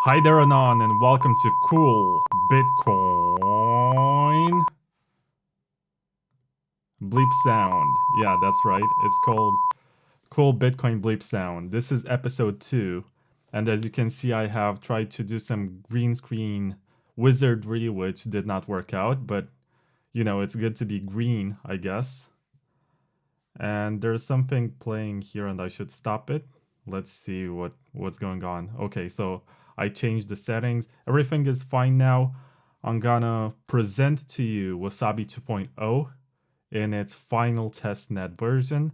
Hi there, Anon, and welcome to Cool Bitcoin Bleep Sound. Yeah, that's right. It's called Cool Bitcoin Bleep Sound. This is episode 2, and as you can see, I have tried to do some green screen wizardry, which did not work out, but it's good to be green, I guess. And there's something playing here, and I should stop it. Let's see what's going on. Okay, so I changed the settings. Everything is fine now. I'm gonna present to you Wasabi 2.0 in its final testnet version.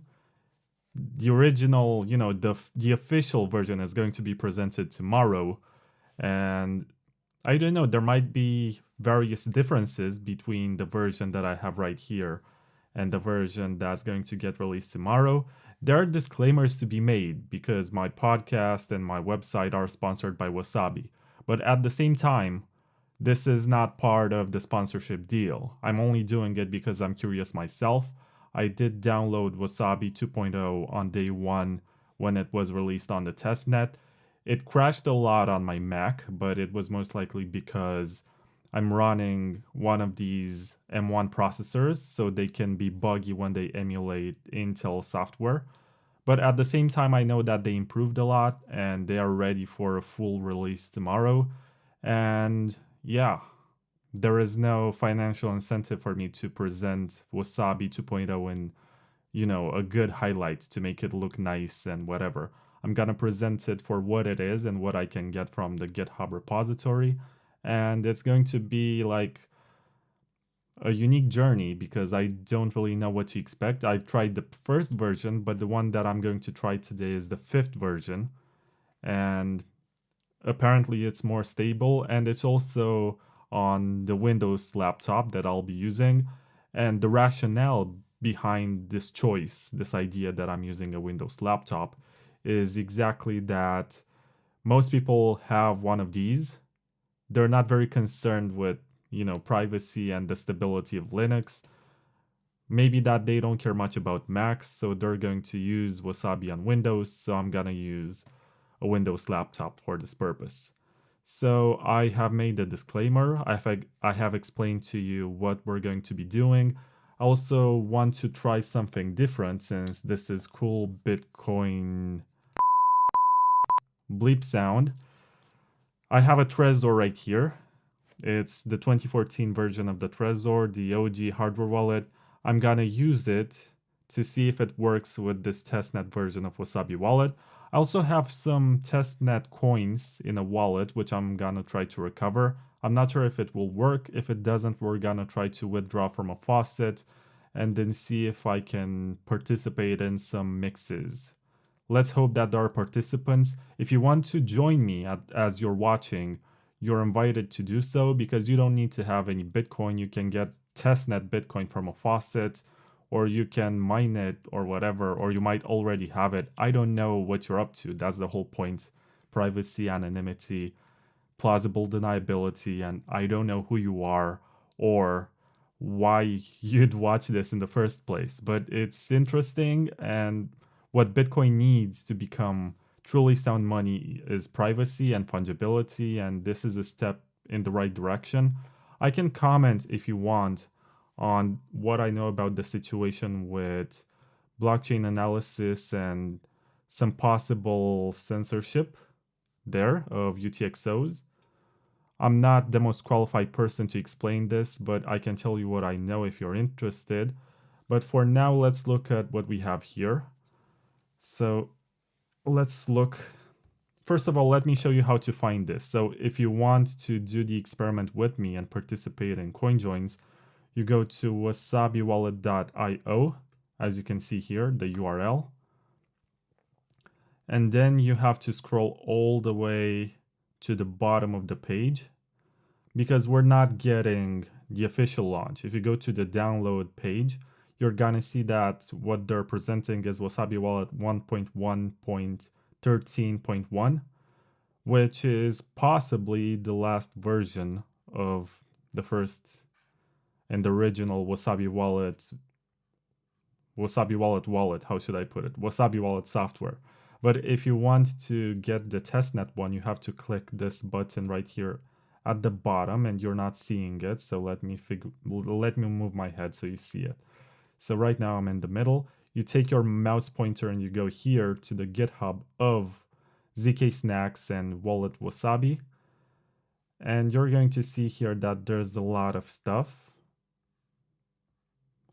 The original, the official version is going to be presented tomorrow, and I don't know, there might be various differences between the version that I have right here and the version that's going to get released tomorrow. There are disclaimers to be made because my podcast and my website are sponsored by Wasabi. But at the same time, this is not part of the sponsorship deal. I'm only doing it because I'm curious myself. I did download Wasabi 2.0 on day 1 when it was released on the testnet. It crashed a lot on my Mac, but it was most likely because I'm running one of these M1 processors, so they can be buggy when they emulate Intel software. But at the same time, I know that they improved a lot and they are ready for a full release tomorrow. And yeah, there is no financial incentive for me to present Wasabi 2.0 in, a good highlight to make it look nice and whatever. I'm gonna present it for what it is and what I can get from the GitHub repository. And it's going to be like a unique journey because I don't really know what to expect. I've tried the first version, but the one that I'm going to try today is the 5th version. And apparently it's more stable, and it's also on the Windows laptop that I'll be using. And the rationale behind this choice, this idea that I'm using a Windows laptop, is exactly that most people have one of these. They're not very concerned with, privacy and the stability of Linux. Maybe that they don't care much about Macs, so they're going to use Wasabi on Windows, so I'm gonna use a Windows laptop for this purpose. So I have made a disclaimer. I have explained to you what we're going to be doing. I also want to try something different since this is Cool Bitcoin Bleep Sound. I have a Trezor right here. It's the 2014 version of the Trezor, the OG hardware wallet. I'm gonna use it to see if it works with this testnet version of Wasabi wallet. I also have some testnet coins in a wallet, which I'm gonna try to recover. I'm not sure if it will work. If it doesn't, we're gonna try to withdraw from a faucet and then see if I can participate in some mixes. Let's hope that there are participants. If you want to join me as you're watching, you're invited to do so because you don't need to have any Bitcoin. You can get testnet Bitcoin from a faucet, or you can mine it or whatever, or you might already have it. I don't know what you're up to. That's the whole point. Privacy, anonymity, plausible deniability, and I don't know who you are or why you'd watch this in the first place. But it's interesting, and what Bitcoin needs to become truly sound money is privacy and fungibility, and this is a step in the right direction. I can comment if you want on what I know about the situation with blockchain analysis and some possible censorship there of UTXOs. I'm not the most qualified person to explain this, but I can tell you what I know if you're interested. But for now, let's look at what we have here. So let's look. First of all, let me show you how to find this. So if you want to do the experiment with me and participate in CoinJoins, you go to wasabiwallet.io, as you can see here, the URL. And then you have to scroll all the way to the bottom of the page because we're not getting the official launch. If you go to the download page, you're gonna see that what they're presenting is Wasabi Wallet 1.1.13.1, which is possibly the last version of the first and original Wasabi Wallet, how should I put it? Wasabi Wallet software. But if you want to get the testnet one, you have to click this button right here at the bottom, and you're not seeing it. So let me move my head so you see it. So right now I'm in the middle. You take your mouse pointer and you go here to the GitHub of ZK Snacks and Wallet Wasabi. And you're going to see here that there's a lot of stuff.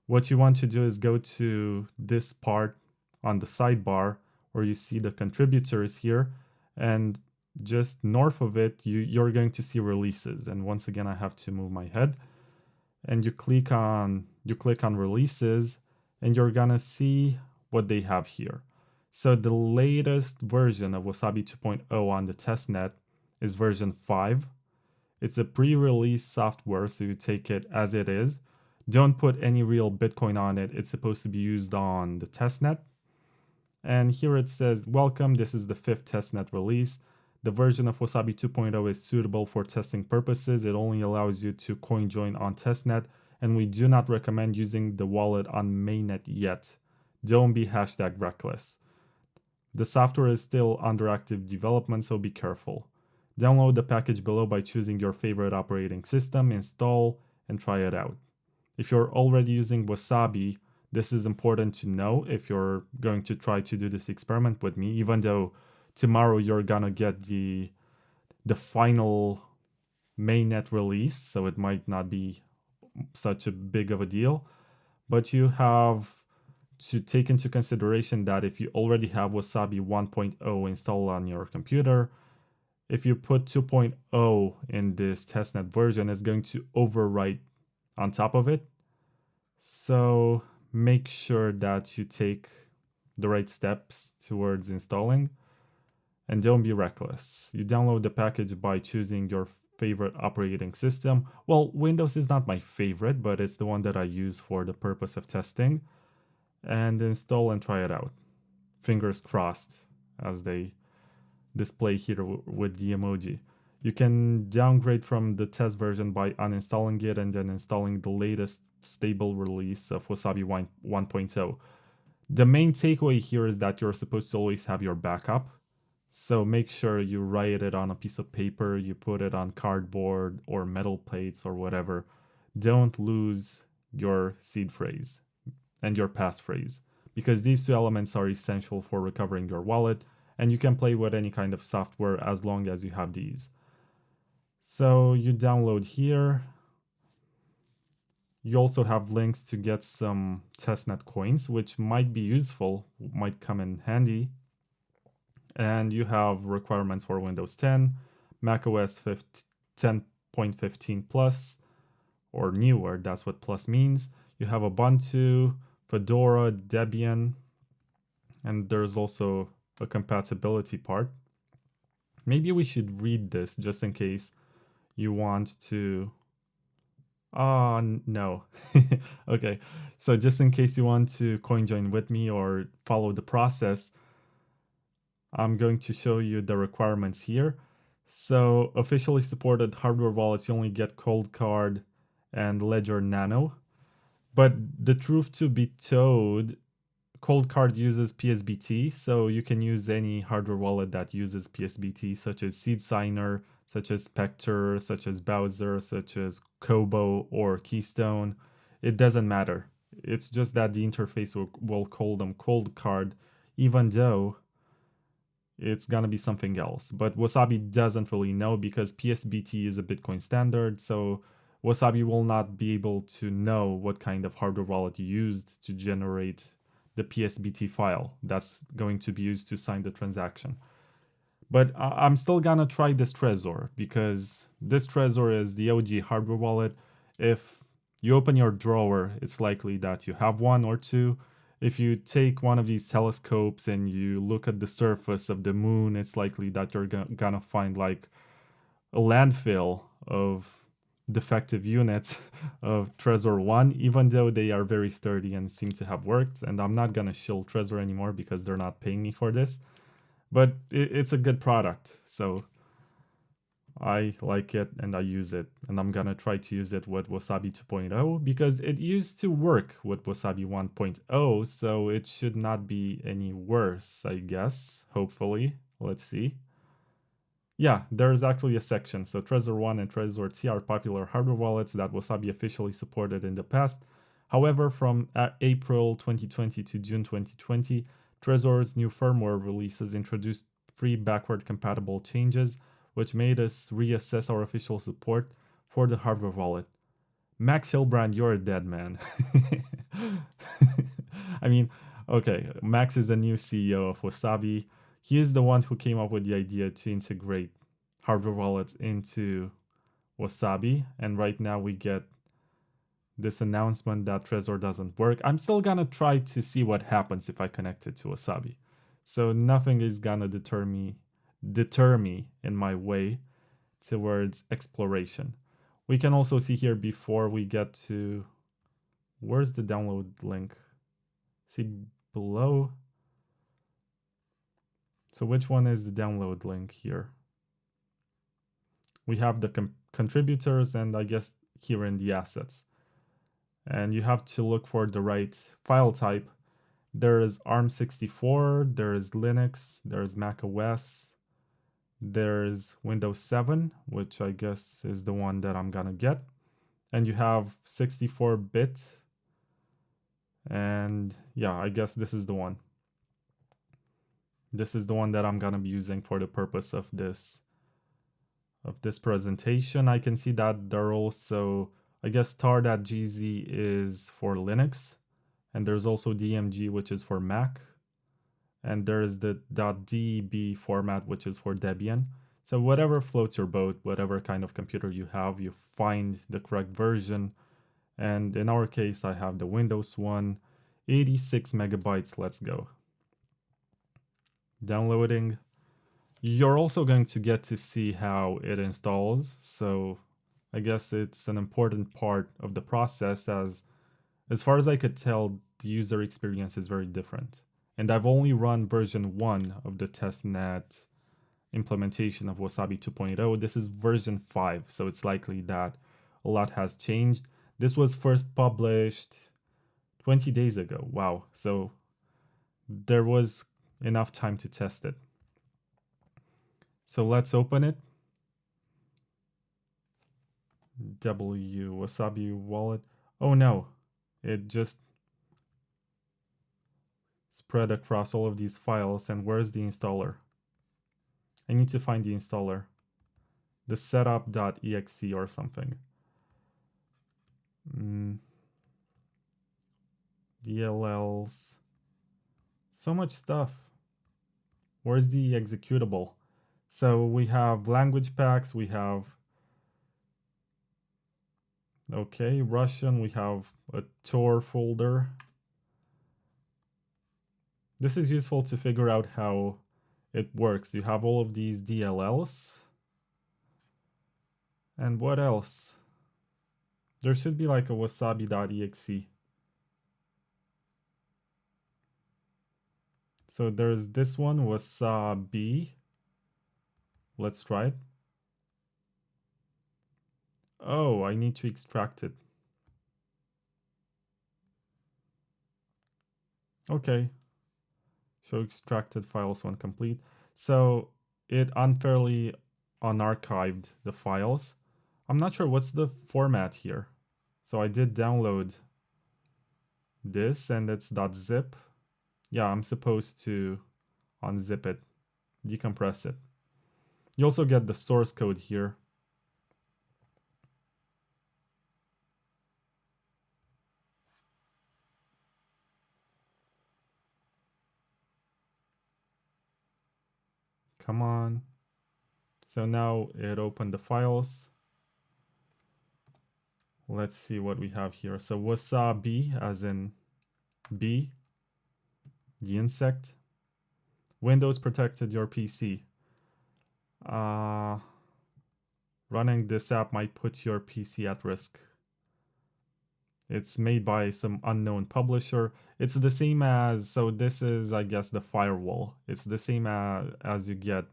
What you want to do is go to this part on the sidebar where you see the contributors here, and just north of it, you're going to see releases. And once again, I have to move my head. And you click on releases, and you're gonna see what they have here. So the latest version of Wasabi 2.0 on the testnet is version 5. It's a pre-release software, so you take it as it is. Don't put any real Bitcoin on it. It's supposed to be used on the testnet. And here it says, welcome, this is the 5th testnet release. The version of Wasabi 2.0 is suitable for testing purposes. It only allows you to CoinJoin on testnet, and we do not recommend using the wallet on mainnet yet. Don't be #reckless. The software is still under active development, so be careful. Download the package below by choosing your favorite operating system, install, and try it out. If you're already using Wasabi, this is important to know if you're going to try to do this experiment with me, even though tomorrow you're gonna get the final mainnet release, so it might not be such a big of a deal. But you have to take into consideration that if you already have Wasabi 1.0 installed on your computer, if you put 2.0 in this testnet version, it's going to overwrite on top of it. So make sure that you take the right steps towards installing, and don't be reckless. You download the package by choosing your favorite operating system. Well, Windows is not my favorite, but it's the one that I use for the purpose of testing. And install and try it out. Fingers crossed, as they display here with the emoji. You can downgrade from the test version by uninstalling it and then installing the latest stable release of Wasabi 1.0. The main takeaway here is that you're supposed to always have your backup. So make sure you write it on a piece of paper, you put it on cardboard or metal plates or whatever. Don't lose your seed phrase and your passphrase, because these two elements are essential for recovering your wallet, and you can play with any kind of software as long as you have these. So you download here. You also have links to get some testnet coins, which might be useful, might come in handy. And you have requirements for Windows 10, macOS 10.15 plus, or newer, that's what plus means. You have Ubuntu, Fedora, Debian, and there's also a compatibility part. Maybe we should read this just in case you want to... no. Okay, so just in case you want to CoinJoin with me or follow the process, I'm going to show you the requirements here. So officially supported hardware wallets, you only get Coldcard and Ledger Nano. But the truth to be told, Coldcard uses PSBT, so you can use any hardware wallet that uses PSBT, such as Seed Signer, such as Spectre, such as Bowser, such as Kobo or Keystone. It doesn't matter. It's just that the interface will call them Coldcard, even though it's gonna be something else. But Wasabi doesn't really know because PSBT is a Bitcoin standard, so Wasabi will not be able to know what kind of hardware wallet you used to generate the PSBT file that's going to be used to sign the transaction. But I'm still gonna try this Trezor, because this Trezor is the OG hardware wallet. If you open your drawer, it's likely that you have one or two. If you take one of these telescopes and you look at the surface of the moon, it's likely that you're gonna find like a landfill of defective units of Trezor 1, even though they are very sturdy and seem to have worked. And I'm not gonna shill Trezor anymore because they're not paying me for this. But it's a good product, so I like it and I use it, and I'm gonna try to use it with Wasabi 2.0 because it used to work with Wasabi 1.0, so it should not be any worse, I guess. Hopefully. Let's see. Yeah, there's actually a section. So Trezor 1 and Trezor 2 are popular hardware wallets that Wasabi officially supported in the past. However, from April 2020 to June 2020, Trezor's new firmware releases introduced free backward compatible changes, which made us reassess our official support for the hardware wallet. Max Hilbrand, you're a dead man. I mean, okay, Max is the new CEO of Wasabi. He is the one who came up with the idea to integrate hardware wallets into Wasabi, and right now we get this announcement that Trezor doesn't work. I'm still gonna try to see what happens if I connect it to Wasabi. So nothing is gonna deter me in my way towards exploration. We can also see here before we get to where's the download link? See below. So which one is the download link here? We have the contributors and I guess here in the assets. And you have to look for the right file type. There is ARM64, there is Linux, there is Mac OS, there's Windows 7, which I guess is the one that I'm gonna get. And you have 64-bit. And yeah, I guess this is the one. This is the one that I'm gonna be using for the purpose of this presentation. I can see that there are also, I guess tar.gz is for Linux, and there's also DMG, which is for Mac, and there's the .db format, which is for Debian. So whatever floats your boat, whatever kind of computer you have, you find the correct version. And in our case, I have the Windows one, 86 megabytes. Let's go. Downloading. You're also going to get to see how it installs. So I guess it's an important part of the process, as far as I could tell, the user experience is very different. And I've only run version 1 of the testnet implementation of Wasabi 2.0. This is version 5, so it's likely that a lot has changed. This was first published 20 days ago. Wow. So there was enough time to test it. So let's open it. Wasabi wallet. Oh no, it just spread across all of these files. And where's the installer? I need to find the installer. The setup.exe or something. DLLs. So much stuff. Where's the executable? So we have language packs, we have, okay, Russian, we have a Tor folder. This is useful to figure out how it works. You have all of these DLLs. And what else? There should be like a wasabi.exe. So there's this one, Wasabi. Let's try it. Oh, I need to extract it. Okay. Show extracted files when complete. So it unfairly unarchived the files. I'm not sure what's the format here. So I did download this and it's .zip. Yeah, I'm supposed to unzip it, decompress it. You also get the source code here. Come on. So now it opened the files. Let's see what we have here. So Wasabi, as in bee, the insect. Windows protected your PC. Running this app might put your PC at risk. It's made by some unknown publisher. It's the same as, so this is, I guess, the firewall. It's the same as you get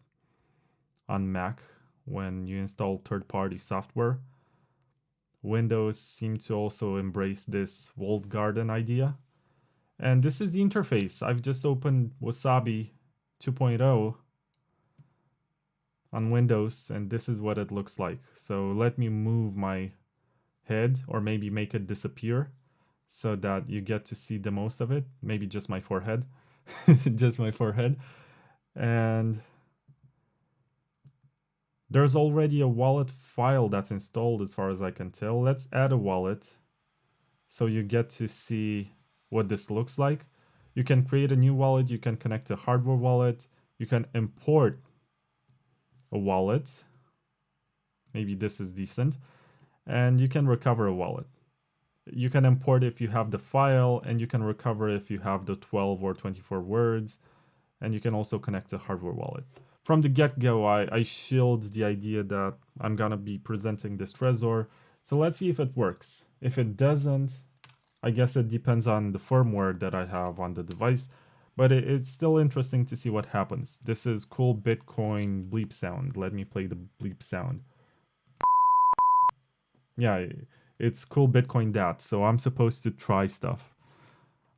on Mac when you install third-party software. Windows seem to also embrace this walled garden idea. And this is the interface. I've just opened Wasabi 2.0 on Windows, and this is what it looks like. So let me move my head, or maybe make it disappear so that you get to see the most of it. Maybe just my forehead. Just my forehead. And there's already a wallet file that's installed as far as I can tell. Let's add a wallet so you get to see what this looks like. You can create a new wallet, you can connect a hardware wallet, you can import a wallet. Maybe this is decent. And you can recover a wallet. You can import if you have the file, and you can recover if you have the 12 or 24 words. And you can also connect a hardware wallet. From the get-go, I shielded the idea that I'm gonna be presenting this Trezor. So let's see if it works. If it doesn't, I guess it depends on the firmware that I have on the device. But it's still interesting to see what happens. This is cool Bitcoin bleep sound. Let me play the bleep sound. Yeah, it's cool Bitcoin dat, so I'm supposed to try stuff.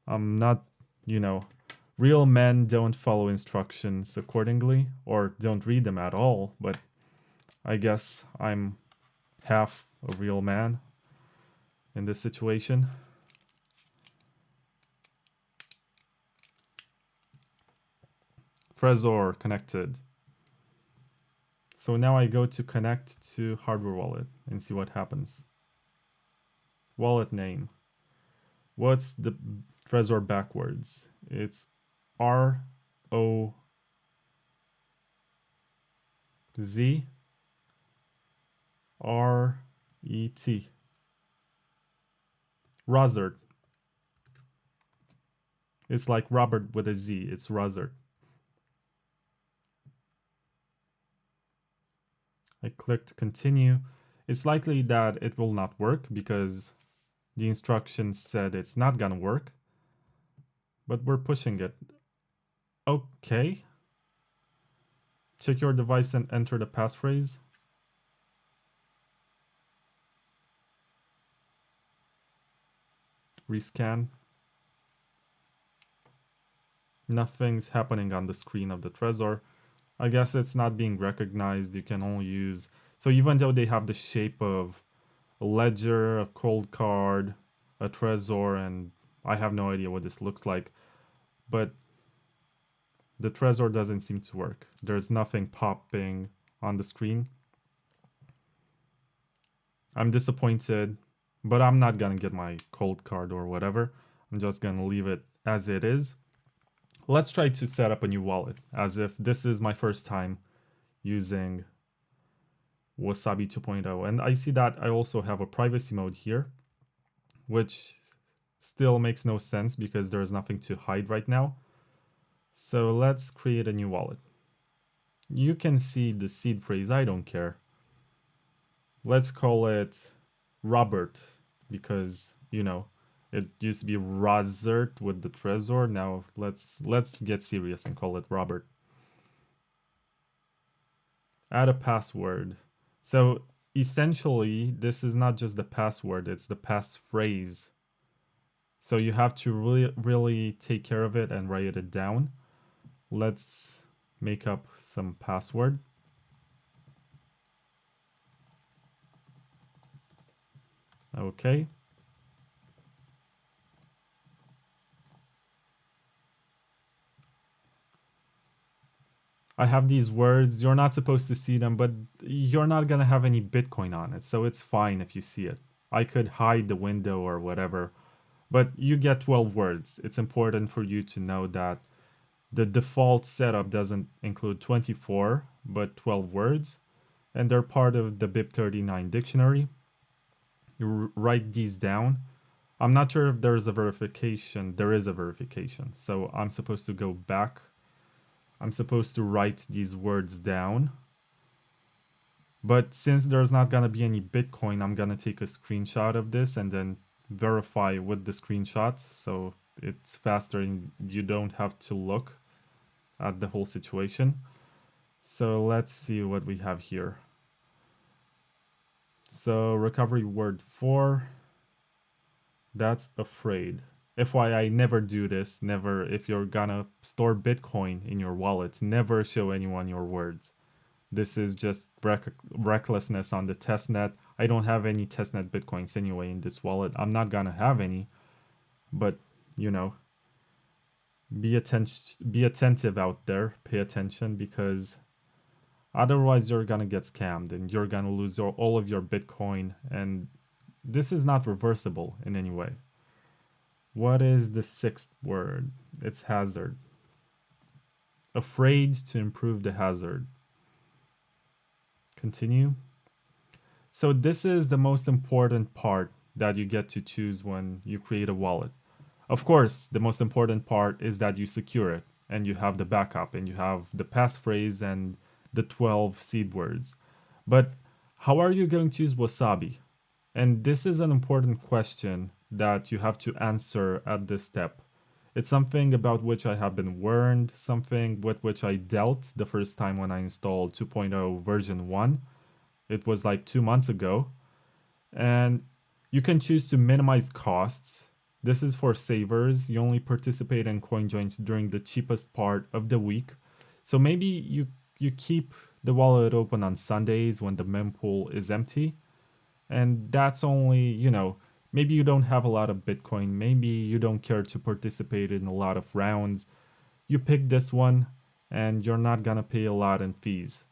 I'm not, real men don't follow instructions accordingly, or don't read them at all, but I guess I'm half a real man in this situation. Trezor connected. So now I go to connect to hardware wallet and see what happens. Wallet name. What's the Trezor backwards? It's ROZ RET. Rozert. It's like Robert with a Z. It's Rozert. I clicked continue. It's likely that it will not work because the instructions said it's not gonna work. But we're pushing it. Okay. Check your device and enter the passphrase. Rescan. Nothing's happening on the screen of the Trezor. I guess it's not being recognized. You can only use... So even though they have the shape of a ledger, a cold card, a Trezor, and I have no idea what this looks like, but the Trezor doesn't seem to work. There's nothing popping on the screen. I'm disappointed, but I'm not gonna get my cold card or whatever. I'm just gonna leave it as it is. Let's try to set up a new wallet, as if this is my first time using Wasabi 2.0. And I see that I also have a privacy mode here, which still makes no sense because there's nothing to hide right now. So let's create a new wallet. You can see the seed phrase, I don't care. Let's call it Robert, because, it used to be Rozert with the Trezor. Now let's get serious and call it Robert. Add a password. So essentially, this is not just the password, it's the passphrase. So you have to really take care of it and write it down. Let's make up some password. Okay. I have these words, you're not supposed to see them, but you're not gonna have any Bitcoin on it, so it's fine if you see it. I could hide the window or whatever, but you get 12 words. It's important for you to know that the default setup doesn't include 24, but 12 words, and they're part of the BIP39 dictionary. You write these down. I'm not sure if there's a verification. There is a verification, so I'm supposed to go back. I'm supposed to write these words down. But since there's not gonna be any Bitcoin, I'm gonna take a screenshot of this and then verify with the screenshot, so it's faster and you don't have to look at the whole situation. So let's see what we have here. So recovery word 4, that's afraid. FYI, never do this. Never, if you're gonna store Bitcoin in your wallet, never show anyone your words. This is just recklessness on the testnet. I don't have any testnet Bitcoins anyway in this wallet. I'm not gonna have any, but you know, be attentive out there. Pay attention because otherwise you're gonna get scammed and you're gonna lose all of your Bitcoin, and this is not reversible in any way. What is the 6th word? It's hazard. Afraid to improve the hazard. Continue. So this is the most important part that you get to choose when you create a wallet. Of course, the most important part is that you secure it and you have the backup and you have the passphrase and the 12 seed words. But how are you going to use Wasabi? And this is an important question that you have to answer at this step. It's something about which I have been warned, something with which I dealt the first time when I installed 2.0 version 1. It was like 2 months ago. And you can choose to minimize costs. This is for savers. You only participate in CoinJoins during the cheapest part of the week. So maybe you keep the wallet open on Sundays when the mempool is empty. And that's only, maybe you don't have a lot of Bitcoin. Maybe you don't care to participate in a lot of rounds. You pick this one and you're not gonna pay a lot in fees.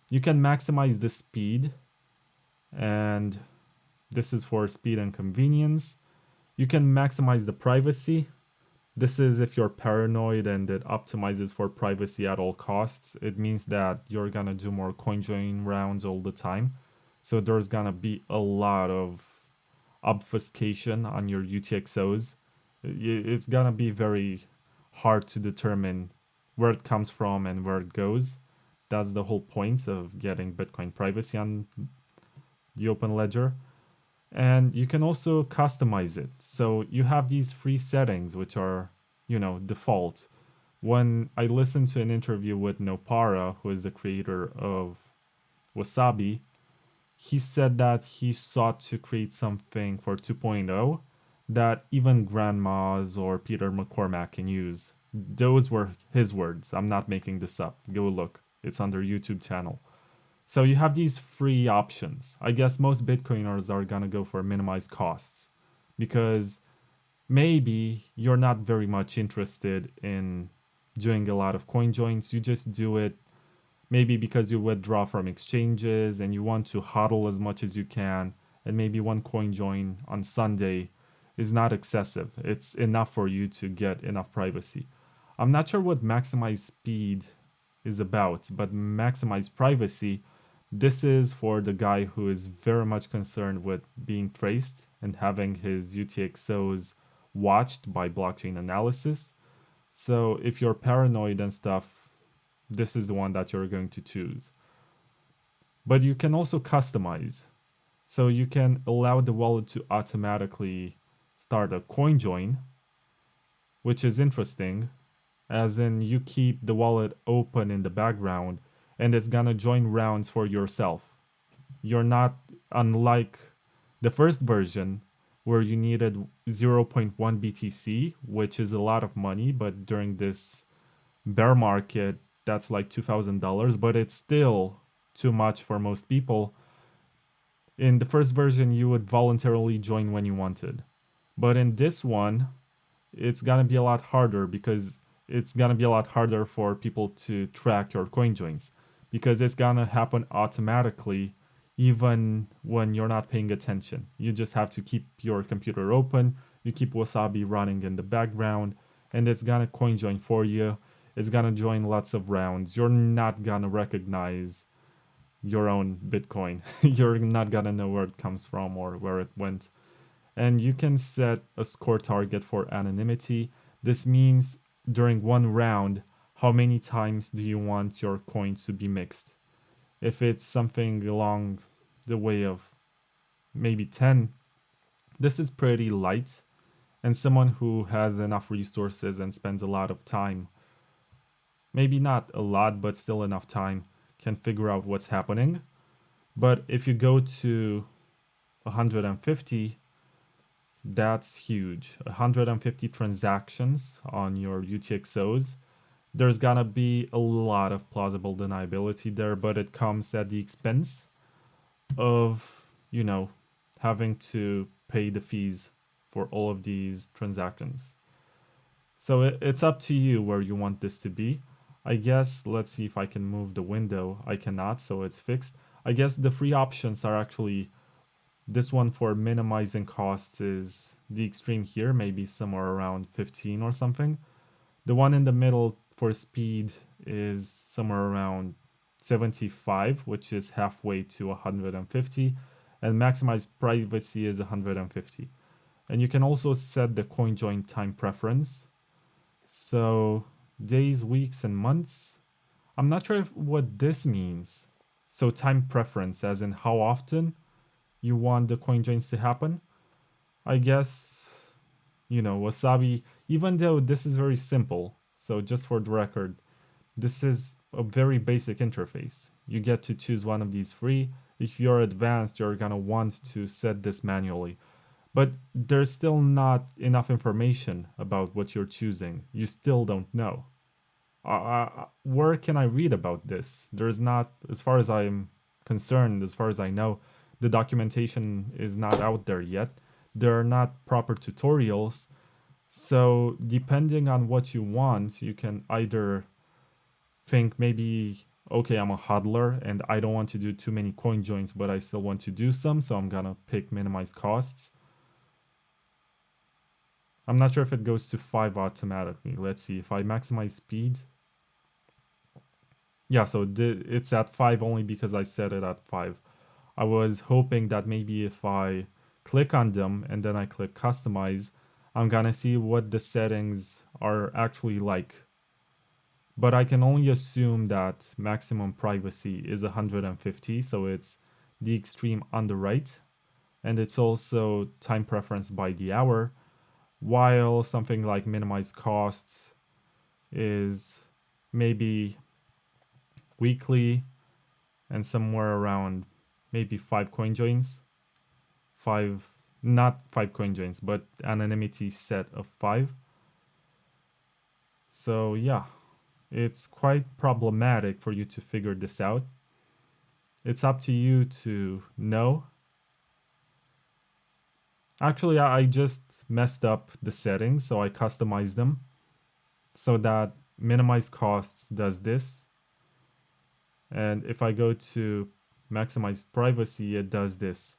You can maximize the speed, and this is for speed and convenience. You can maximize the privacy. This is if you're paranoid and it optimizes for privacy at all costs. It means that you're gonna do more CoinJoin rounds all the time. So there's gonna be a lot of obfuscation on your UTXOs. It's gonna be very hard to determine where it comes from and where it goes. That's the whole point of getting Bitcoin privacy on the open ledger. And you can also customize it. So you have these free settings, which are, default. When I listened to an interview with Nopara, who is the creator of Wasabi, he said that he sought to create something for 2.0 that even grandmas or Peter McCormack can use. Those were his words. I'm not making this up. Go look. It's on their YouTube channel. So you have these free options. I guess most Bitcoiners are gonna go for minimized costs because maybe you're not very much interested in doing a lot of CoinJoins. You just do it maybe because you withdraw from exchanges and you want to hodl as much as you can, and maybe one CoinJoin on Sunday is not excessive. It's enough for you to get enough privacy. I'm not sure what maximize speed is about, but maximize privacy, this is for the guy who is very much concerned with being traced and having his UTXOs watched by blockchain analysis. So if you're paranoid and stuff, this is the one that you're going to choose. But you can also customize. So you can allow the wallet to automatically start a CoinJoin, which is interesting, as in you keep the wallet open in the background and it's gonna join rounds for yourself. You're not, unlike the first version where you needed 0.1 BTC, which is a lot of money, but during this bear market, that's like $2,000, but it's still too much for most people. In the first version, you would voluntarily join when you wanted. But in this one, it's gonna be a lot harder because it's gonna be a lot harder for people to track your CoinJoins because it's gonna happen automatically even when you're not paying attention. You just have to keep your computer open, you keep Wasabi running in the background, and it's gonna CoinJoin for you. It's gonna join lots of rounds. You're not gonna recognize your own Bitcoin. You're not gonna know where it comes from or where it went. And you can set a score target for anonymity. This means during one round, how many times do you want your coins to be mixed? If it's something along the way of maybe 10, this is pretty light. And someone who has enough resources and spends a lot of time, maybe not a lot, but still enough time, can figure out what's happening. But if you go to 150, that's huge. 150 transactions on your UTXOs. There's gonna be a lot of plausible deniability there, but it comes at the expense of, having to pay the fees for all of these transactions. So it's up to you where you want this to be. I guess, let's see if I can move the window. I cannot, so it's fixed. I guess the free options are actually, this one for minimizing costs is the extreme here, maybe somewhere around 15 or something. The one in the middle for speed is somewhere around 75, which is halfway to 150, and maximize privacy is 150. And you can also set the CoinJoin time preference. So days, weeks, and months. I'm not sure what this means. So time preference, as in how often you want the CoinJoins to happen. I guess, Wasabi, even though this is very simple, so just for the record, this is a very basic interface. You get to choose one of these free. If you're advanced, you're gonna want to set this manually. But there's still not enough information about what you're choosing. You still don't know. Where can I read about this? There's not, as far as I'm concerned, as far as I know, the documentation is not out there yet. There are not proper tutorials. So depending on what you want, you can either think maybe, okay, I'm a hodler and I don't want to do too many coin joins, but I still want to do some, so I'm gonna pick minimize costs. I'm not sure if it goes to 5 automatically. Let's see, if I maximize speed. Yeah, so it's at 5 only because I set it at 5. I was hoping that maybe if I click on them and then I click customize, I'm gonna see what the settings are actually like. But I can only assume that maximum privacy is 150, so it's the extreme on the right. And it's also time preference by the hour, while something like minimize costs is maybe weekly and somewhere around maybe 5 coin joins. Not 5 coin joins, but anonymity set of 5. So yeah, it's quite problematic for you to figure this out. It's up to you to know. Actually, I just messed up the settings, so I customized them so that minimize costs does this. And if I go to maximize privacy, it does this.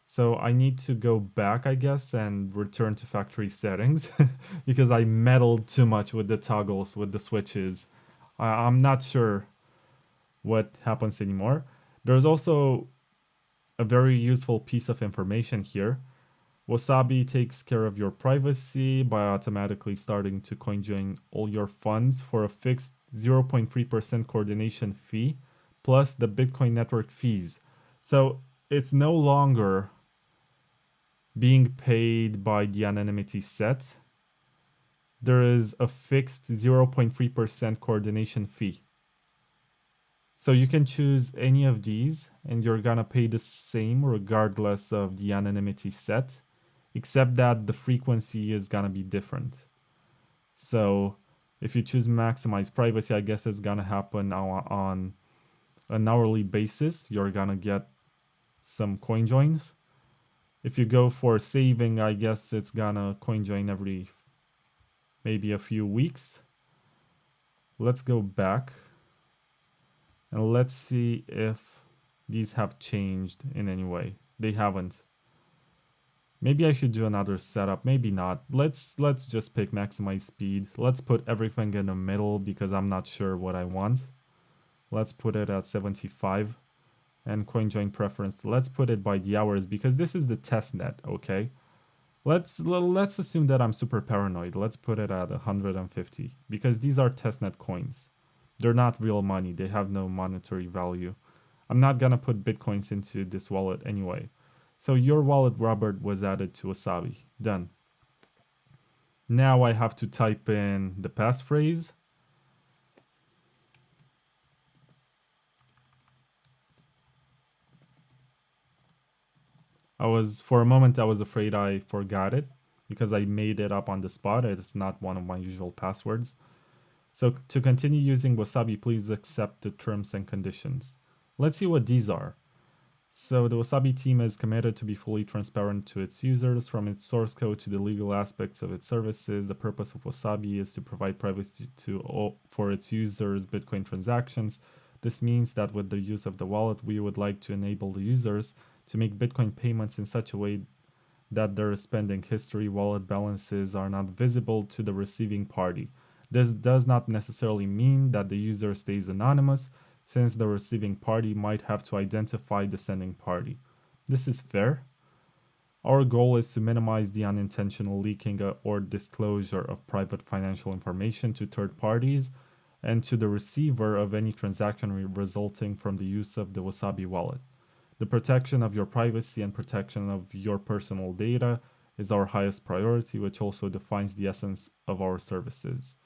So I need to go back, I guess, and return to factory settings because I meddled too much with the toggles, with the switches. I'm not sure what happens anymore. There's also a very useful piece of information here. Wasabi takes care of your privacy by automatically starting to CoinJoin all your funds for a fixed 0.3% coordination fee plus the Bitcoin network fees. So it's no longer being paid by the anonymity set. There is a fixed 0.3% coordination fee. So you can choose any of these and you're gonna pay the same regardless of the anonymity set, except that the frequency is gonna be different. So if you choose maximize privacy, I guess it's gonna happen on an hourly basis. You're gonna get some coin joins. If you go for saving, I guess it's gonna coin join every maybe a few weeks. Let's go back and let's see if these have changed in any way. They haven't. Maybe I should do another setup, maybe not. Let's just pick maximize speed. Let's put everything in the middle because I'm not sure what I want. Let's put it at 75. And CoinJoin preference, let's put it by the hours because this is the testnet, okay? Let's assume that I'm super paranoid. Let's put it at 150 because these are testnet coins. They're not real money. They have no monetary value. I'm not gonna put bitcoins into this wallet anyway. So your wallet, Robert, was added to Wasabi. Done. Now I have to type in the passphrase. For a moment, I was afraid I forgot it because I made it up on the spot. It's not one of my usual passwords. So to continue using Wasabi, please accept the terms and conditions. Let's see what these are. So the Wasabi team is committed to be fully transparent to its users, from its source code to the legal aspects of its services. The purpose of Wasabi is to provide privacy for its users' Bitcoin transactions. This means that with the use of the wallet, we would like to enable the users to make Bitcoin payments in such a way that their spending history, wallet balances are not visible to the receiving party. This does not necessarily mean that the user stays anonymous, since the receiving party might have to identify the sending party. This is fair. Our goal is to minimize the unintentional leaking or disclosure of private financial information to third parties and to the receiver of any transaction resulting from the use of the Wasabi wallet. The protection of your privacy and protection of your personal data is our highest priority, which also defines the essence of our services.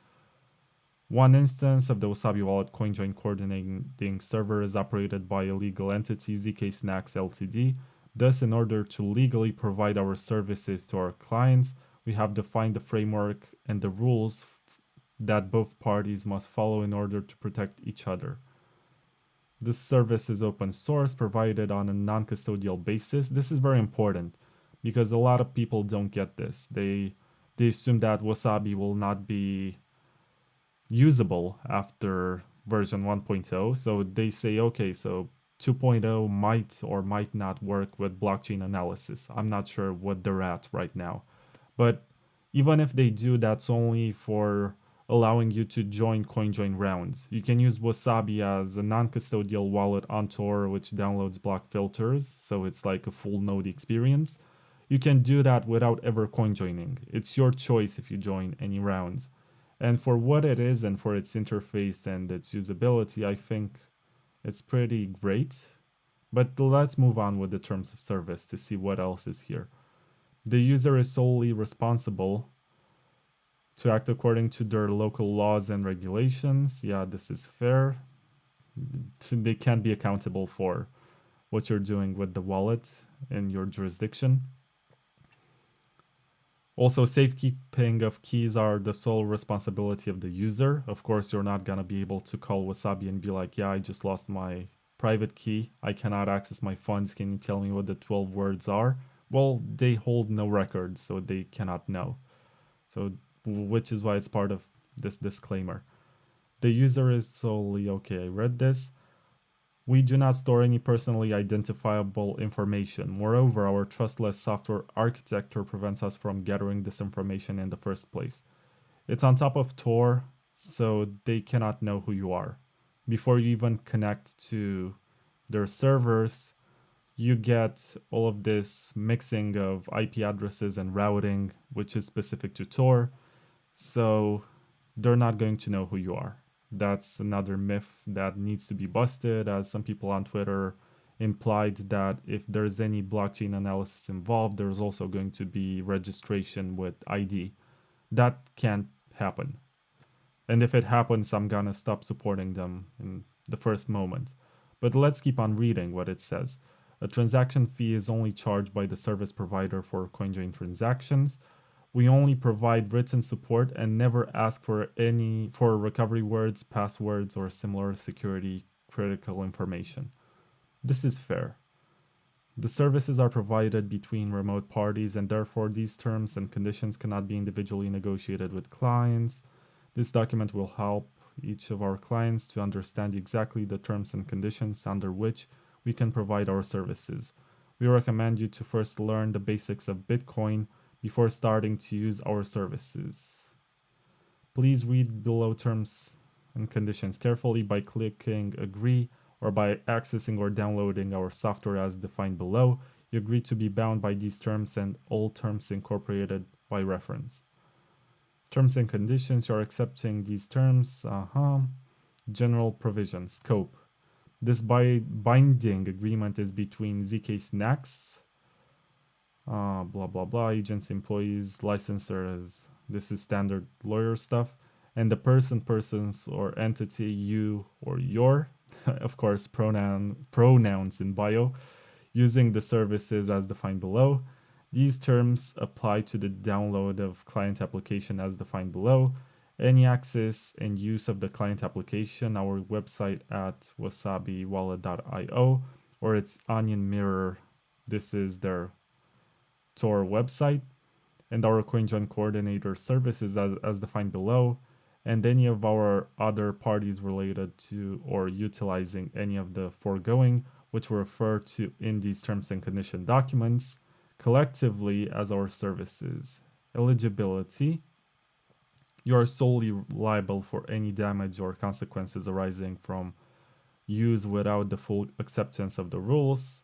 One instance of the Wasabi Wallet CoinJoin coordinating server is operated by a legal entity, ZK Snacks Ltd. Thus, in order to legally provide our services to our clients, we have defined the framework and the rules that both parties must follow in order to protect each other. This service is open source, provided on a non-custodial basis. This is very important because a lot of people don't get this. They assume that Wasabi will not be usable after version 1.0. So they say, okay, so 2.0 might or might not work with blockchain analysis. I'm not sure what they're at right now. But even if they do, that's only for allowing you to join CoinJoin rounds. You can use Wasabi as a non-custodial wallet on Tor, which downloads block filters, so it's like a full node experience. You can do that without ever CoinJoining. It's your choice if you join any rounds. And for what it is and for its interface and its usability, I think it's pretty great. But let's move on with the terms of service to see what else is here. The user is solely responsible to act according to their local laws and regulations. Yeah, this is fair. They can't be accountable for what you're doing with the wallet in your jurisdiction. Also, safekeeping of keys are the sole responsibility of the user. Of course, you're not gonna be able to call Wasabi and be like, yeah, I just lost my private key. I cannot access my funds. Can you tell me what the 12 words are? Well, they hold no records, so they cannot know. So, which is why it's part of this disclaimer. The user is solely, okay, I read this. We do not store any personally identifiable information. Moreover, our trustless software architecture prevents us from gathering this information in the first place. It's on top of Tor, so they cannot know who you are. Before you even connect to their servers, you get all of this mixing of IP addresses and routing, which is specific to Tor, so they're not going to know who you are. That's another myth that needs to be busted, as some people on Twitter implied that if there's any blockchain analysis involved, there's also going to be registration with ID. That can't happen. And if it happens, I'm gonna stop supporting them in the first moment. But let's keep on reading what it says. A transaction fee is only charged by the service provider for CoinJoin transactions. We only provide written support and never ask for recovery words, passwords, or similar security critical information. This is fair. The services are provided between remote parties, and therefore these terms and conditions cannot be individually negotiated with clients. This document will help each of our clients to understand exactly the terms and conditions under which we can provide our services. We recommend you to first learn the basics of Bitcoin before starting to use our services. Please read below terms and conditions carefully by clicking agree or by accessing or downloading our software as defined below. You agree to be bound by these terms and all terms incorporated by reference. Terms and conditions, you're accepting these terms. General provision, scope. This binding agreement is between ZK Snacks, blah blah blah, agents, employees, licensors. This is standard lawyer stuff. And the persons, or entity, you or your, of course, pronouns in bio. using the services as defined below. These terms apply to the download of client application as defined below. Any access and use of the client application, our website at wasabiwallet.io, or its onion mirror. This is their Tor website, and our CoinJoin coordinator services as defined below, and any of our other parties related to or utilizing any of the foregoing, which we refer to in these terms and condition documents, collectively as our services. Eligibility. You are solely liable for any damage or consequences arising from use without the full acceptance of the rules.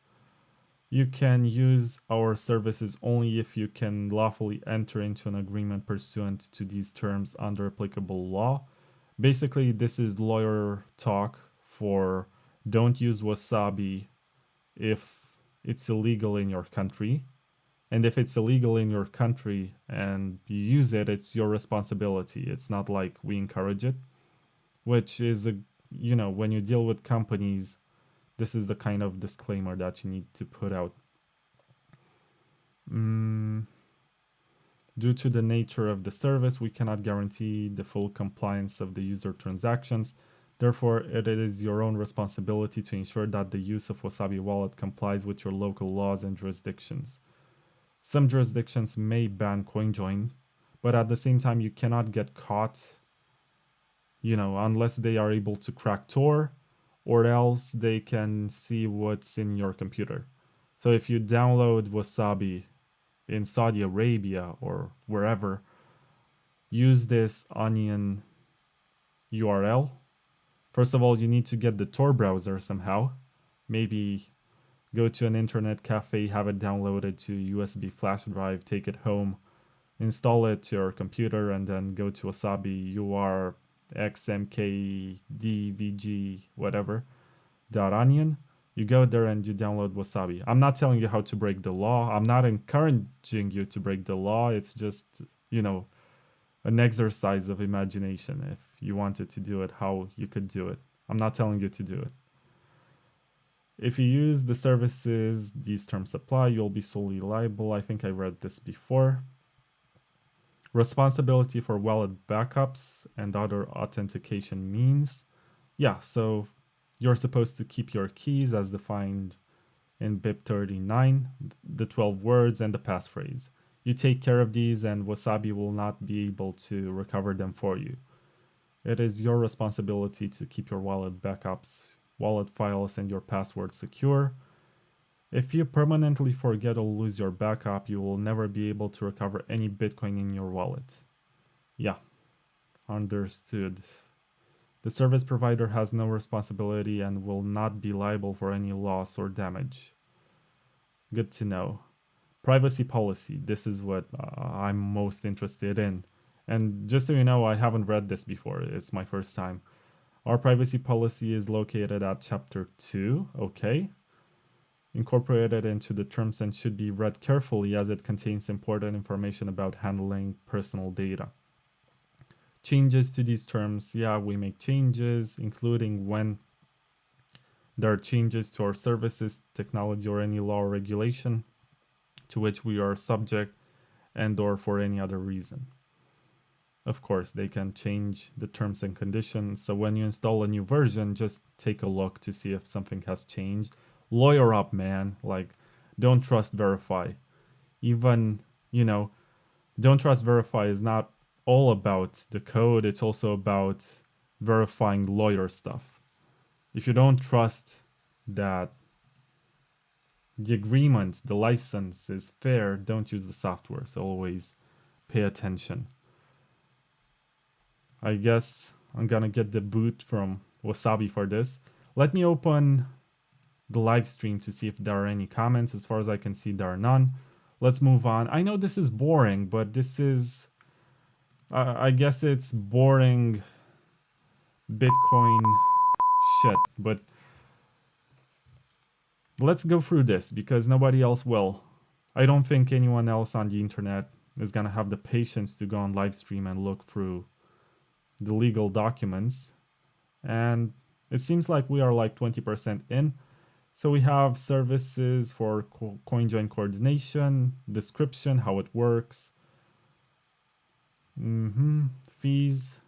You can use our services only if you can lawfully enter into an agreement pursuant to these terms under applicable law. Basically, this is lawyer talk for don't use Wasabi if it's illegal in your country. And if it's illegal in your country and you use it, it's your responsibility. It's not like we encourage it, which is when you deal with companies, this is the kind of disclaimer that you need to put out. Due to the nature of the service, we cannot guarantee the full compliance of the user transactions. Therefore, it is your own responsibility to ensure that the use of Wasabi Wallet complies with your local laws and jurisdictions. Some jurisdictions may ban CoinJoin, but at the same time, you cannot get caught, unless they are able to crack Tor, or else they can see what's in your computer. So if you download Wasabi in Saudi Arabia or wherever, use this onion URL. First of all, you need to get the Tor browser somehow. Maybe go to an internet cafe, have it downloaded to USB flash drive, take it home, install it to your computer, and then go to Wasabi URXMKDVG whatever .onion. You go there and you download Wasabi. I'm not telling you how to break the law. I'm not encouraging you to break the law. It's just, an exercise of imagination. If you wanted to do it, how you could do it. I'm not telling you to do it. If you use the services these terms apply, you'll be solely liable. I think I read this before. Responsibility for wallet backups and other authentication means. Yeah, so you're supposed to keep your keys as defined in BIP 39, the 12 words and the passphrase. You take care of these and Wasabi will not be able to recover them for you. It is your responsibility to keep your wallet backups, wallet files, and your password secure. If you permanently forget or lose your backup, you will never be able to recover any Bitcoin in your wallet. Yeah, understood. The service provider has no responsibility and will not be liable for any loss or damage. Good to know. Privacy policy. This is what I'm most interested in. And just so you know, I haven't read this before. It's my first time. Our privacy policy is located at Chapter 2. Okay. Incorporated into the terms and should be read carefully as it contains important information about handling personal data. Changes to these terms, yeah, we make changes, including when there are changes to our services, technology, or any law or regulation to which we are subject and or for any other reason. Of course, they can change the terms and conditions, so when you install a new version, just take a look to see if something has changed. Lawyer up, man. Like, don't trust verify. Even, don't trust verify is not all about the code, it's also about verifying lawyer stuff. If you don't trust that the agreement, the license is fair, don't use the software. So always pay attention. I guess I'm gonna get the boot from Wasabi for this. Let me open the live stream to see if there are any comments. As far as I can see, there are none. Let's move on. I know this is boring, but this is... I guess it's boring Bitcoin shit, but let's go through this because nobody else will. I don't think anyone else on the internet is gonna have the patience to go on live stream and look through the legal documents. And it seems like we are like 20% in. So we have services for CoinJoin coordination, description, how it works, fees.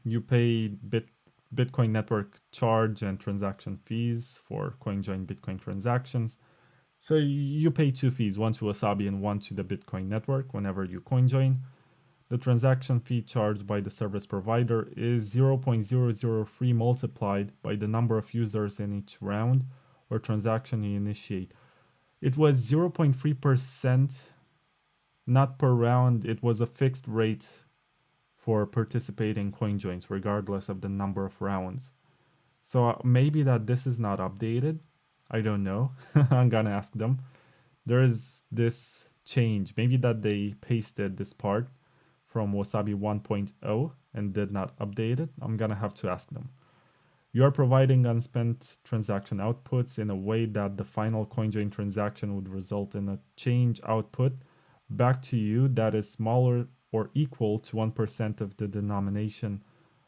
You pay Bitcoin network charge and transaction fees for CoinJoin Bitcoin transactions. So you pay two fees, one to Wasabi and one to the Bitcoin network whenever you CoinJoin. The transaction fee charged by the service provider is 0.003 multiplied by the number of users in each round or transaction you initiate. It was 0.3%, not per round. It was a fixed rate for participating CoinJoins, regardless of the number of rounds. So maybe that this is not updated. I don't know. I'm gonna ask them. There is this change. Maybe that they pasted this part from Wasabi 1.0 and did not update it. I'm gonna have to ask them. You are providing unspent transaction outputs in a way that the final CoinJoin transaction would result in a change output back to you that is smaller or equal to 1% of the denomination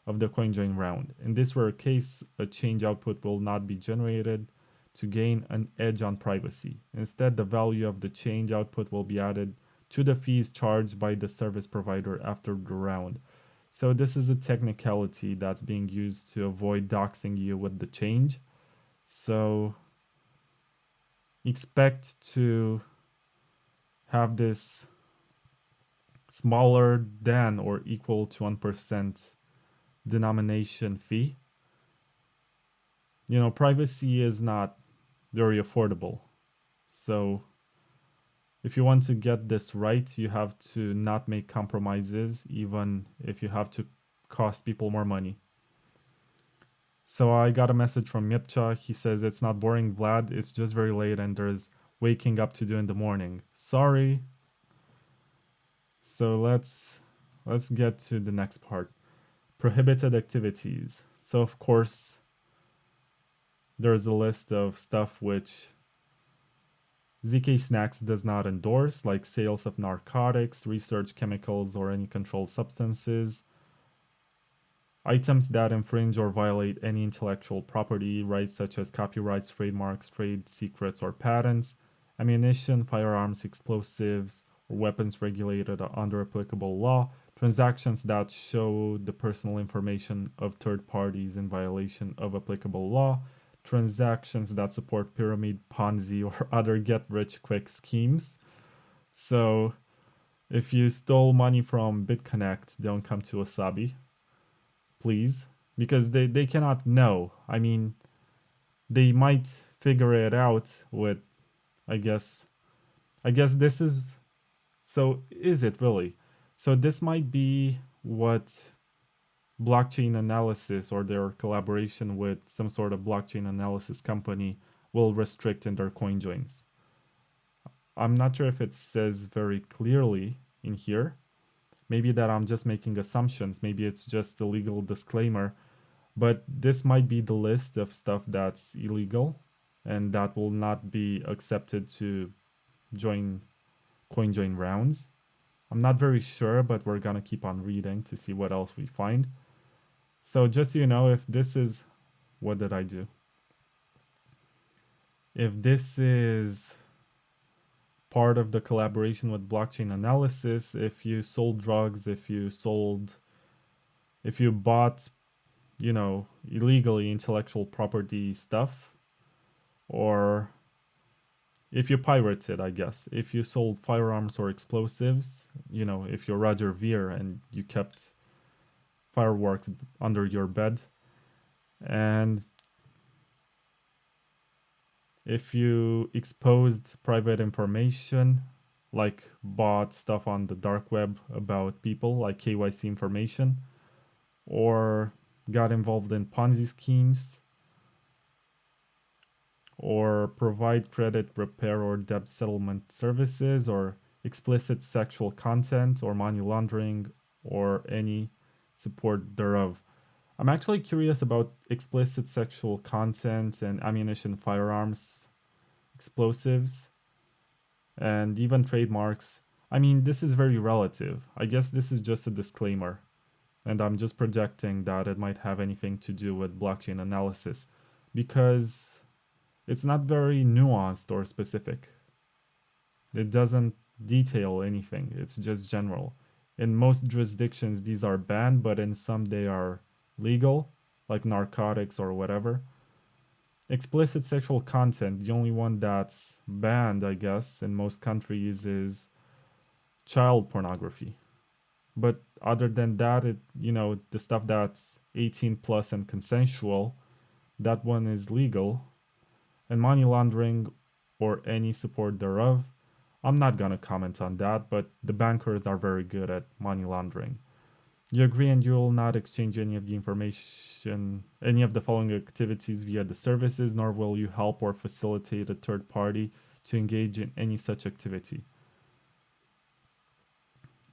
of the CoinJoin round. In this rare case, a change output will not be generated to gain an edge on privacy. Instead, the value of the change output will be added to the fees charged by the service provider after the round. So this is a technicality that's being used to avoid doxing you with the change. So expect to have this smaller than or equal to 1% denomination fee. You know, privacy is not very affordable. So if you want to get this right, you have to not make compromises, even if you have to cost people more money. So I got a message from Mircha. He says, it's not boring, Vlad. It's just very late and there's waking up to do in the morning. Sorry. So let's get to the next part. Prohibited activities. So of course, there's a list of stuff which ZK Snacks does not endorse, like sales of narcotics, research chemicals, or any controlled substances, items that infringe or violate any intellectual property rights such as copyrights, trademarks, trade secrets, or patents, ammunition, firearms, explosives, or weapons regulated under applicable law, transactions that show the personal information of third parties in violation of applicable law, transactions that support pyramid, Ponzi, or other get-rich-quick schemes. So if you stole money from BitConnect, don't come to Wasabi, please, because they cannot know. I mean, they might figure it out with, I guess this is, so is it really? So this might be what blockchain analysis or their collaboration with some sort of blockchain analysis company will restrict in their CoinJoins. I'm not sure if it says very clearly in here. Maybe that I'm just making assumptions. Maybe it's just a legal disclaimer. But this might be the list of stuff that's illegal and that will not be accepted to join CoinJoin rounds. I'm not very sure, but we're gonna keep on reading to see what else we find. So just so you know, if this is, what did I do? If this is part of the collaboration with blockchain analysis, if you sold drugs, if you bought, you know, illegally intellectual property stuff, or if you pirated, I guess, if you sold firearms or explosives, you know, if you're Roger Ver and you kept fireworks under your bed, and if you exposed private information, like bought stuff on the dark web about people, like KYC information, or got involved in Ponzi schemes, or provide credit repair or debt settlement services, or explicit sexual content, or money laundering, or any support thereof. I'm actually curious about explicit sexual content and ammunition, firearms, explosives, and even trademarks. I mean, this is very relative. I guess this is just a disclaimer, and I'm just projecting that it might have anything to do with blockchain analysis. because it's not very nuanced or specific. It doesn't detail anything, it's just general. In most jurisdictions, these are banned, but in some, they are legal, like narcotics or whatever. Explicit sexual content, the only one that's banned, I guess, in most countries is child pornography. But other than that, the stuff that's 18 plus and consensual, that one is legal. And money laundering or any support thereof, I'm not gonna comment on that, but the bankers are very good at money laundering. You agree and you will not exchange any of the information, any of the following activities via the services, nor will you help or facilitate a third party to engage in any such activity.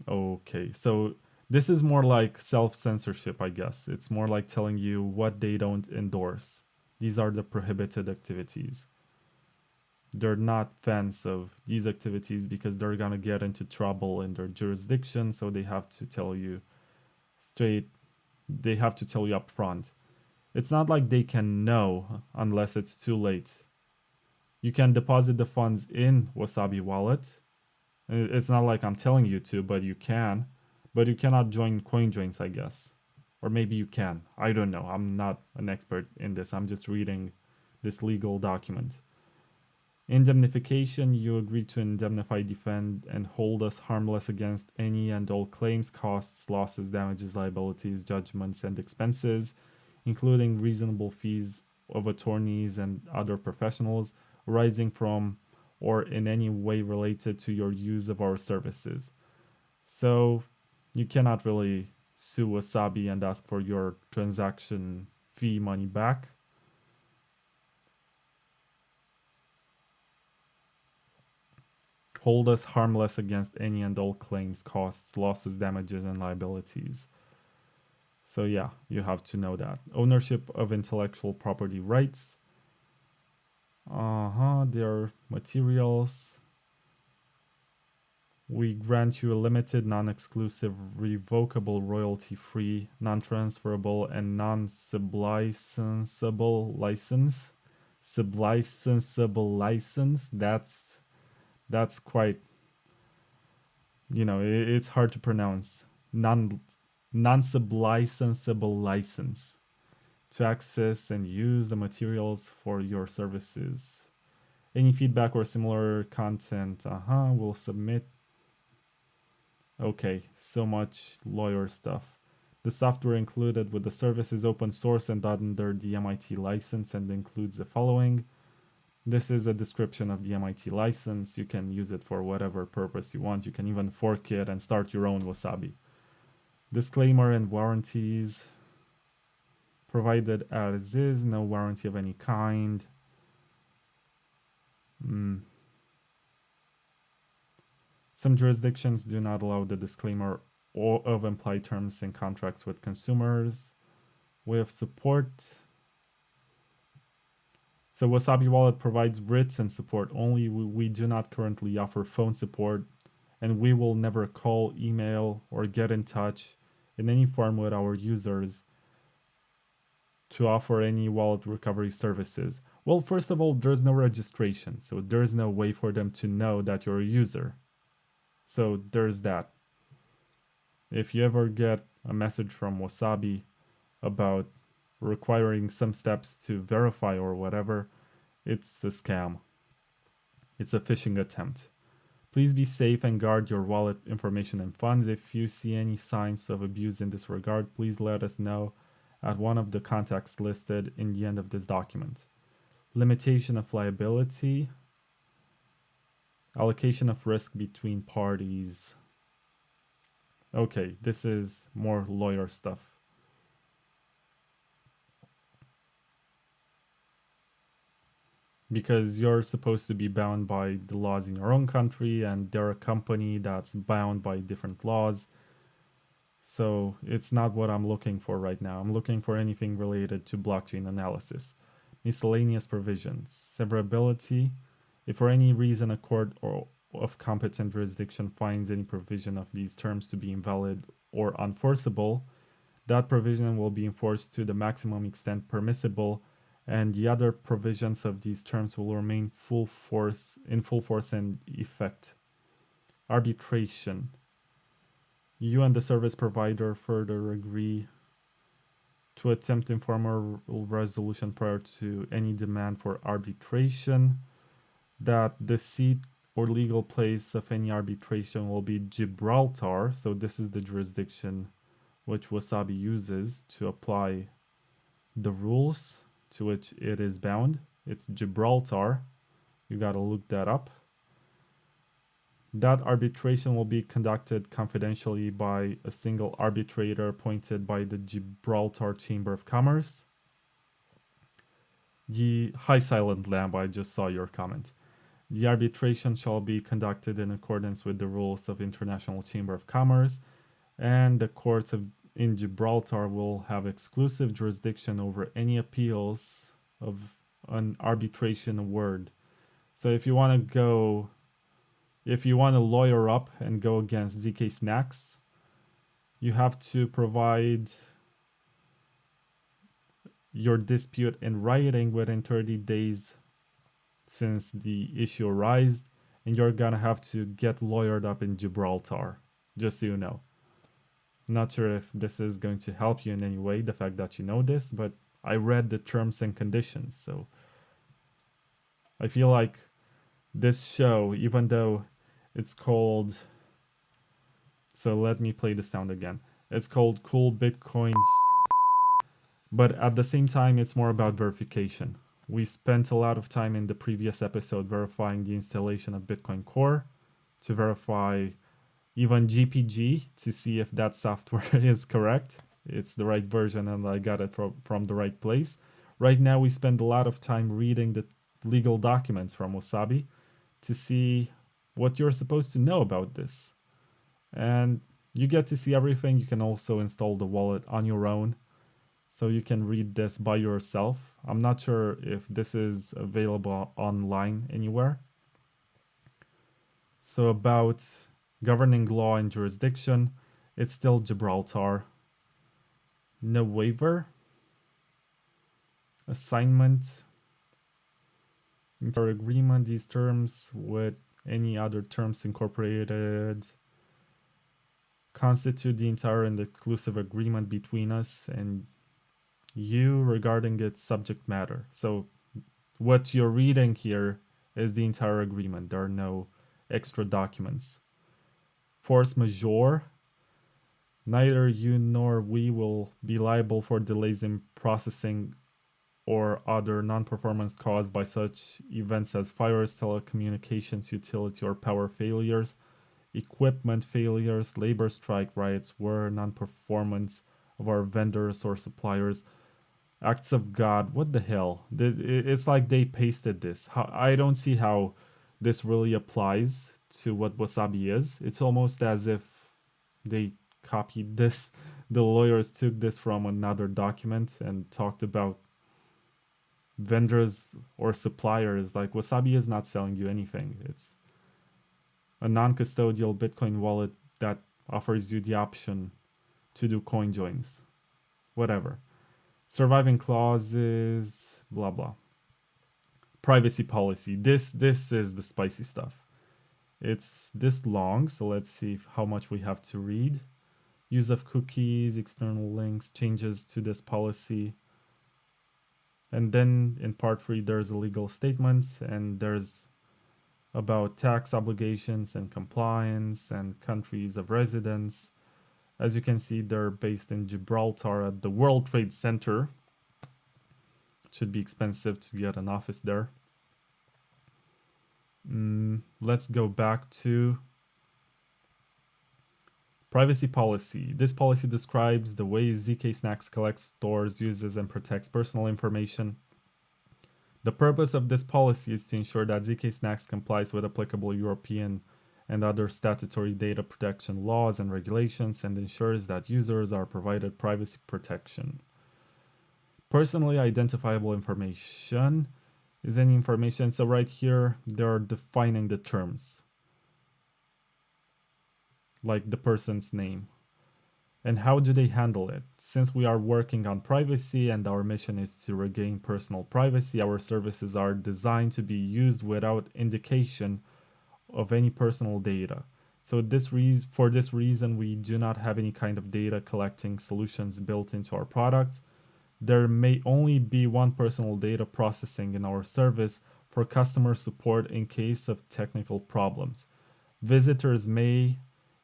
Okay, so this is more like self censorship, I guess. It's more like telling you what they don't endorse. These are the prohibited activities. They're not fans of these activities because they're gonna get into trouble in their jurisdiction, so they have to tell you straight, they have to tell you up front. It's not like they can know unless it's too late. You can deposit the funds in Wasabi wallet. It's not like I'm telling you to, but you can. But you cannot join CoinJoins, I guess. Or maybe you can. I don't know. I'm not an expert in this. I'm just reading this legal document. Indemnification, you agree to indemnify, defend, and hold us harmless against any and all claims, costs, losses, damages, liabilities, judgments, and expenses, including reasonable fees of attorneys and other professionals arising from or in any way related to your use of our services. So you cannot really sue Wasabi and ask for your transaction fee money back. Hold us harmless against any and all claims, costs, losses, damages, and liabilities. So yeah, you have to know that. Ownership of intellectual property rights. Their materials. We grant you a limited, non-exclusive, revocable, royalty-free, non-transferable, and non-sublicensable license. Sublicensable license. That's quite, it's hard to pronounce. Non-sublicensable license to access and use the materials for your services. Any feedback or similar content, we'll submit. Okay, so much lawyer stuff. The software included with the service is open source and under the MIT license and includes the following. This is a description of the MIT license. You can use it for whatever purpose you want. You can even fork it and start your own Wasabi. Disclaimer and warranties. Provided as is, no warranty of any kind. Some jurisdictions do not allow the disclaimer or of implied terms in contracts with consumers. Way of support. So Wasabi Wallet provides written support only. We do not currently offer phone support, and we will never call, email, or get in touch in any form with our users to offer any wallet recovery services. Well, first of all, there's no registration, so there's no way for them to know that you're a user. So there's that. If you ever get a message from Wasabi about requiring some steps to verify or whatever, it's a scam. It's a phishing attempt. Please be safe and guard your wallet information and funds. If you see any signs of abuse in this regard, please let us know at one of the contacts listed in the end of this document. Limitation of liability. Allocation of risk between parties. Okay, this is more lawyer stuff. Because you're supposed to be bound by the laws in your own country, and they're a company that's bound by different laws. So it's not what I'm looking for right now. I'm looking for anything related to blockchain analysis. Miscellaneous provisions. Severability. If for any reason a court or of competent jurisdiction finds any provision of these terms to be invalid or unenforceable, that provision will be enforced to the maximum extent permissible and the other provisions of these terms will remain in full force and effect. Arbitration. You and the service provider further agree to attempt informal resolution prior to any demand for arbitration, that the seat or legal place of any arbitration will be Gibraltar. So this is the jurisdiction which Wasabi uses to apply the rules to which it is bound. It's Gibraltar. You gotta look that up. That arbitration will be conducted confidentially by a single arbitrator appointed by the Gibraltar Chamber of Commerce. Hi Silent Lamb, I just saw your comment. The arbitration shall be conducted in accordance with the rules of International Chamber of Commerce, and the courts in Gibraltar will have exclusive jurisdiction over any appeals of an arbitration award. So if you want to lawyer up and go against ZK Snacks, you have to provide your dispute in writing within 30 days since the issue arose, and you're gonna have to get lawyered up in Gibraltar, just so you know. Not sure if this is going to help you in any way, the fact that you know this, but I read the terms and conditions, so I feel like this show, even though it's called, so let me play the sound again. It's called Cool Bitcoin, but at the same time, it's more about verification. We spent a lot of time in the previous episode verifying the installation of Bitcoin Core, to verify even GPG to see if that software is correct. It's the right version and I got it from the right place. Right now we spend a lot of time reading the legal documents from Wasabi to see what you're supposed to know about this. And you get to see everything. You can also install the wallet on your own, so you can read this by yourself. I'm not sure if this is available online anywhere. So about governing law and jurisdiction, it's still Gibraltar. No waiver. Assignment. Agreement, these terms with any other terms incorporated constitute the entire and exclusive agreement between us and you regarding its subject matter. So what you're reading here is the entire agreement. There are no extra documents. Force majeure. Neither you nor we will be liable for delays in processing or other non-performance caused by such events as fires, telecommunications, utility or power failures, equipment failures, labor strike, riots, war, non-performance of our vendors or suppliers, acts of God. What the hell? It's like they pasted this. I don't see how this really applies to what Wasabi is. It's almost as if they copied this. The lawyers took this from another document and talked about vendors or suppliers. Like, Wasabi is not selling you anything. It's a non-custodial Bitcoin wallet that offers you the option to do CoinJoins. Whatever. Surviving clauses, blah blah. Privacy policy. This is the spicy stuff. It's this long, so let's see how much we have to read. Use of cookies, external links, changes to this policy. And then in part 3, there's a legal statement, and there's about tax obligations and compliance and countries of residence. As you can see, they're based in Gibraltar at the World Trade Center. It should be expensive to get an office there. Let's go back to privacy policy. This policy describes the ways ZK Snacks collects, stores, uses, and protects personal information. The purpose of this policy is to ensure that ZK Snacks complies with applicable European and other statutory data protection laws and regulations, and ensures that users are provided privacy protection. Personally identifiable information is any information. So right here, they're defining the terms, like the person's name. And how do they handle it? Since we are working on privacy and our mission is to regain personal privacy, our services are designed to be used without indication of any personal data. So for this reason, we do not have any kind of data collecting solutions built into our products. There may only be one personal data processing in our service for customer support in case of technical problems. Visitors may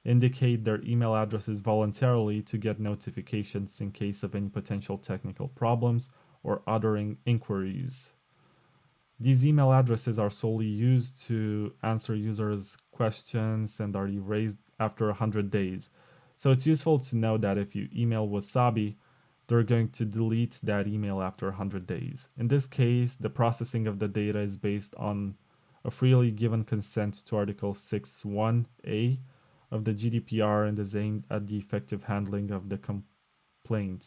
indicate their email addresses voluntarily to get notifications in case of any potential technical problems or other inquiries. These email addresses are solely used to answer users' questions and are erased after 100 days. So it's useful to know that if you email Wasabi, they're going to delete that email after 100 days. In this case, the processing of the data is based on a freely given consent to Article 6.1a of the GDPR and is aimed at the effective handling of the complaint.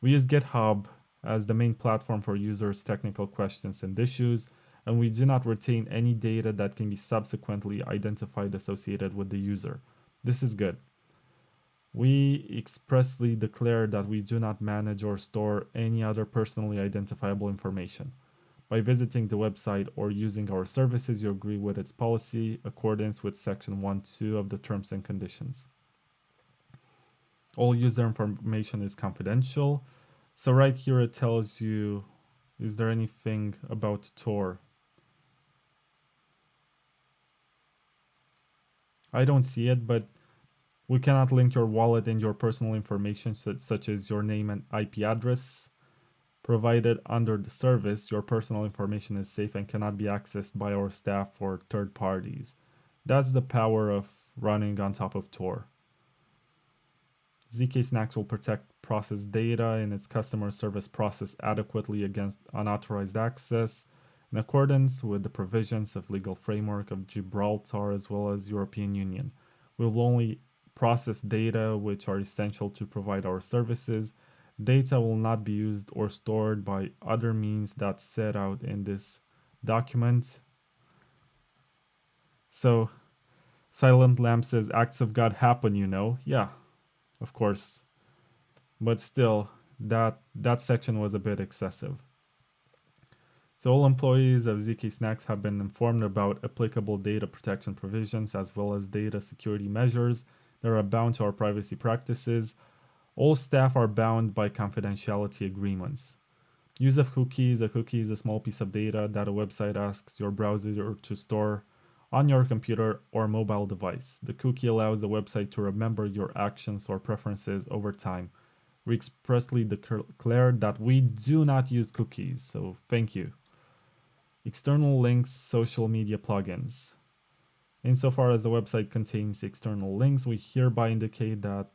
We use GitHub as the main platform for users' technical questions and issues, and we do not retain any data that can be subsequently identified associated with the user. This is good. We expressly declare that we do not manage or store any other personally identifiable information. By visiting the website or using our services, you agree with its policy accordance with Section 1.2 of the Terms and Conditions. All user information is confidential. So right here it tells you, is there anything about Tor? I don't see it, but we cannot link your wallet and your personal information such as your name and IP address. Provided under the service, your personal information is safe and cannot be accessed by our staff or third parties. That's the power of running on top of Tor. ZK Snacks will protect processed data in its customer service process adequately against unauthorized access in accordance with the provisions of legal framework of Gibraltar as well as European Union. We will only process data which are essential to provide our services. Data will not be used or stored by other means that's set out in this document. So, Silent Lamp says acts of God happen, you know. Yeah, of course. But still, that section was a bit excessive. So all employees of ZK Snacks have been informed about applicable data protection provisions as well as data security measures that are bound to our privacy practices. All staff are bound by confidentiality agreements. Use of cookies. A cookie is a small piece of data that a website asks your browser to store on your computer or mobile device. The cookie allows the website to remember your actions or preferences over time. We expressly declare that we do not use cookies, so thank you. External links, social media plugins. Insofar as the website contains external links, we hereby indicate that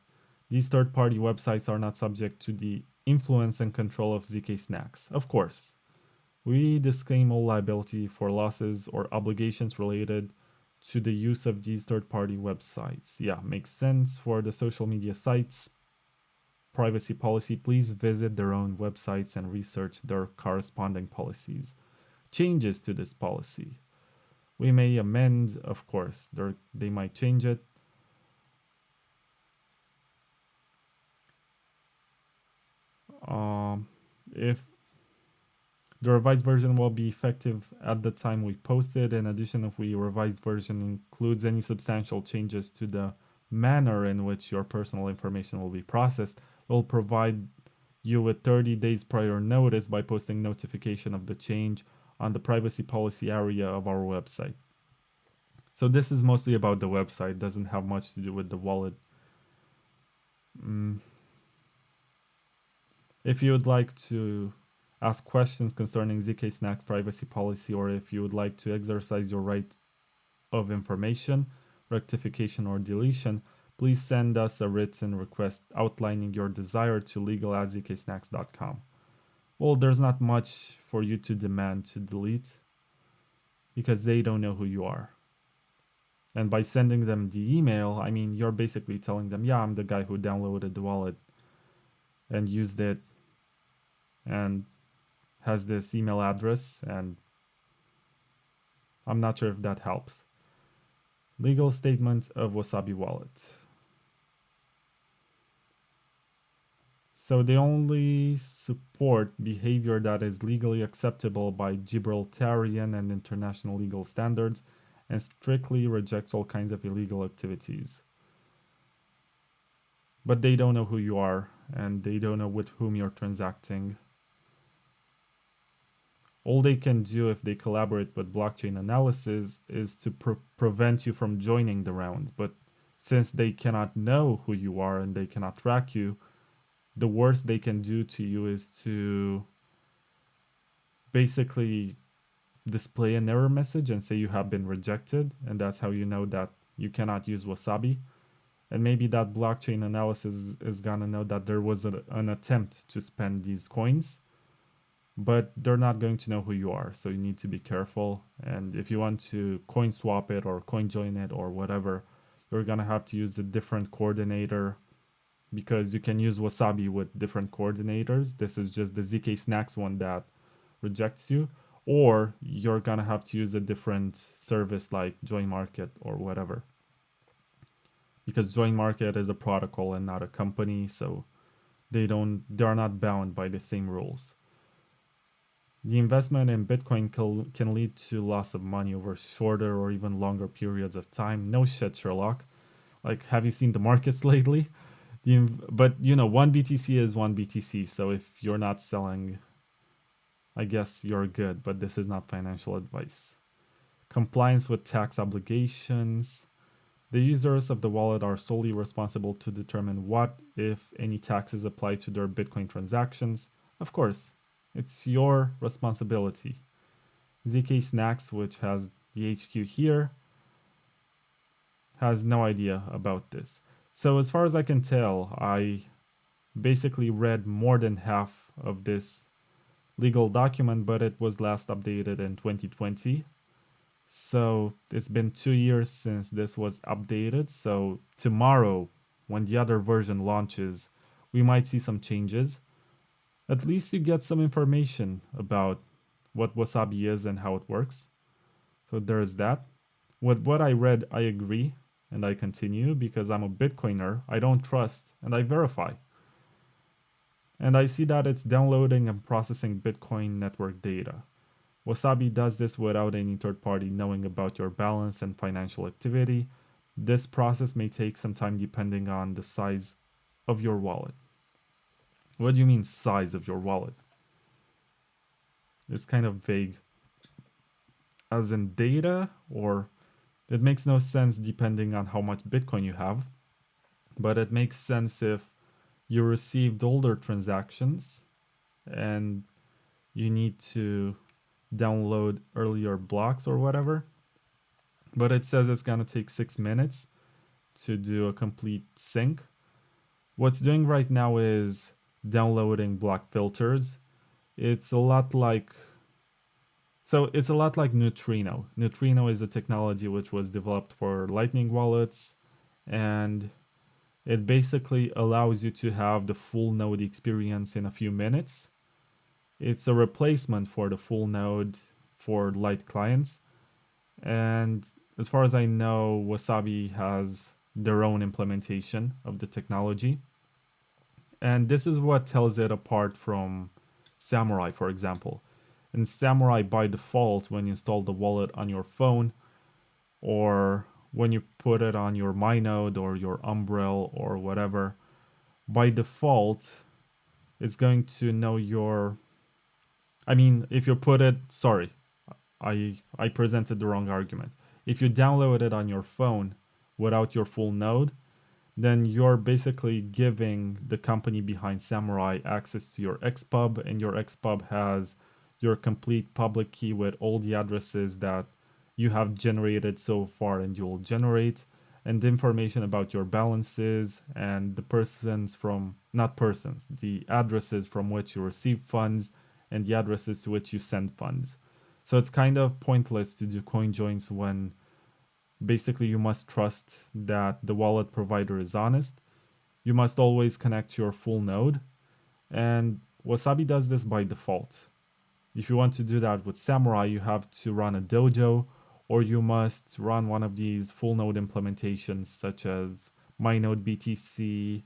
these third-party websites are not subject to the influence and control of ZK Snacks. Of course, we disclaim all liability for losses or obligations related to the use of these third-party websites. Yeah, makes sense. For the social media sites privacy policy, please visit their own websites and research their corresponding policies. Changes to this policy. We may amend, of course, they might change it. If the revised version will be effective at the time we post it. In addition, if the revised version includes any substantial changes to the manner in which your personal information will be processed, we'll provide you with 30 days prior notice by posting notification of the change on the privacy policy area of our website. So this is mostly about the website, doesn't have much to do with the wallet. If you would like to ask questions concerning ZK Snacks privacy policy, or if you would like to exercise your right of information, rectification, or deletion, please send us a written request outlining your desire to legal@zksnacks.com. Well, there's not much for you to demand to delete because they don't know who you are. And by sending them the email, I mean, you're basically telling them, yeah, I'm the guy who downloaded the wallet and used it and has this email address, and I'm not sure if that helps. Legal statement of Wasabi wallet. So they only support behavior that is legally acceptable by Gibraltarian and international legal standards and strictly rejects all kinds of illegal activities. But they don't know who you are and they don't know with whom you're transacting. All they can do if they collaborate with blockchain analysis is to prevent you from joining the round. But since they cannot know who you are and they cannot track you, the worst they can do to you is to basically display an error message and say you have been rejected, and that's how you know that you cannot use Wasabi. And maybe that blockchain analysis is gonna know that there was an attempt to spend these coins, but they're not going to know who you are. So you need to be careful. And if you want to coin swap it or CoinJoin it or whatever, you're gonna have to use a different coordinator because you can use Wasabi with different coordinators. This is just the ZK Snacks one that rejects you, or you're gonna have to use a different service like Join Market or whatever. Because Join Market is a protocol and not a company, so they are not bound by the same rules. The investment in Bitcoin can lead to loss of money over shorter or even longer periods of time. No shit, Sherlock. Like, have you seen the markets lately? But you know, one BTC is one BTC. So if you're not selling, I guess you're good. But this is not financial advice. Compliance with tax obligations. The users of the wallet are solely responsible to determine what, if any, taxes apply to their Bitcoin transactions. Of course, it's your responsibility. ZK Snacks, which has the HQ here, has no idea about this. So as far as I can tell, I basically read more than half of this legal document, but it was last updated in 2020. So it's been 2 years since this was updated. So tomorrow, when the other version launches, we might see some changes. At least you get some information about what Wasabi is and how it works. So there's that. With what I read, I agree and I continue because I'm a Bitcoiner. I don't trust and I verify. And I see that it's downloading and processing Bitcoin network data. Wasabi does this without any third party knowing about your balance and financial activity. This process may take some time depending on the size of your wallet. What do you mean size of your wallet? It's kind of vague. As in data, or it makes no sense depending on how much Bitcoin you have, but it makes sense if you received older transactions and you need to download earlier blocks or whatever. But it says it's gonna take 6 minutes to do a complete sync. What's doing right now is downloading block filters. It's a lot like Neutrino. Neutrino is a technology which was developed for Lightning wallets, and it basically allows you to have the full node experience in a few minutes. It's a replacement for the full node for light clients. And as far as I know, Wasabi has their own implementation of the technology. And this is what tells it apart from Samurai, for example. In Samurai, by default, when you install the wallet on your phone, or when you put it on your MyNode or your Umbrel or whatever, by default, it's going to know your... I mean, if you put it... Sorry, I presented the wrong argument. If you download it on your phone without your full node, then you're basically giving the company behind Samurai access to your XPub, and your XPub has your complete public key with all the addresses that you have generated so far and you'll generate, and the information about your balances and the the addresses from which you receive funds and the addresses to which you send funds. So it's kind of pointless to do coin joins when basically you must trust that the wallet provider is honest. You must always connect to your full node, and Wasabi does this by default. If you want to do that with Samurai, you have to run a dojo, or you must run one of these full node implementations such as MyNode BTC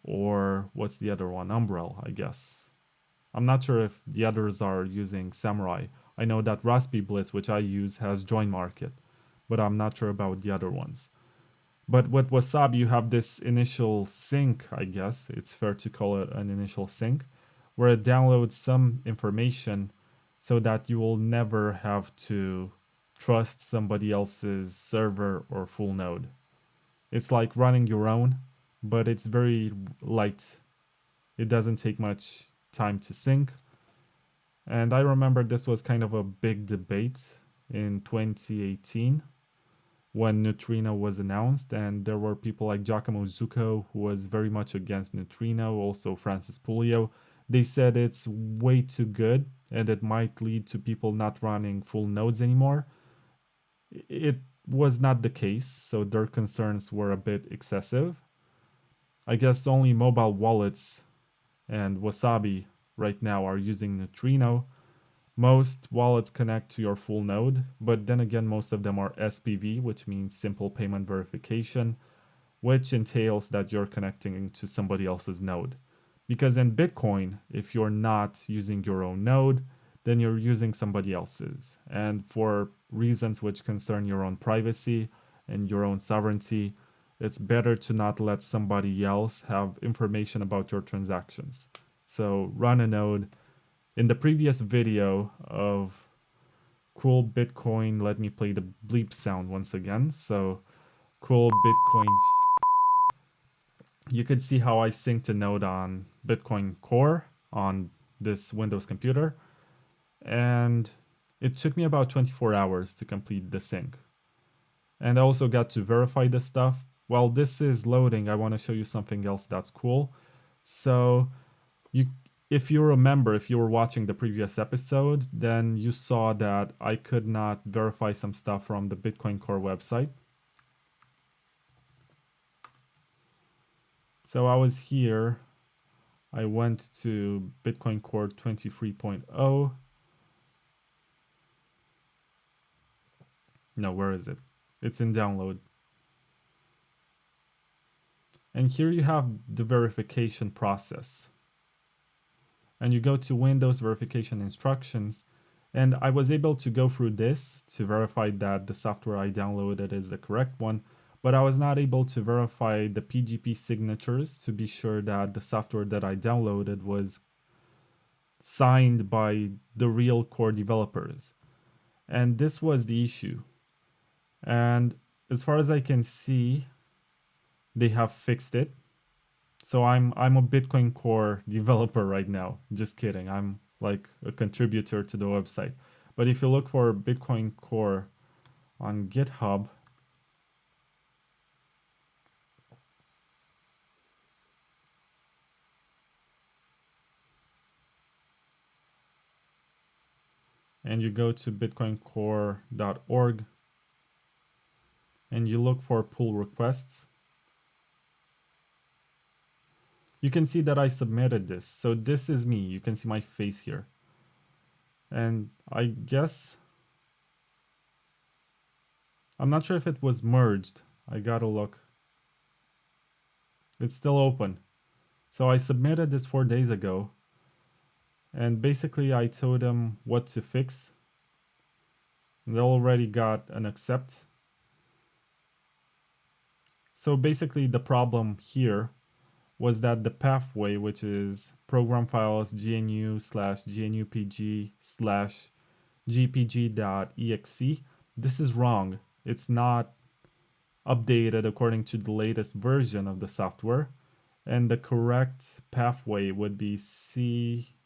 or what's the other one? Umbrel, I guess. I'm not sure if the others are using Samurai. I know that Raspberry Blitz, which I use, has Join Market, but I'm not sure about the other ones. But with Wasabi, you have this initial sync, I guess. It's fair to call it an initial sync, where it downloads some information so that you will never have to trust somebody else's server or full node. It's like running your own, but it's very light. It doesn't take much time to sync. And I remember this was kind of a big debate in 2018 when Neutrino was announced, and there were people like Giacomo Zucco, who was very much against Neutrino, also Francis Pulio. They said it's way too good and it might lead to people not running full nodes anymore. It was not the case, so their concerns were a bit excessive. I guess only mobile wallets and Wasabi right now are using Neutrino. Most wallets connect to your full node, but then again, most of them are SPV, which means simple payment verification, which entails that you're connecting to somebody else's node. Because in Bitcoin, if you're not using your own node, then you're using somebody else's. And for reasons which concern your own privacy and your own sovereignty, it's better to not let somebody else have information about your transactions. So run a node. In the previous video of Cool Bitcoin, let me play the bleep sound once again. So Cool Bitcoin, you could see how I synced a node on Bitcoin Core on this Windows computer. And it took me about 24 hours to complete the sync. And I also got to verify this stuff. While this is loading, I want to show you something else that's cool. So if you remember, if you were watching the previous episode, then you saw that I could not verify some stuff from the Bitcoin Core website. So I was here. I went to Bitcoin Core 23.0. No, where is it? It's in download. And here you have the verification process. And you go to Windows verification instructions. And I was able to go through this to verify that the software I downloaded is the correct one, but I was not able to verify the PGP signatures to be sure that the software that I downloaded was signed by the real core developers. And this was the issue. And as far as I can see, they have fixed it. So I'm a Bitcoin Core developer right now. Just kidding. I'm like a contributor to the website. But if you look for Bitcoin Core on GitHub, and you go to bitcoincore.org and you look for pull requests, you can see that I submitted this. So this is me. You can see my face here. And I guess, I'm not sure if it was merged. I gotta look. It's still open. So I submitted this 4 days ago. And basically I told them what to fix. They already got an accept. So basically the problem here was that the pathway, which is program files gnu/gnupg/gpg.exe, this is wrong. It's not updated according to the latest version of the software. And the correct pathway would be C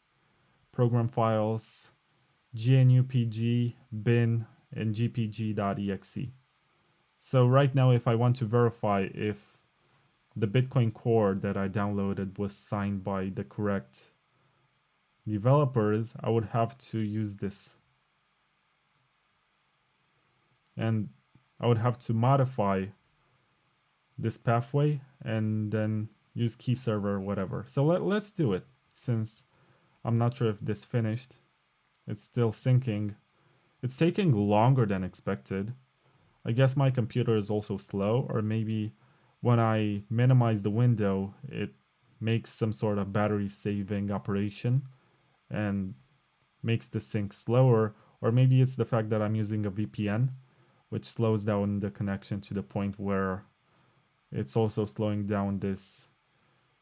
program files gnupg bin and gpg.exe. So right now, if I want to verify if the Bitcoin Core that I downloaded was signed by the correct developers, I would have to use this. And I would have to modify this pathway and then use key server or whatever. So let's do it, since I'm not sure if this finished. It's still syncing. It's taking longer than expected. I guess my computer is also slow, or maybe when I minimize the window, it makes some sort of battery saving operation and makes the sync slower, or maybe it's the fact that I'm using a VPN, which slows down the connection to the point where it's also slowing down this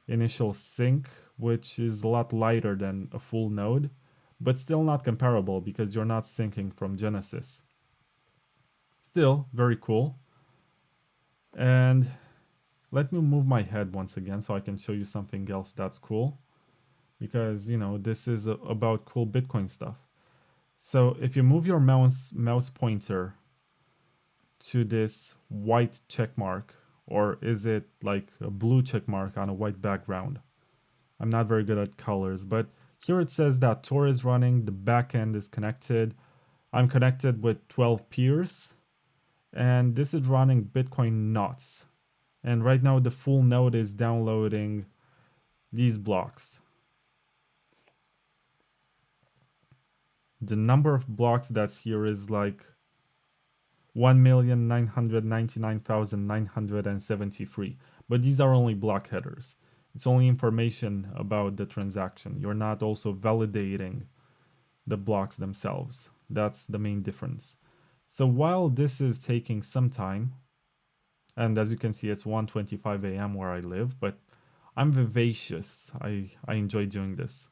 initial sync, which is a lot lighter than a full node, but still not comparable because you're not syncing from Genesis. Still very cool. And let me move my head once again so I can show you something else that's cool, because this is about cool Bitcoin stuff. So if you move your mouse pointer to this white check mark, or is it like a blue check mark on a white background? I'm not very good at colors, but here it says that Tor is running, the backend is connected. I'm connected with 12 peers, and this is running Bitcoin knots. And right now the full node is downloading these blocks. The number of blocks that's here is like 1,999,973, but these are only block headers. It's only information about the transaction. You're not also validating the blocks themselves. That's the main difference. So while this is taking some time, and as you can see, it's 1:25 a.m. where I live, but I'm vivacious. I enjoy doing this.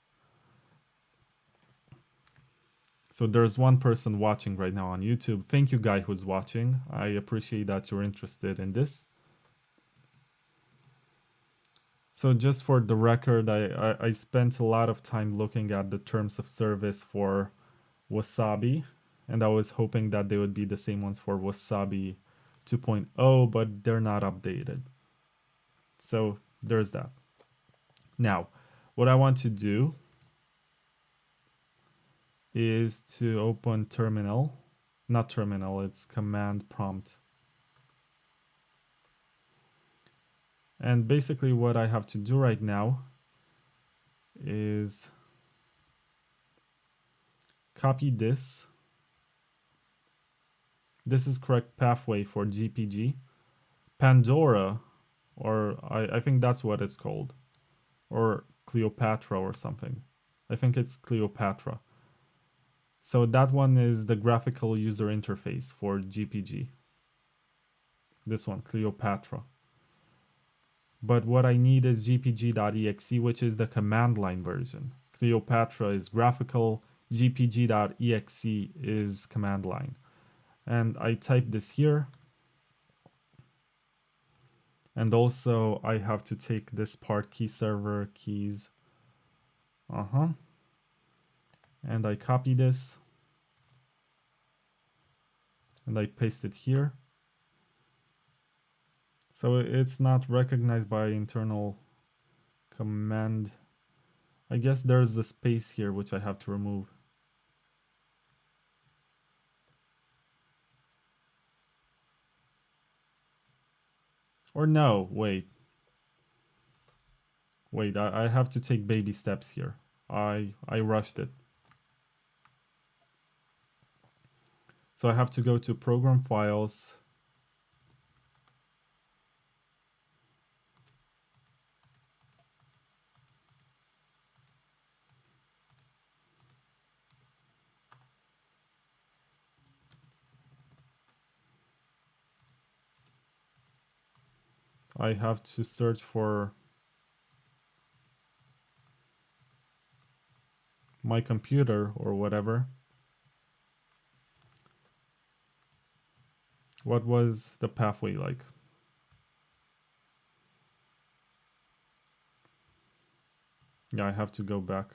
So there's one person watching right now on YouTube. Thank you, guy who's watching. I appreciate that you're interested in this. So just for the record, I spent a lot of time looking at the terms of service for Wasabi, and I was hoping that they would be the same ones for Wasabi 2.0, but they're not updated. So there's that. Now, what I want to do is to open terminal, not terminal, it's command prompt. And basically what I have to do right now is copy this. This is correct pathway for GPG. Pandora, or I think that's what it's called, or Cleopatra or something. I think it's Cleopatra. So that one is the graphical user interface for GPG. This one, Cleopatra. But what I need is gpg.exe, which is the command line version. Cleopatra is graphical, gpg.exe is command line. And I type this here. And also I have to take this part, key server keys. And I copy this. And I paste it here. So it's not recognized by internal command. I guess there's the space here which I have to remove. Or no, wait. Wait, I have to take baby steps here. I rushed it. So I have to go to program files. I have to search for my computer or whatever. What was the pathway like? Yeah, I have to go back.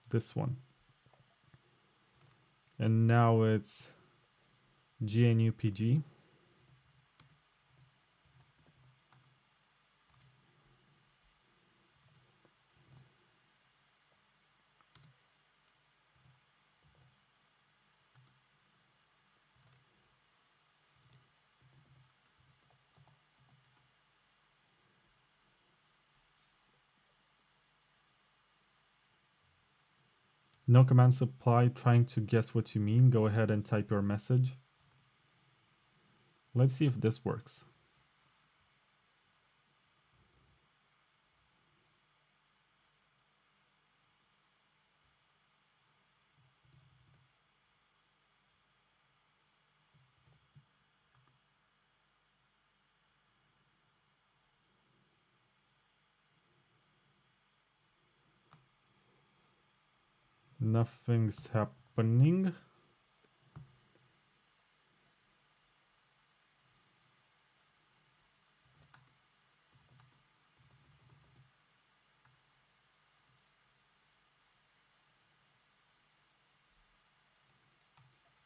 This one. And now it's GNUPG. No command supply, trying to guess what you mean. Go ahead and type your message. Let's see if this works. Nothing's happening.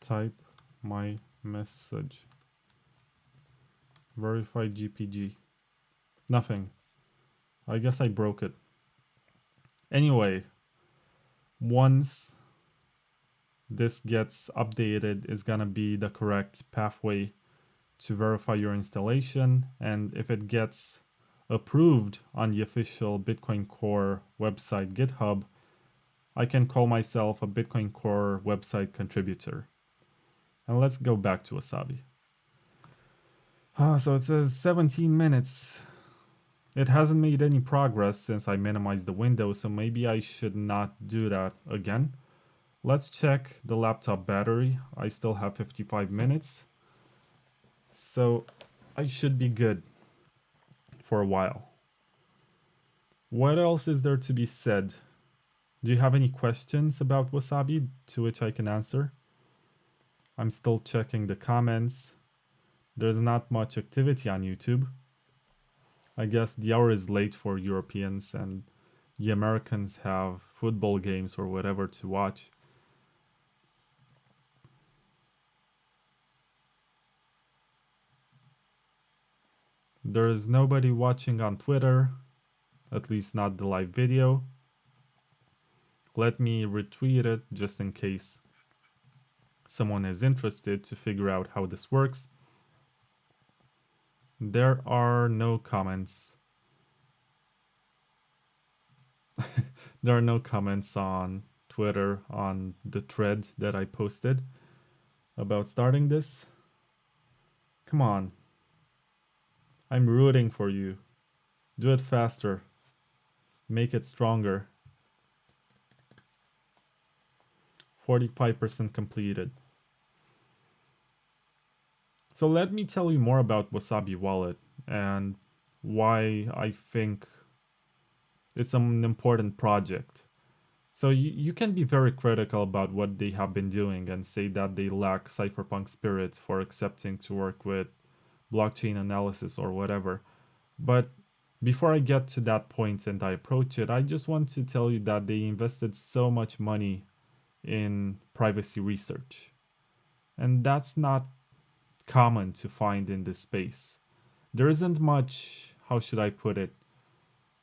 Type my message. Verify GPG. Nothing. I guess I broke it. Anyway, once this gets updated, it's gonna be the correct pathway to verify your installation. And if it gets approved on the official Bitcoin Core website GitHub, I can call myself a Bitcoin Core website contributor. And let's go back to Wasabi. So it says 17 minutes. It hasn't made any progress since I minimized the window, so maybe I should not do that again. Let's check the laptop battery. I still have 55 minutes. So I should be good for a while. What else is there to be said? Do you have any questions about Wasabi to which I can answer? I'm still checking the comments. There's not much activity on YouTube. I guess the hour is late for Europeans and the Americans have football games or whatever to watch. There is nobody watching on Twitter, at least not the live video. Let me retweet it just in case someone is interested to figure out how this works. There are no comments. There are no comments on Twitter on the thread that I posted about starting this. Come on. I'm rooting for you. Do it faster. Make it stronger. 45% completed. So let me tell you more about Wasabi Wallet and why I think it's an important project. So you can be very critical about what they have been doing and say that they lack cypherpunk spirit for accepting to work with blockchain analysis or whatever. But before I get to that point and I approach it, I just want to tell you that they invested so much money in privacy research. And that's not common to find in this space. There isn't much, how should I put it?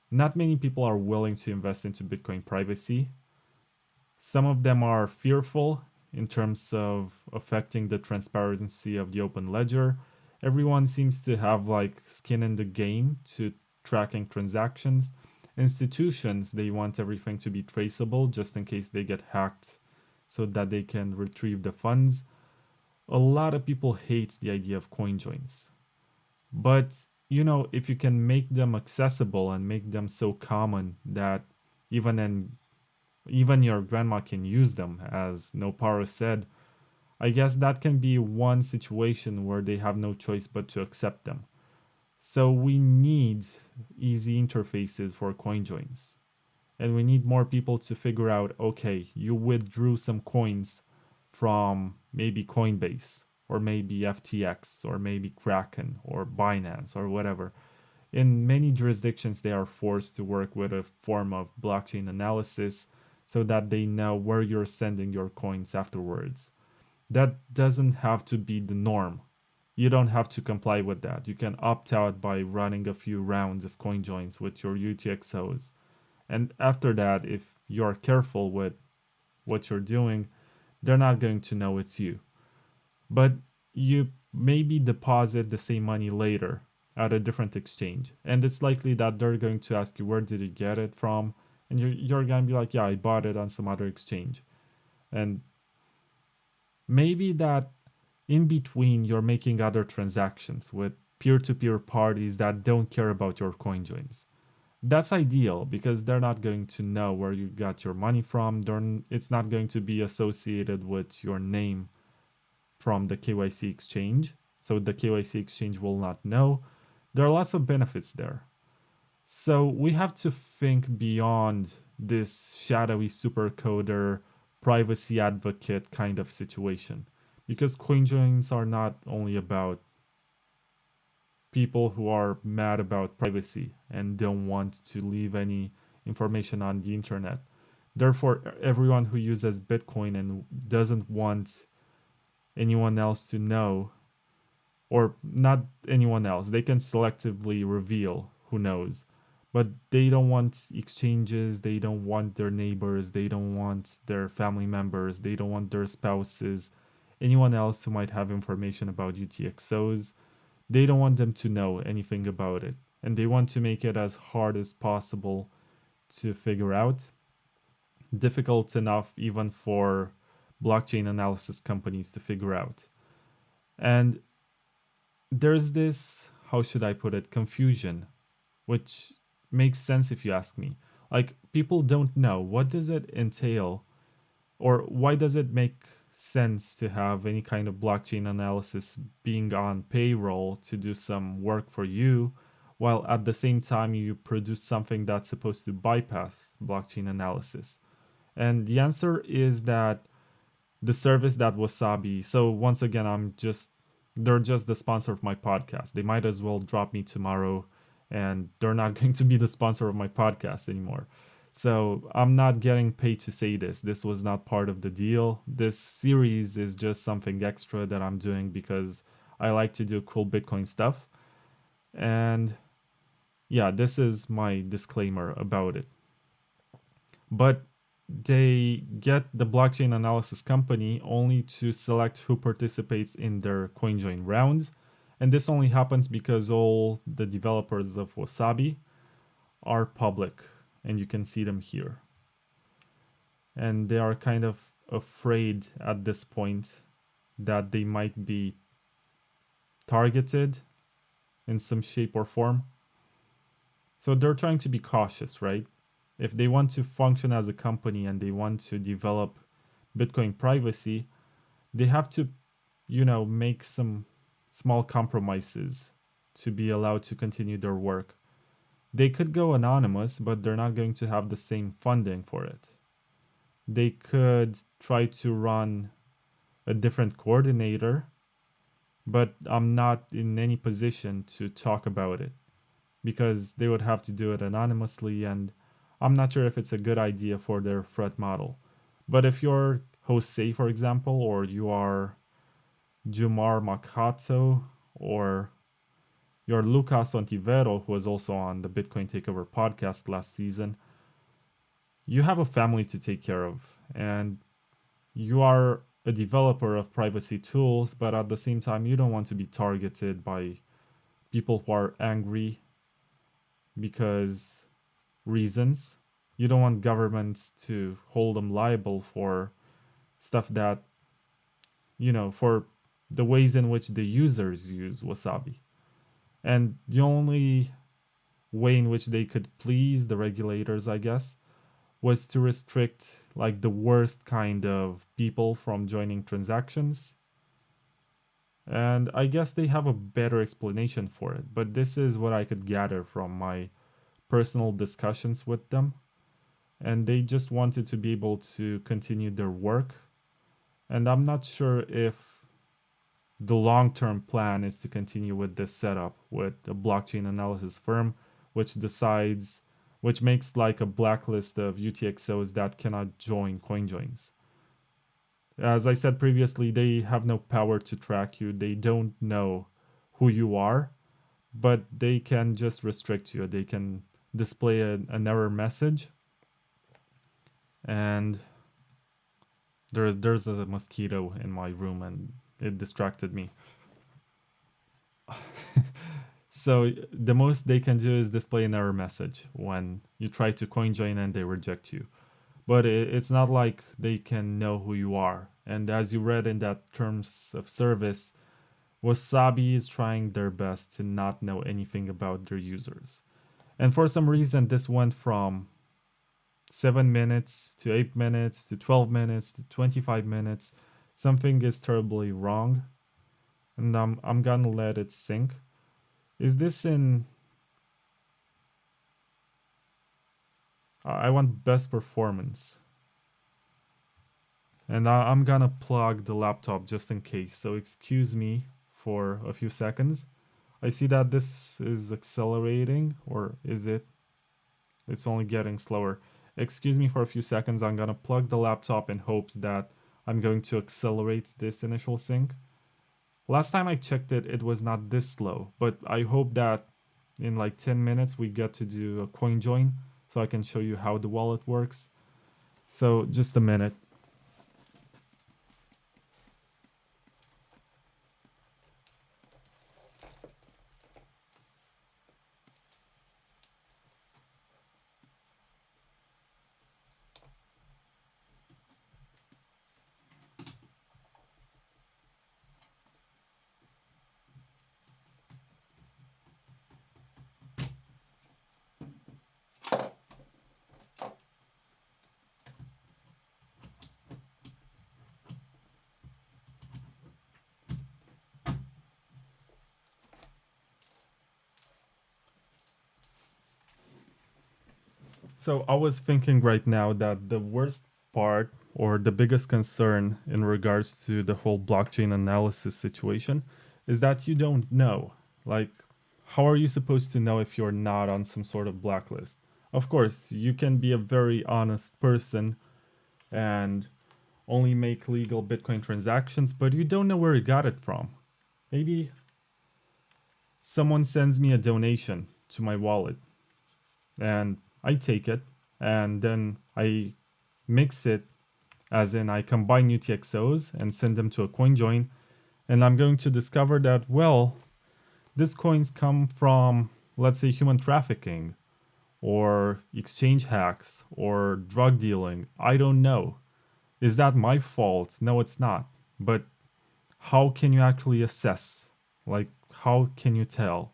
Not many people are willing to invest into Bitcoin privacy. Some of them are fearful in terms of affecting the transparency of the open ledger. Everyone seems to have like skin in the game to tracking transactions. Institutions, they want everything to be traceable just in case they get hacked so that they can retrieve the funds. A lot of people hate the idea of CoinJoins. But, you know, if you can make them accessible and make them so common that even your grandma can use them, as Nopara said, I guess that can be one situation where they have no choice but to accept them. So we need easy interfaces for CoinJoins. And we need more people to figure out, okay, you withdrew some coins from maybe Coinbase or maybe FTX or maybe Kraken or Binance or whatever. In many jurisdictions, they are forced to work with a form of blockchain analysis so that they know where you're sending your coins afterwards. That doesn't have to be the norm. You don't have to comply with that. You can opt out by running a few rounds of CoinJoins with your UTXOs. And after that, if you're careful with what you're doing, they're not going to know it's you. But you maybe deposit the same money later at a different exchange. And it's likely that they're going to ask you, where did you get it from? And you're going to be like, yeah, I bought it on some other exchange. And maybe that in between you're making other transactions with peer-to-peer parties that don't care about your coin joins. That's ideal because they're not going to know where you got your money from. It's not going to be associated with your name from the KYC exchange. So the KYC exchange will not know. There are lots of benefits there. So we have to think beyond this shadowy supercoder, privacy advocate kind of situation. Because CoinJoins are not only about people who are mad about privacy and don't want to leave any information on the internet. Therefore, everyone who uses Bitcoin and doesn't want anyone else to know, or not anyone else, they can selectively reveal who knows. But they don't want exchanges, they don't want their neighbors, they don't want their family members, they don't want their spouses, anyone else who might have information about UTXOs. They don't want them to know anything about it. And they want to make it as hard as possible to figure out. Difficult enough even for blockchain analysis companies to figure out. And there's this, how should I put it, confusion, which makes sense if you ask me. Like, people don't know what does it entail, or why does it make sense to have any kind of blockchain analysis being on payroll to do some work for you, while at the same time you produce something that's supposed to bypass blockchain analysis. And the answer is that the service that Wasabi, so once again, they're just the sponsor of my podcast. They might as well drop me tomorrow and they're not going to be the sponsor of my podcast anymore. So I'm not getting paid to say this. This was not part of the deal. This series is just something extra that I'm doing because I like to do cool Bitcoin stuff. And yeah, this is my disclaimer about it. But they get the blockchain analysis company only to select who participates in their CoinJoin rounds. And this only happens because all the developers of Wasabi are public and you can see them here. And they are kind of afraid at this point that they might be targeted in some shape or form. So they're trying to be cautious, right? If they want to function as a company and they want to develop Bitcoin privacy, they have to, make some small compromises to be allowed to continue their work. They could go anonymous, but they're not going to have the same funding for it. They could try to run a different coordinator, but I'm not in any position to talk about it because they would have to do it anonymously, and I'm not sure if it's a good idea for their threat model. But if you're Jose, for example, or you are Jumar Makato, or you're Lucas Ontivero, who was also on the Bitcoin Takeover podcast last season, you have a family to take care of, and you are a developer of privacy tools, but at the same time, you don't want to be targeted by people who are angry because reasons. You don't want governments to hold them liable for stuff that, for the ways in which the users use Wasabi. And the only way in which they could please the regulators, I guess, was to restrict like the worst kind of people from joining transactions. And I guess they have a better explanation for it, but this is what I could gather from my personal discussions with them. And they just wanted to be able to continue their work. And I'm not sure if the long-term plan is to continue with this setup with a blockchain analysis firm, which makes like a blacklist of UTXOs that cannot join CoinJoins. As I said previously, they have no power to track you. They don't know who you are, but they can just restrict you. They can display an error message. And there's a mosquito in my room and it distracted me. So the most they can do is display an error message when you try to CoinJoin and they reject you. but it's not like they can know who you are. And as you read in that terms of service, Wasabi is trying their best to not know anything about their users. And for some reason, this went from 7 minutes to 8 minutes to 12 minutes to 25 minutes. Something is terribly wrong, and I'm gonna let it sink. Is this in. I want best performance. And I'm gonna plug the laptop just in case, so excuse me for a few seconds. I see that this is accelerating, or is it? It's only getting slower. Excuse me for a few seconds, I'm gonna plug the laptop in hopes that I'm going to accelerate this initial sync. Last time I checked it, it was not this slow, but I hope that in like 10 minutes we get to do a CoinJoin so I can show you how the wallet works. So just a minute. So I was thinking right now that the worst part or the biggest concern in regards to the whole blockchain analysis situation is that you don't know. Like, how are you supposed to know if you're not on some sort of blacklist? Of course, you can be a very honest person and only make legal Bitcoin transactions, but you don't know where you got it from. Maybe someone sends me a donation to my wallet and I take it and then I mix it, as in I combine UTXOs and send them to a CoinJoin, and I'm going to discover that, well, these coins come from, let's say, human trafficking or exchange hacks or drug dealing. I don't know. Is that my fault? No, it's not. But how can you actually assess? Like, how can you tell?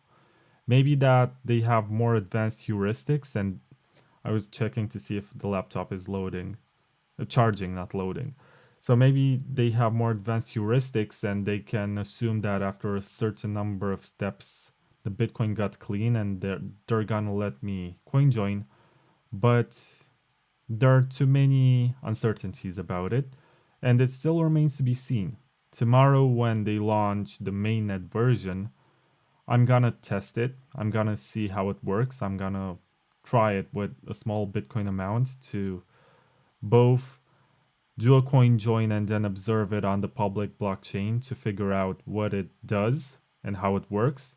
Maybe that they have more advanced heuristics, and I was checking to see if the laptop is loading, charging, not loading. So maybe they have more advanced heuristics and they can assume that after a certain number of steps, the Bitcoin got clean and they're gonna let me coin join. But there are too many uncertainties about it, and it still remains to be seen. Tomorrow, when they launch the mainnet version, I'm gonna test it. I'm gonna see how it works. I'm gonna try it with a small Bitcoin amount to both do a coin join and then observe it on the public blockchain to figure out what it does and how it works.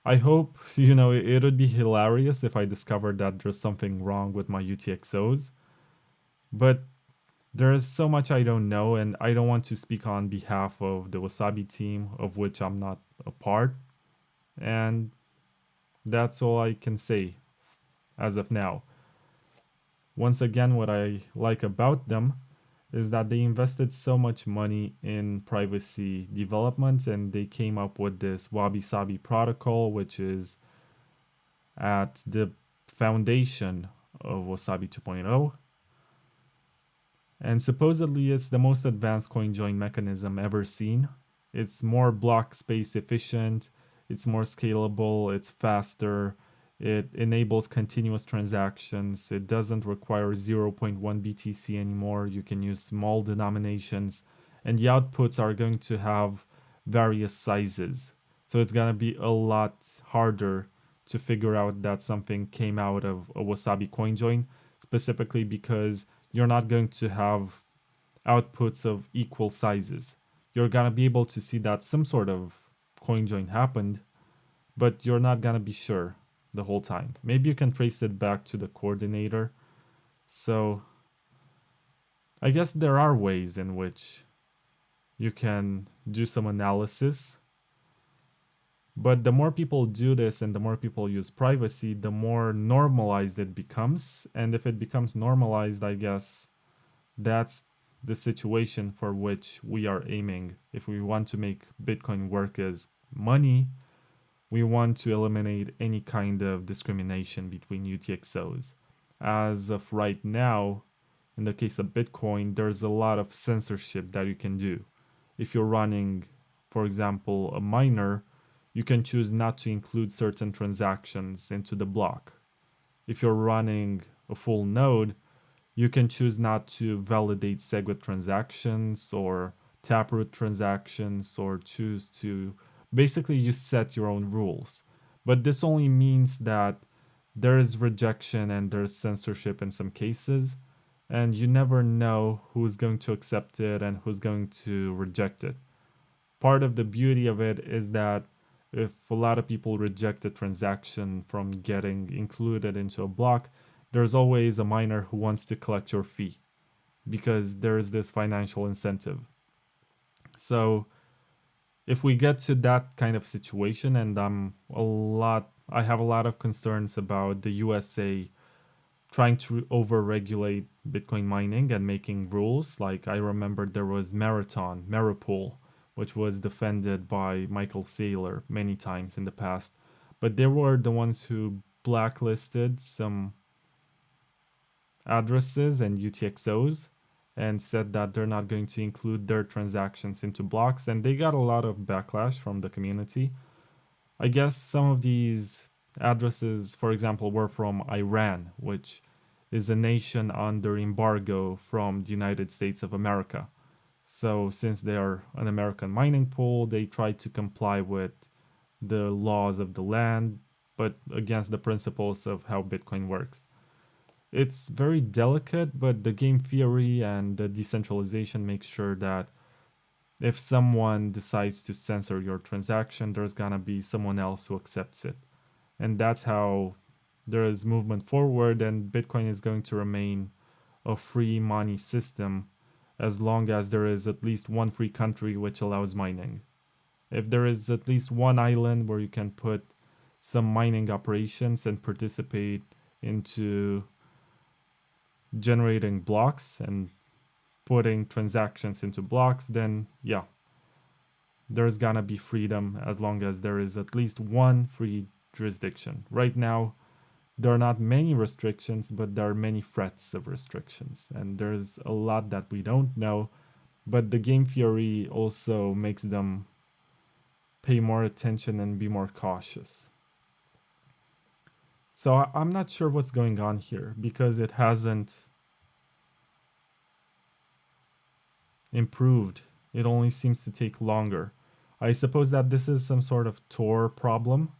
I hope, it would be hilarious if I discovered that there's something wrong with my UTXOs. But there is so much I don't know, and I don't want to speak on behalf of the Wasabi team, of which I'm not a part. And that's all I can say as of now. Once again, what I like about them is that they invested so much money in privacy development and they came up with this Wabi-Sabi protocol, which is at the foundation of Wasabi 2.0. And supposedly it's the most advanced CoinJoin mechanism ever seen. It's more block space efficient, it's more scalable, it's faster, it enables continuous transactions, it doesn't require zero point 0.1 BTC anymore, you can use small denominations, and the outputs are going to have various sizes. So it's gonna be a lot harder to figure out that something came out of a Wasabi CoinJoin, specifically because you're not going to have outputs of equal sizes. You're gonna be able to see that some sort of CoinJoin happened, but you're not gonna be sure the whole time. Maybe you can trace it back to the coordinator. So I guess there are ways in which you can do some analysis. But the more people do this and the more people use privacy, the more normalized it becomes. And if it becomes normalized, I guess that's the situation for which we are aiming. If we want to make Bitcoin work as money, we want to eliminate any kind of discrimination between UTXOs. As of right now, in the case of Bitcoin, there's a lot of censorship that you can do. If you're running, for example, a miner, you can choose not to include certain transactions into the block. If you're running a full node, you can choose not to validate SegWit transactions or taproot transactions, or choose to basically you set your own rules. But this only means that there is rejection and there's censorship in some cases, and you never know who's going to accept it and who's going to reject it. Part of the beauty of it is that if a lot of people reject a transaction from getting included into a block, there's always a miner who wants to collect your fee because there's this financial incentive. So if we get to that kind of situation, and I have a lot of concerns about the USA trying to over-regulate Bitcoin mining and making rules. Like I remember there was Marapool, which was defended by Michael Saylor many times in the past. But they were the ones who blacklisted some addresses and UTXOs and said that they're not going to include their transactions into blocks, and they got a lot of backlash from the community. I guess some of these addresses, for example, were from Iran, which is a nation under embargo from the United States of America. So, since they are an American mining pool, they try to comply with the laws of the land, but against the principles of how Bitcoin works. It's very delicate, but the game theory and the decentralization makes sure that if someone decides to censor your transaction, there's gonna be someone else who accepts it. And that's how there is movement forward, and Bitcoin is going to remain a free money system as long as there is at least one free country which allows mining. If there is at least one island where you can put some mining operations and participate into generating blocks and putting transactions into blocks, then yeah, there's gonna be freedom as long as there is at least one free jurisdiction. Right now, there are not many restrictions, but there are many threats of restrictions, and there's a lot that we don't know. But the game theory also makes them pay more attention and be more cautious. So I'm not sure what's going on here because it hasn't improved. It only seems to take longer. I suppose that this is some sort of Tor problem.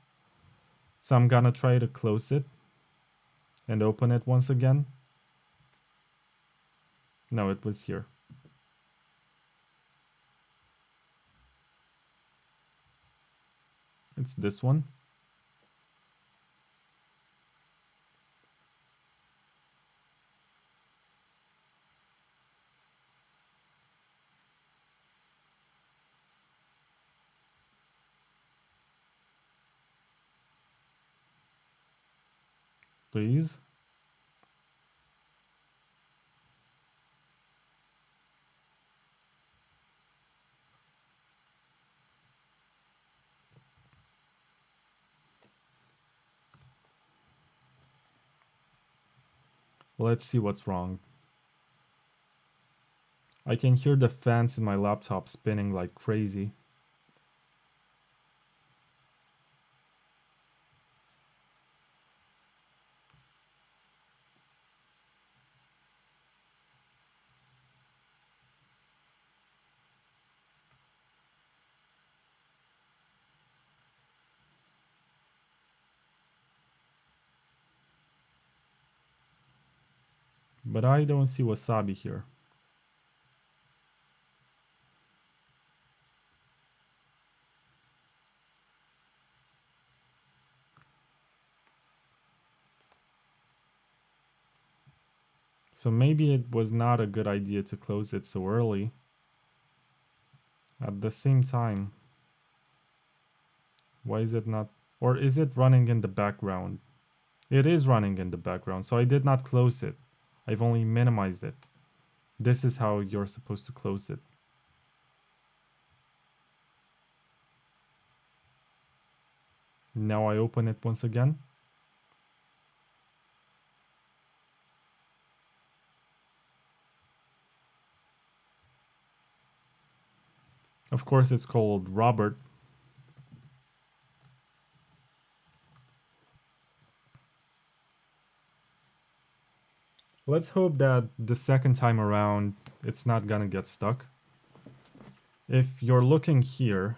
So I'm gonna try to close it and open it once again. No, it was here. It's this one. Please. Let's see what's wrong. I can hear the fans in my laptop spinning like crazy. But I don't see Wasabi here. So maybe it was not a good idea to close it so early. At the same time, Why is it not? Or is it running in the background? It is running in the background, so I did not close it. I've only minimized it. This is how you're supposed to close it. Now I open it once again. Of course, it's called Robert. Let's hope that the second time around, it's not gonna get stuck. If you're looking here,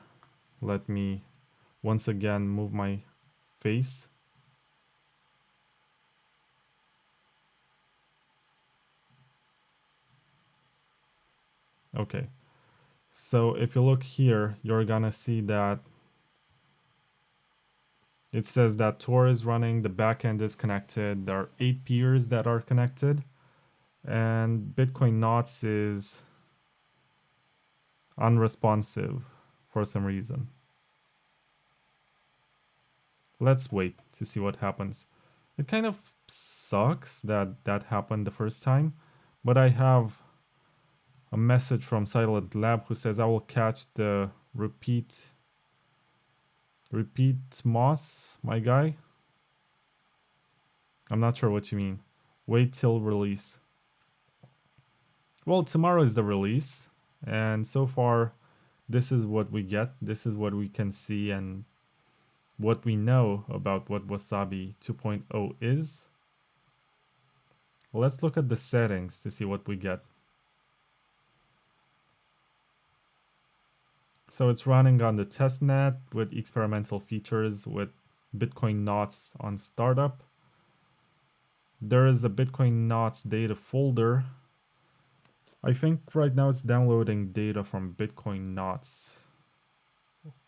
let me once again move my face. Okay, so if you look here, you're gonna see that it says that Tor is running, the backend is connected, there are 8 peers that are connected, and Bitcoin Knots is unresponsive for some reason. Let's wait to see what happens. It kind of sucks that that happened the first time, but I have a message from Silent Lab who says I will catch the repeat Moss, my guy. I'm not sure what you mean. Wait till release. Well, tomorrow is the release, and so far this is what we get. This is what we can see and what we know about what Wasabi 2.0 is. Let's look at the settings to see what we get. So it's running on the testnet with experimental features with Bitcoin Knots on startup. There is a Bitcoin Knots data folder. I think right now it's downloading data from Bitcoin Knots.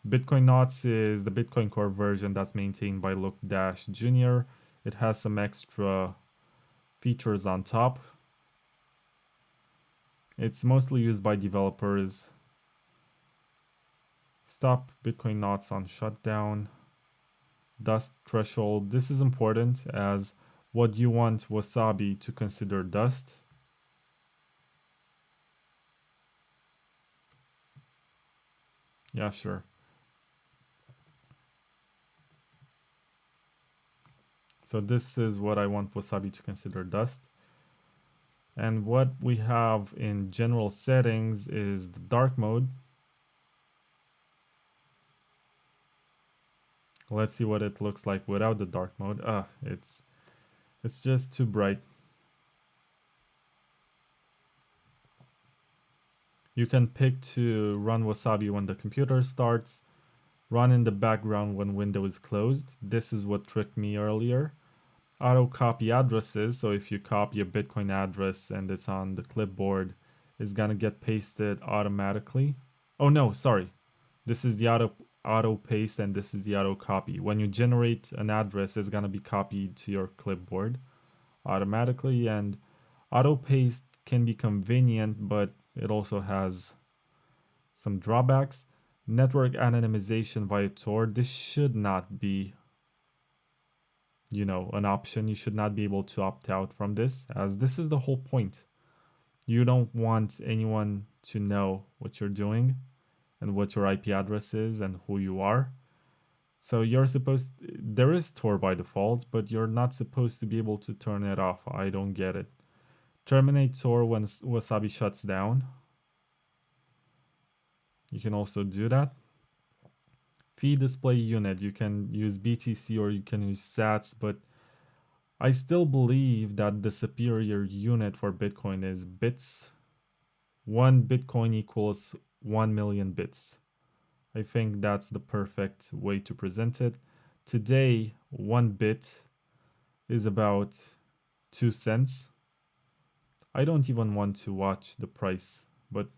Bitcoin Knots is the Bitcoin Core version that's maintained by Luke Dash Jr. It has some extra features on top. It's mostly used by developers. Stop Bitcoin Knots on shutdown. Dust threshold. This is important as what you want Wasabi to consider dust. Yeah, sure. So this is what I want Wasabi to consider dust. And what we have in general settings is the dark mode. Let's see what it looks like without the dark mode. It's just too bright. You can pick to run Wasabi when the computer starts, run in the background when Windows is closed. This is what tricked me earlier. Auto copy addresses, so if you copy a Bitcoin address and it's on the clipboard, it's gonna get pasted automatically. Oh no, sorry. This is the auto paste and this is the auto copy. When you generate an address, it's gonna be copied to your clipboard automatically, and auto paste can be convenient, but it also has some drawbacks. Network anonymization via Tor. This should not be, an option. You should not be able to opt out from this, as this is the whole point. You don't want anyone to know what you're doing and what your IP address is and who you are. So there is Tor by default, but you're not supposed to be able to turn it off. I don't get it. Terminate Tor when Wasabi shuts down. You can also do that. Fee display unit. You can use BTC or you can use sats, but I still believe that the superior unit for Bitcoin is bits. 1 Bitcoin equals 1 million bits. I think that's the perfect way to present it. Today, 1 bit is about 2 cents. I don't even want to watch the price, but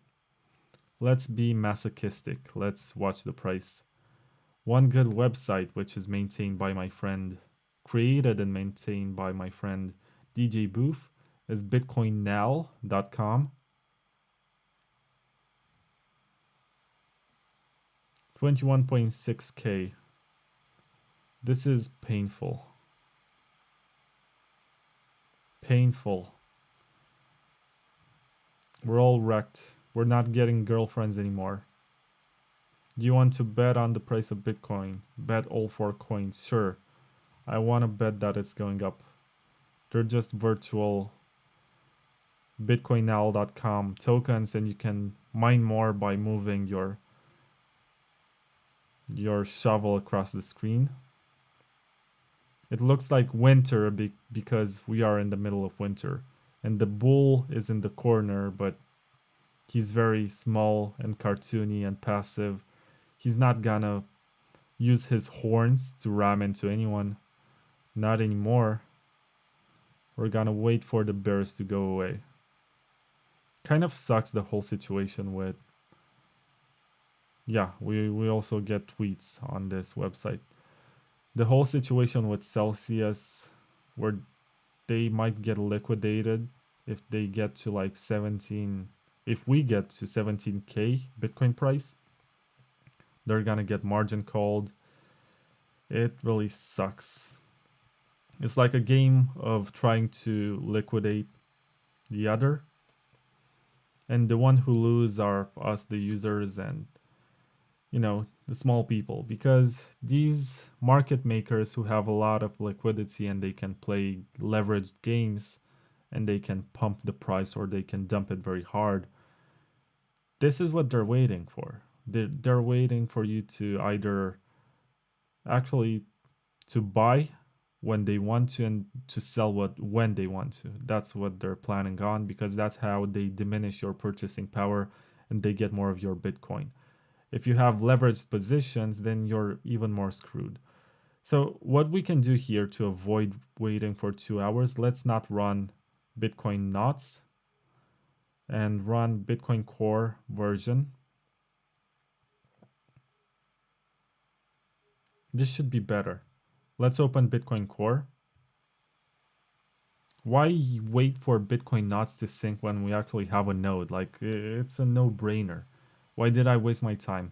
let's be masochistic. Let's watch the price. One good website, which is created and maintained by my friend DJ Booth, is bitcoinnow.com. 21.6k. This is painful. Painful. We're all wrecked. We're not getting girlfriends anymore. Do you want to bet on the price of Bitcoin? Bet all 4 coins. Sure. I want to bet that it's going up. They're just virtual bitcoinal.com tokens, and you can mine more by moving your shovel across the screen. It looks like winter because we are in the middle of winter. And the bull is in the corner, but he's very small and cartoony and passive. He's not gonna use his horns to ram into anyone. Not anymore. We're gonna wait for the bears to go away. Kind of sucks the whole situation with. Yeah, we also get tweets on this website. The whole situation with Celsius, where they might get liquidated if they get to like 17. If we get to 17k Bitcoin price, they're gonna get margin called. It really sucks. It's like a game of trying to liquidate the other, and the one who lose are us, the users, and the small people, because these market makers who have a lot of liquidity and they can play leveraged games and they can pump the price or they can dump it very hard. This is what they're waiting for. They're waiting for you to either actually to buy when they want to and to sell when they want to. That's what they're planning on, because that's how they diminish your purchasing power and they get more of your Bitcoin. If you have leveraged positions, then you're even more screwed. So what we can do here to avoid waiting for 2 hours, let's not run Bitcoin knots and run Bitcoin Core version. This should be better. Let's open Bitcoin Core. Why wait for Bitcoin knots to sync when we actually have a node? Like, it's a no-brainer. Why did I waste my time?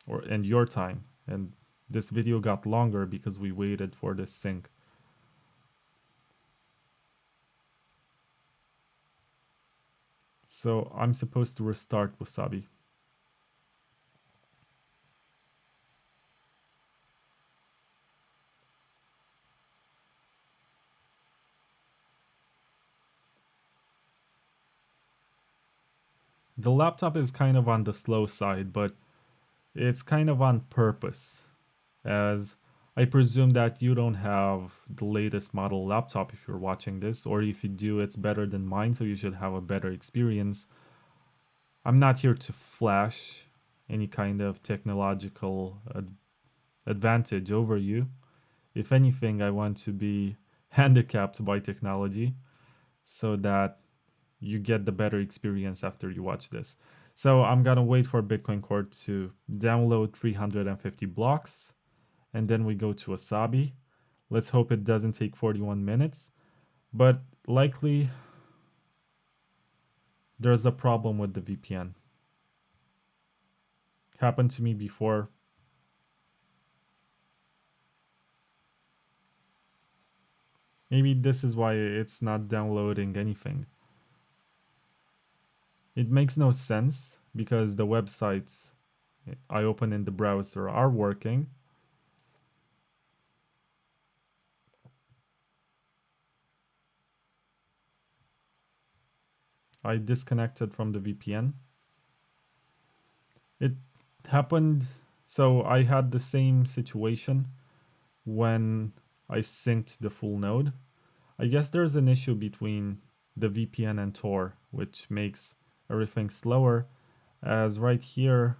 And your time? And this video got longer because we waited for this sync. So I'm supposed to restart Wasabi. The laptop is kind of on the slow side, but it's kind of on purpose, as I presume that you don't have the latest model laptop if you're watching this, or if you do, it's better than mine, so you should have a better experience. I'm not here to flash any kind of technological advantage over you. If anything, I want to be handicapped by technology so that you get the better experience after you watch this. So I'm gonna wait for Bitcoin Core to download 350 blocks, and then we go to Wasabi. Let's hope it doesn't take 41 minutes, but likely there's a problem with the VPN. Happened to me before. Maybe this is why it's not downloading anything. It makes no sense because the websites I open in the browser are working. I disconnected from the VPN. It happened, so I had the same situation when I synced the full node. I guess there's an issue between the VPN and Tor, which makes everything slower, as right here,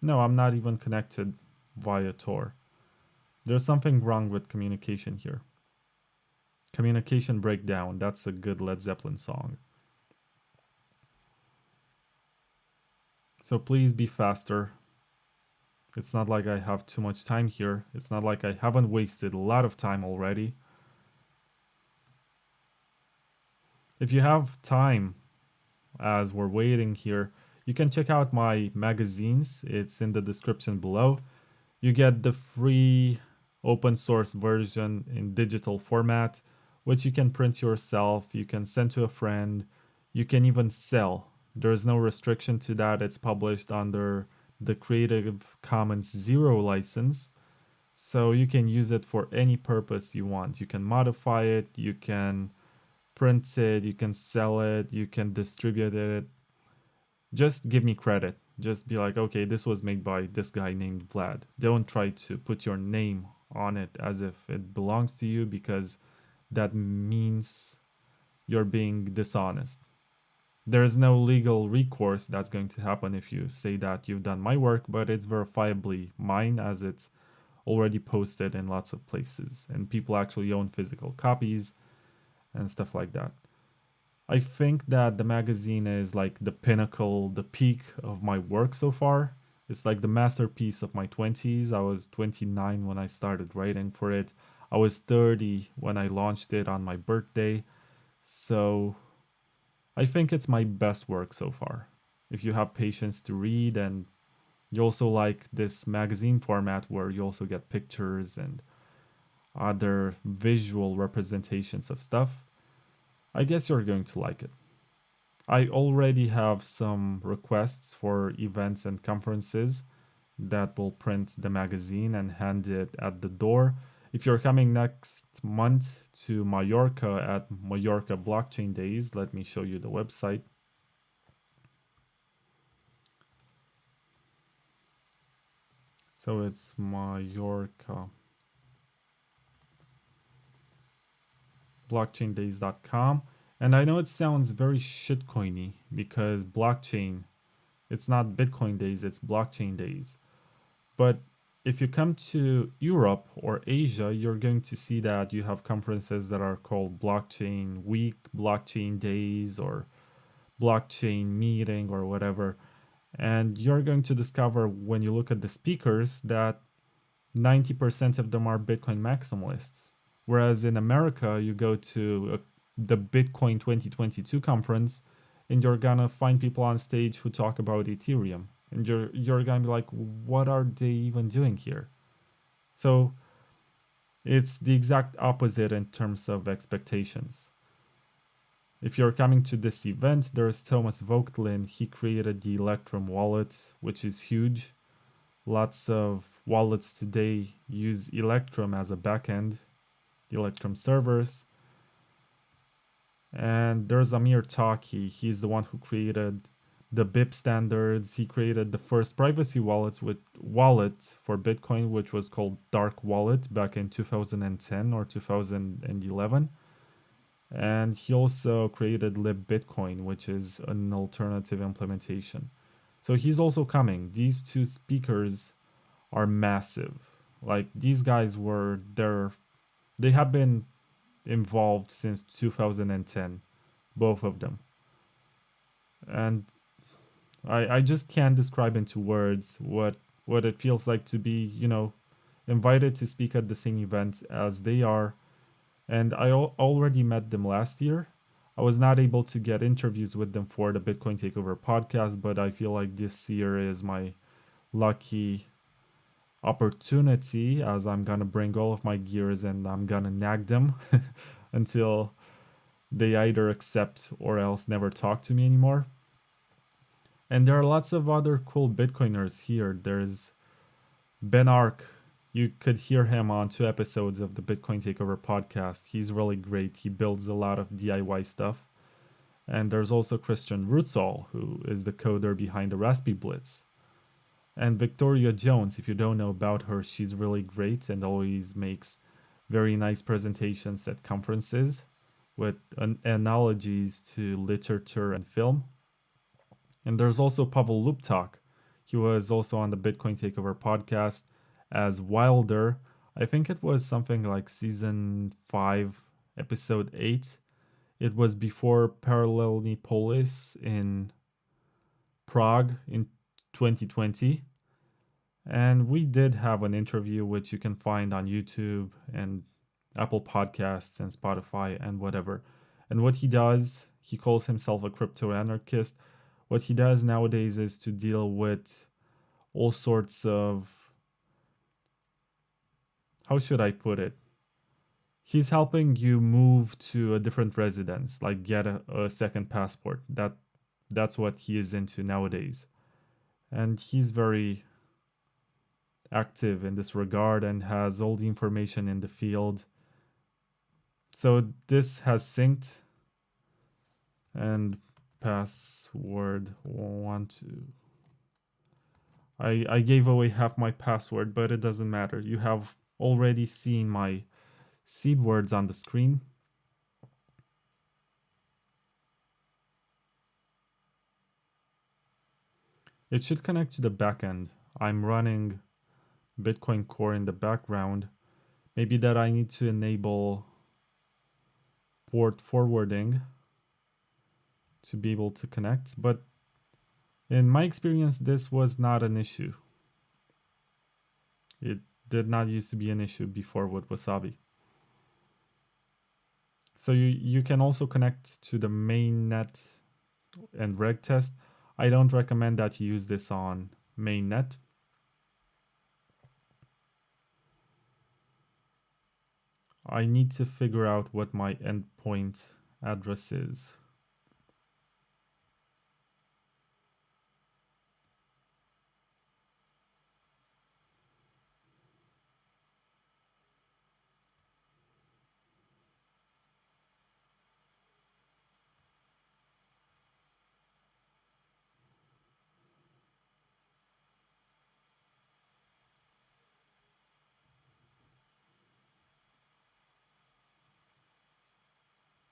no, I'm not even connected via Tor. There's something wrong with communication here. Communication breakdown, that's a good Led Zeppelin song. So please be faster. It's not like I have too much time here. It's not like I haven't wasted a lot of time already. If you have time as we're waiting here, you can check out my magazines. It's in the description below. You get the free open source version in digital format, which you can print yourself, you can send to a friend, you can even sell. There is no restriction to that. It's published under the Creative Commons Zero license. So you can use it for any purpose you want. You can modify it, you can print it, you can sell it, you can distribute it. Just give me credit. Just be like, okay, this was made by this guy named Vlad. Don't try to put your name on it as if it belongs to you, because that means you're being dishonest. There is no legal recourse that's going to happen if you say that you've done my work, but it's verifiably mine, as it's already posted in lots of places and people actually own physical copies and stuff like that. I think that the magazine is like the pinnacle, the peak of my work so far. It's like the masterpiece of my 20s. I was 29 when I started writing for it. I was 30 when I launched it on my birthday. So I think it's my best work so far. If you have patience to read and you also like this magazine format where you also get pictures and other visual representations of stuff, I guess you're going to like it. I already have some requests for events and conferences that will print the magazine and hand it at the door. If you're coming next month to Mallorca at Mallorca Blockchain Days, let me show you the website. So it's Mallorca blockchaindays.com. And I know it sounds very shitcoiny because blockchain, it's not Bitcoin days, it's blockchain days. But if you come to Europe or Asia, you're going to see that you have conferences that are called Blockchain Week, Blockchain Days, or Blockchain Meeting, or whatever. And you're going to discover when you look at the speakers that 90% of them are Bitcoin maximalists. Whereas in America, you go to the Bitcoin 2022 conference and you're gonna find people on stage who talk about Ethereum. And you're gonna be like, what are they even doing here? So it's the exact opposite in terms of expectations. If you're coming to this event, there's Thomas Voigtlin. He created the Electrum wallet, which is huge. Lots of wallets today use Electrum as a backend, Electrum servers. And there's Amir Taki. He's the one who created the BIP standards. He created the first privacy wallet for Bitcoin, which was called Dark Wallet back in 2010 or 2011. And he also created LibBitcoin, which is an alternative implementation. So he's also coming. These two speakers are massive. Like, these guys they have been involved since 2010, both of them. And I just can't describe into words what it feels like to be, invited to speak at the same event as they are. And I already met them last year. I was not able to get interviews with them for the Bitcoin Takeover podcast, but I feel like this year is my lucky opportunity, as I'm gonna bring all of my gears and I'm gonna nag them until they either accept or else never talk to me anymore. And there are lots of other cool Bitcoiners here. There's Ben Ark. You could hear him on 2 episodes of the Bitcoin Takeover podcast. He's really great. He builds a lot of DIY stuff. And there's also Christian Rutzall, who is the coder behind the Raspberry Blitz. And Victoria Jones, if you don't know about her, she's really great and always makes very nice presentations at conferences with analogies to literature and film. And there's also Pavel Luptak. He was also on the Bitcoin Takeover podcast as Wilder. I think it was something like season 5, episode 8. It was before Parallelnipolis in Prague in 2020. And we did have an interview which you can find on YouTube and Apple Podcasts and Spotify and whatever. And what he does, he calls himself a crypto anarchist. What he does nowadays is to deal with all sorts of how should I put it? He's helping you move to a different residence, like get a second passport. That's what he is into nowadays. And he's very active in this regard and has all the information in the field. So this has synced, and password 1 2. I gave away half my password, but it doesn't matter. You have already seen my seed words on the screen. It should connect to the backend. I'm running Bitcoin Core in the background. Maybe that I need to enable port forwarding to be able to connect, but in my experience, this was not an issue. It did not used to be an issue before with Wasabi. So you can also connect to the mainnet and reg test. I don't recommend that you use this on mainnet. I need to figure out what my endpoint address is.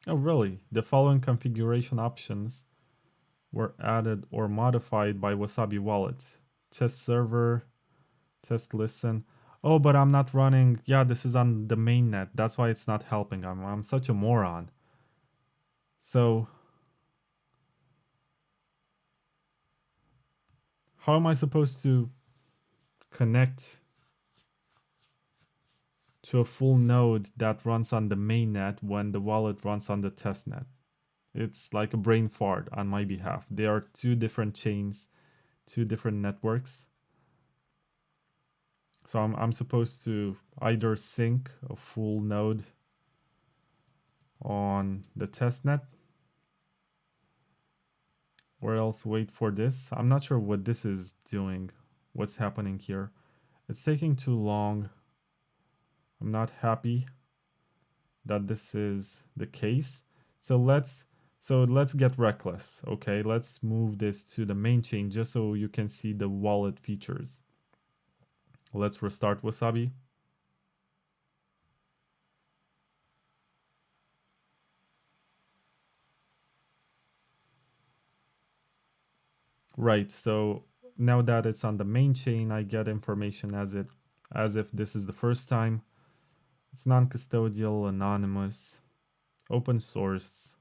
Oh, really? The following configuration options were added or modified by Wasabi Wallet. Test server, test listen. Oh, but I'm not running. Yeah, this is on the mainnet. That's why it's not helping. I'm such a moron. So, how am I supposed to connect to a full node that runs on the mainnet when the wallet runs on the testnet? It's like a brain fart on my behalf. They are two different chains, two different networks. So I'm supposed to either sync a full node on the testnet or else wait for this. I'm not sure what this is doing, what's happening here. It's taking too long. I'm not happy that this is the case. So let's get reckless, okay? Let's move this to the main chain just so you can see the wallet features. Let's restart Wasabi. Right, so now that it's on the main chain, I get information as if this is the first time. It's non-custodial, anonymous, open source.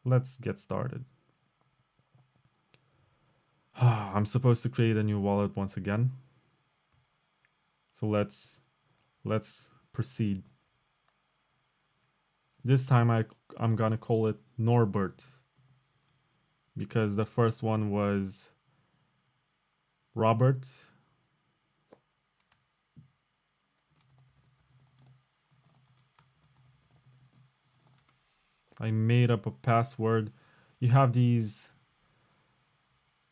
Let's get started. I'm supposed to create a new wallet once again. So let's proceed. This time I'm gonna call it Norbert because the first one was Robert. I made up a password. You have these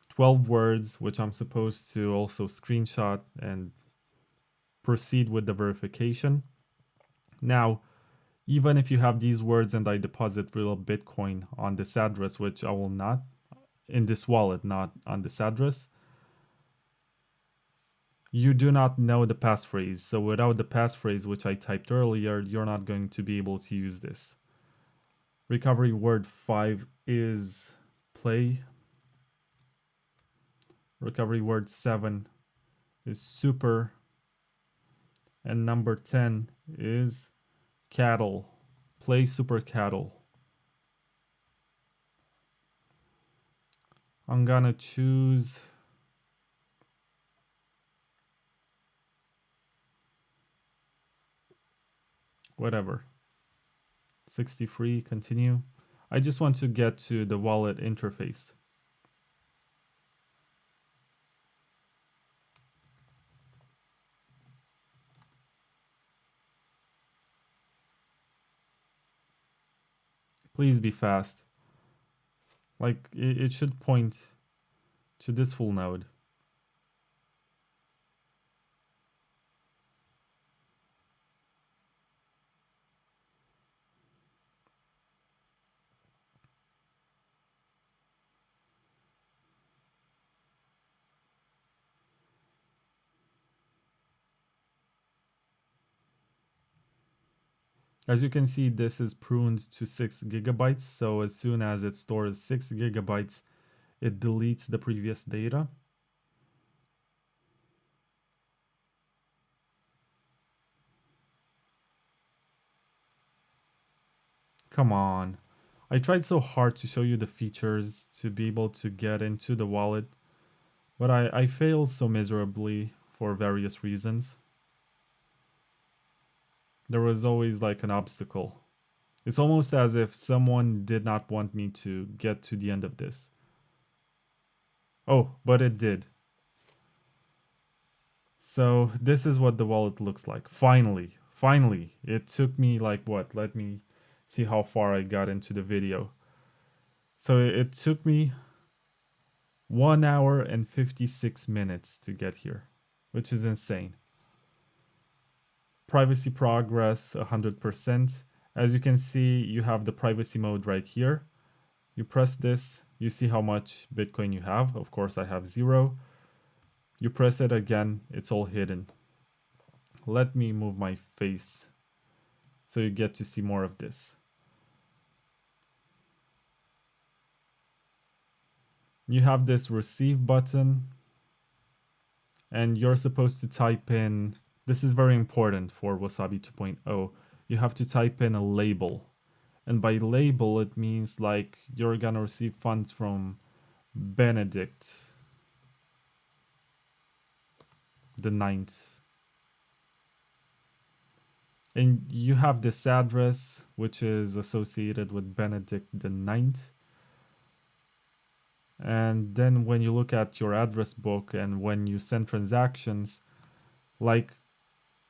12 words, which I'm supposed to also screenshot and proceed with the verification. Now, even if you have these words and I deposit real Bitcoin on this address, which I will not, in this wallet, not on this address, you do not know the passphrase. So without the passphrase, which I typed earlier, you're not going to be able to use this. Recovery word 5 is play. Recovery word 7 is super. And number 10 is cattle. Play super cattle. I'm gonna choose whatever. 63, continue. I just want to get to the wallet interface. Please be fast. Like, it should point to this full node. As you can see, this is pruned to 6 gigabytes. So as soon as it stores 6 gigabytes, it deletes the previous data. Come on. I tried so hard to show you the features to be able to get into the wallet, but I failed so miserably for various reasons. There was always like an obstacle. It's almost as if someone did not want me to get to the end of this. Oh, but it did. So this is what the wallet looks like. Finally. It took me like what? Let me see how far I got into the video. So it took me 1 hour and 56 minutes to get here, which is insane. Privacy progress 100%. As you can see, you have the privacy mode right here. You press this, you see how much Bitcoin you have. Of course, I have 0. You press it again, it's all hidden. Let me move my face so you get to see more of this. You have this receive button, and you're supposed to type in, this is very important for Wasabi 2.0, you have to type in a label. And by label, it means like you're gonna receive funds from Benedict the 9th. And you have this address, which is associated with Benedict the 9th. And then when you look at your address book and when you send transactions, like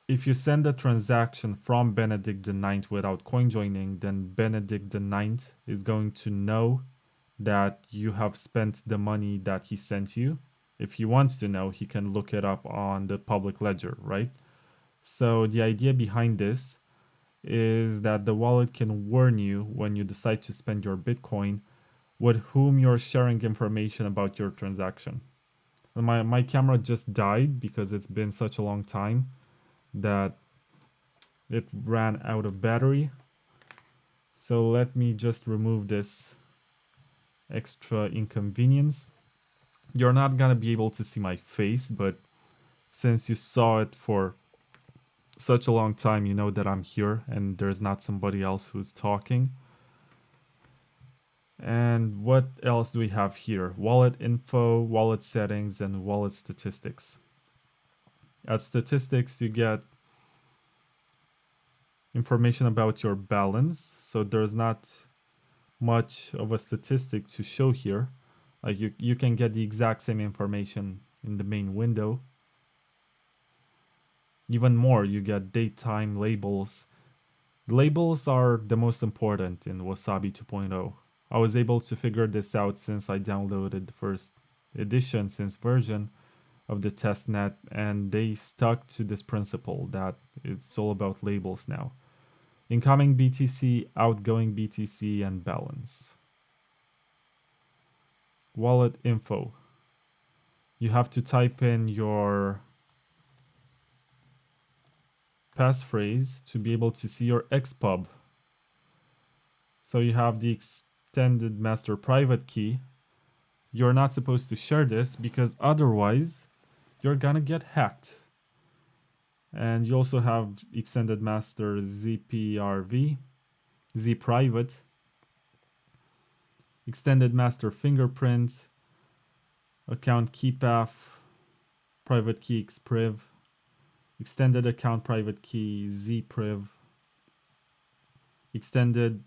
if you send a transaction from Benedict the 9th without CoinJoining, then Benedict the 9th is going to know that you have spent the money that he sent you. If he wants to know, he can look it up on the public ledger, right? So the idea behind this is that the wallet can warn you when you decide to spend your Bitcoin with whom you're sharing information about your transaction. And my camera just died because it's been such a long time that it ran out of battery. So let me just remove this extra inconvenience. You're not gonna be able to see my face, but since you saw it for such a long time, you know that I'm here and there's not somebody else who's talking. And what else do we have here? Wallet info, wallet settings, and wallet statistics. At statistics, you get information about your balance. So there's not much of a statistic to show here. Like you can get the exact same information in the main window. Even more, you get date, time, labels. Labels are the most important in Wasabi 2.0. I was able to figure this out since I downloaded the first edition, since version of the testnet, and they stuck to this principle that it's all about labels now. Incoming BTC, outgoing BTC, and balance. Wallet info. You have to type in your passphrase to be able to see your XPub. So you have the extended master private key. You're not supposed to share this because otherwise you're gonna get hacked. And you also have extended master ZPRV, Z private, extended master fingerprint, account key path, private key xpriv, extended account private key zpriv, extended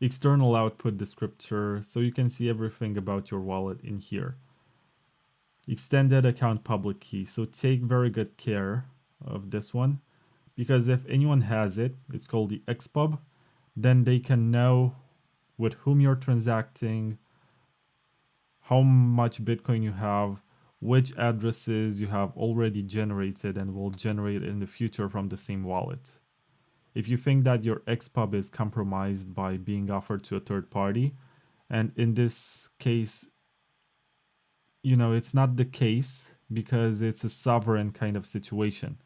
external output descriptor, so you can see everything about your wallet in here. Extended account public key, so take very good care of this one, because if anyone has it, it's called the XPub, then they can know with whom you're transacting, how much Bitcoin you have, which addresses you have already generated and will generate in the future from the same wallet. If you think that your XPub is compromised by being offered to a third party, and in this case, it's not the case because it's a sovereign kind of situation.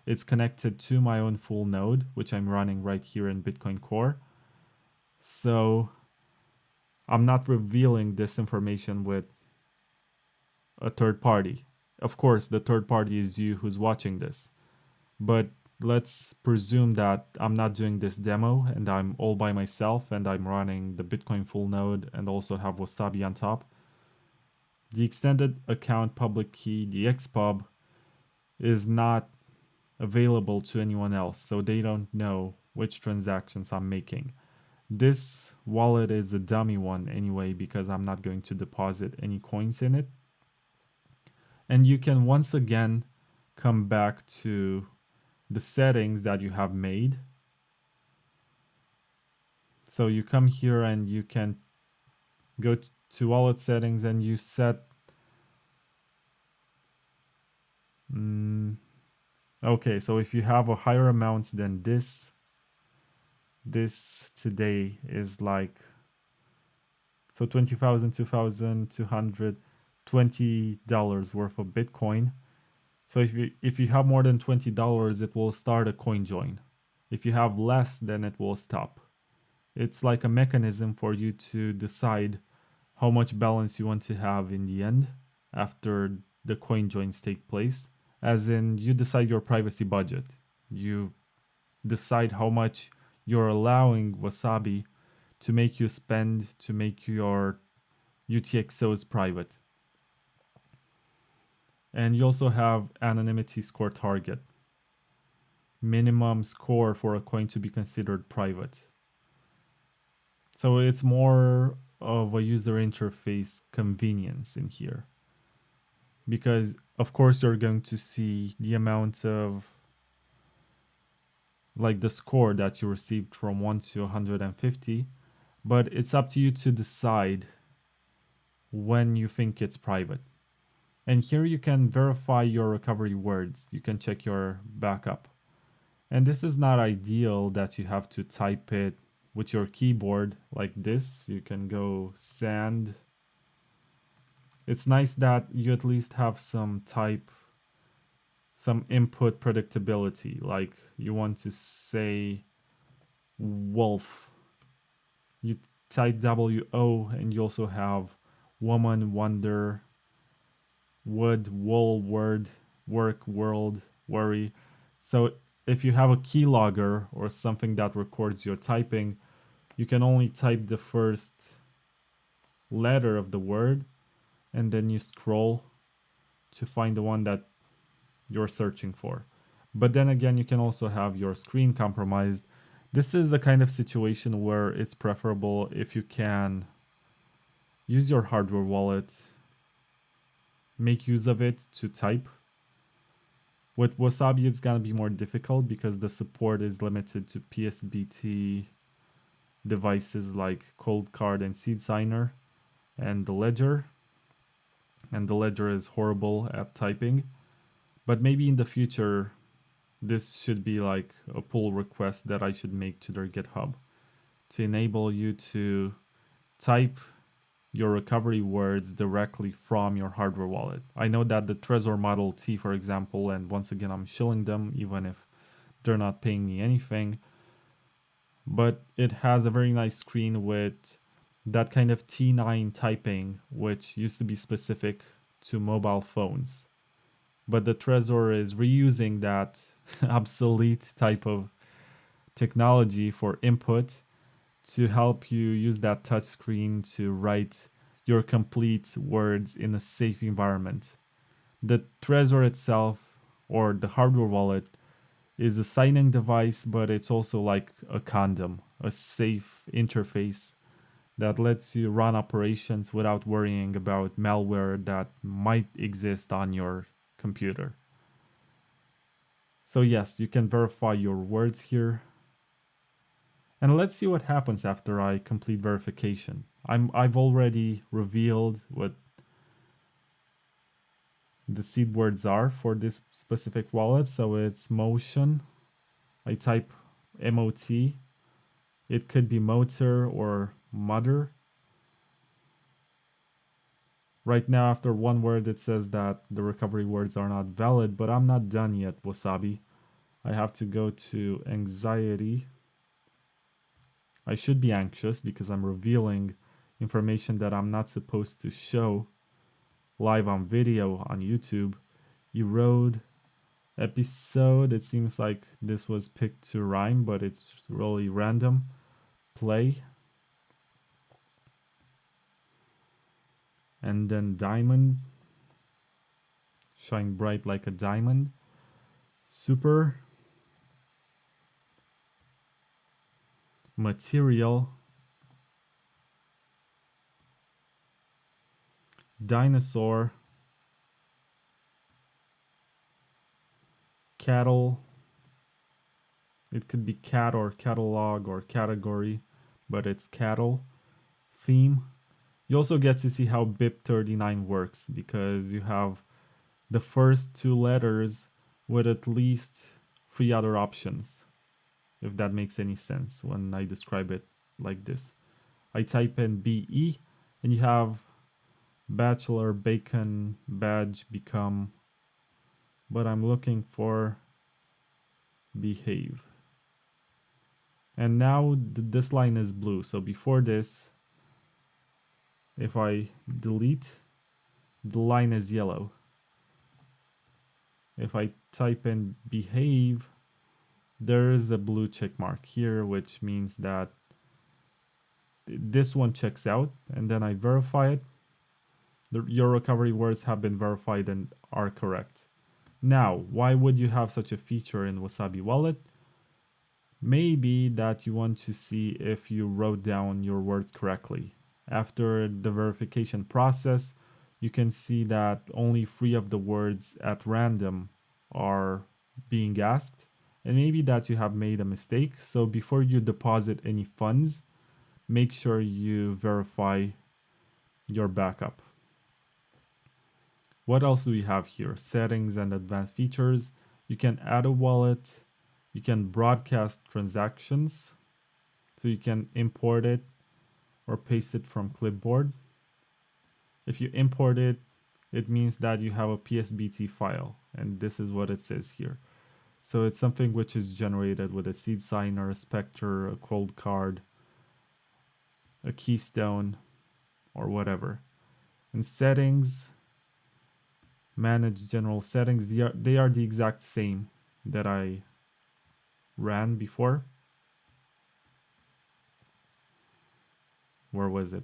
It's connected to my own full node, which I'm running right here in Bitcoin Core. So I'm not revealing this information with a third party. Of course, the third party is you who's watching this. But let's presume that I'm not doing this demo and I'm all by myself and I'm running the Bitcoin full node and also have Wasabi on top. The extended account public key, the XPub, is not available to anyone else, so they don't know which transactions I'm making. This wallet is a dummy one anyway because I'm not going to deposit any coins in it. And you can once again come back to the settings that you have made. So you come here and you can go to wallet settings and you set okay, so if you have a higher amount than this today is like, so 20,000, 2,220 dollars worth of Bitcoin. So if you have more than $20, it will start a CoinJoin. If you have less, then it will stop. It's like a mechanism for you to decide how much balance you want to have in the end after the CoinJoins take place. As in, you decide your privacy budget. You decide how much you're allowing Wasabi to make you spend to make your UTXOs private. And you also have anonymity score target. Minimum score for a coin to be considered private. So it's more of a user interface convenience in here. Because of course you're going to see the amount of, like, the score that you received from 1 to 150, but it's up to you to decide when you think it's private. And here you can verify your recovery words. You can check your backup. And this is not ideal that you have to type it with your keyboard like this. You can go sand. It's nice that you at least have some input predictability. Like you want to say wolf. You type WO and you also have woman, wonder, wood, wool, word, work, world, worry. So if you have a keylogger or something that records your typing, you can only type the first letter of the word and then you scroll to find the one that you're searching for. But then again, you can also have your screen compromised. This is the kind of situation where it's preferable if you can use your hardware wallet, make use of it to type. With Wasabi, it's gonna be more difficult because the support is limited to PSBT devices like Cold Card and Seed Signer and the Ledger. And the Ledger is horrible at typing. But maybe in the future, this should be like a pull request that I should make to their GitHub to enable you to type your recovery words directly from your hardware wallet. I know that the Trezor Model T, for example, and once again, I'm shilling them even if they're not paying me anything, but it has a very nice screen with that kind of T9 typing, which used to be specific to mobile phones. But the Trezor is reusing that obsolete type of technology for input to help you use that touchscreen to write your complete words in a safe environment. The Trezor itself, or the hardware wallet, is a signing device, but it's also like a condom, a safe interface that lets you run operations without worrying about malware that might exist on your computer. So yes, you can verify your words here. And let's see what happens after I complete verification. I've already revealed what the seed words are for this specific wallet. So it's motion. I type MOT. It could be motor or mother. Right now, after one word, it says that the recovery words are not valid, but I'm not done yet, Wasabi. I have to go to anxiety. I should be anxious because I'm revealing information that I'm not supposed to show live on video on YouTube. Erode episode. It seems like this was picked to rhyme, but it's really random. Play. And then diamond. Shine bright like a diamond. Super. Material. Dinosaur. Cattle. It could be cat or catalog or category, but it's cattle. Theme. You also get to see how BIP39 works because you have the first two letters with at least three other options, if that makes any sense when I describe it like this. I type in BE and you have bachelor, bacon, badge, become, but I'm looking for behave. And now this line is blue. So before this, if I delete, the line is yellow. If I type in behave, there is a blue check mark here, which means that this one checks out, and then I verify it. Your recovery words have been verified and are correct. Now, why would you have such a feature in Wasabi Wallet? Maybe that you want to see if you wrote down your words correctly. After the verification process, you can see that only 3 of the words at random are being asked, and maybe that you have made a mistake. So before you deposit any funds, make sure you verify your backup. What else do we have here? Settings and advanced features. You can add a wallet. You can broadcast transactions. So you can import it or paste it from clipboard. If you import it, it means that you have a PSBT file, and this is what it says here. So it's something which is generated with a seed signer, a specter, a cold card, a keystone, or whatever. In settings, manage general settings, they are the exact same that I ran before. Where was it?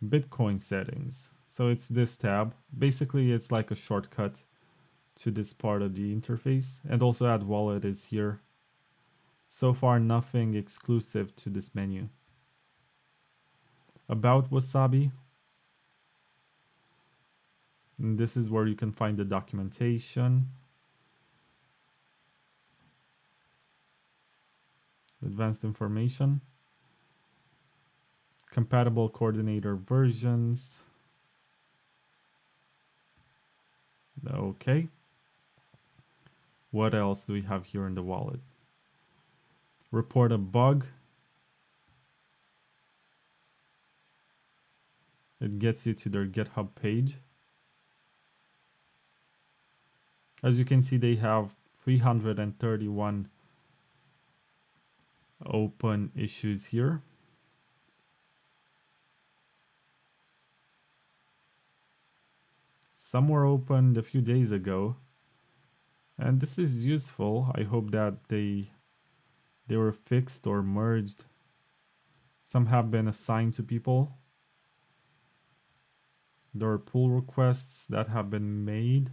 Bitcoin settings. So it's this tab. Basically, it's like a shortcut to this part of the interface. And also add wallet is here. So far, nothing exclusive to this menu. About Wasabi. And this is where you can find the documentation. Advanced information. Compatible coordinator versions. Okay. What else do we have here in the wallet? Report a bug. It gets you to their GitHub page. As you can see, they have 331 open issues here. Some were opened a few days ago. And this is useful. I hope that they were fixed or merged. Some have been assigned to people. There are pull requests that have been made.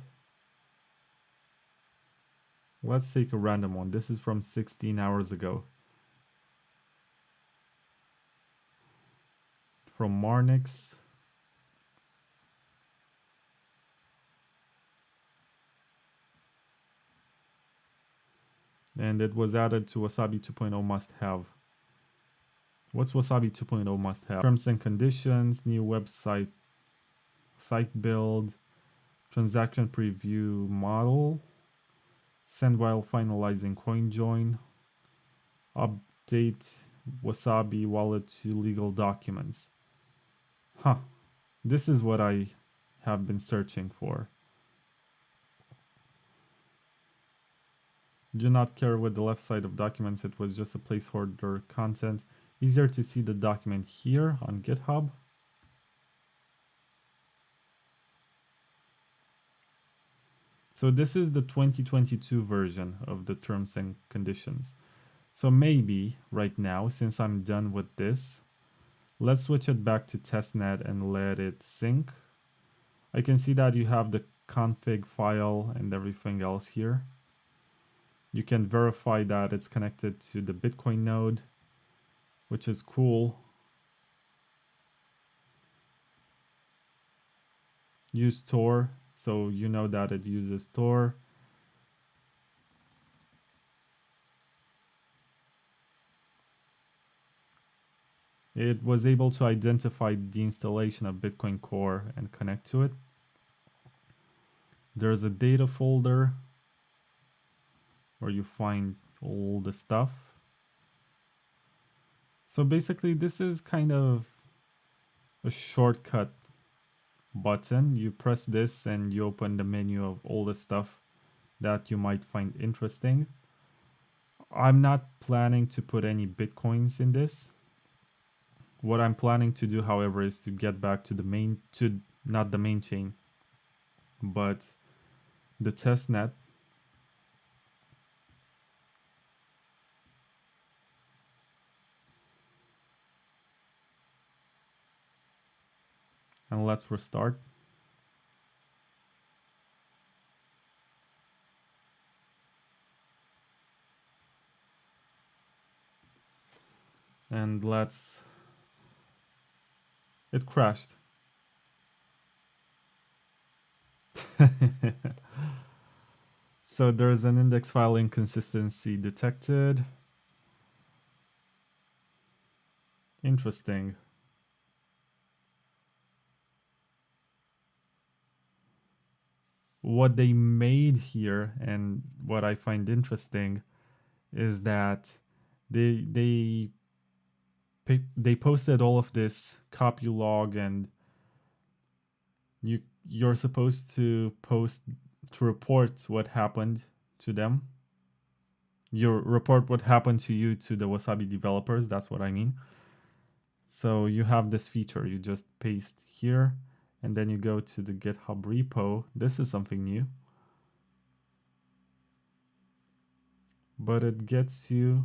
Let's take a random one. This is from 16 hours ago. From Marnix. And it was added to Wasabi 2.0 must have. What's Wasabi 2.0 must have? Terms and conditions, new website, site build, transaction preview model, send while finalizing CoinJoin, update Wasabi wallet to legal documents. Huh, this is what I have been searching for. Do not care with the left side of documents, it was just a placeholder content. Easier to see the document here on GitHub. So this is the 2022 version of the terms and conditions. So maybe right now, since I'm done with this, let's switch it back to testnet and let it sync. I can see that you have the config file and everything else here. You can verify that it's connected to the Bitcoin node, which is cool. Use Tor, so you know that it uses Tor. It was able to identify the installation of Bitcoin Core and connect to it. There's a data folder where you find all the stuff. So basically this is kind of a shortcut button. You press this and you open the menu of all the stuff that you might find interesting. I'm not planning to put any Bitcoins in this. What I'm planning to do, however, is to get back to the main, not the main chain, but the testnet. And let's restart. And it crashed. So there's an index file inconsistency detected. Interesting. What they made here and what I find interesting is that they posted all of this copy log, and you're supposed to report what happened to them. You report what happened to you to the Wasabi developers, that's what I mean. So you have this feature, you just paste here and then you go to the GitHub repo. This is something new, but it gets you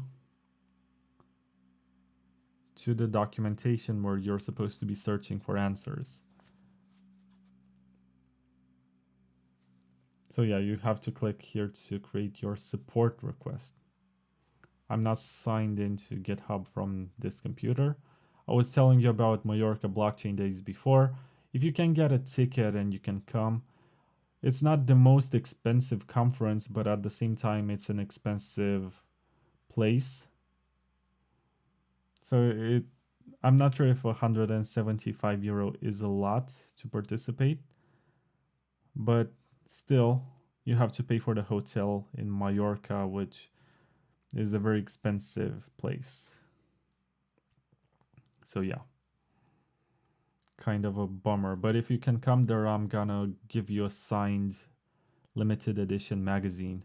to the documentation where you're supposed to be searching for answers. So yeah, you have to click here to create your support request. I'm not signed into GitHub from this computer. I was telling you about Mallorca blockchain days before. If you can get a ticket and you can come, it's not the most expensive conference, but at the same time, it's an expensive place. So I'm not sure if 175 euro is a lot to participate, but still, you have to pay for the hotel in Mallorca, which is a very expensive place. So yeah, kind of a bummer. But if you can come there, I'm gonna give you a signed limited edition magazine.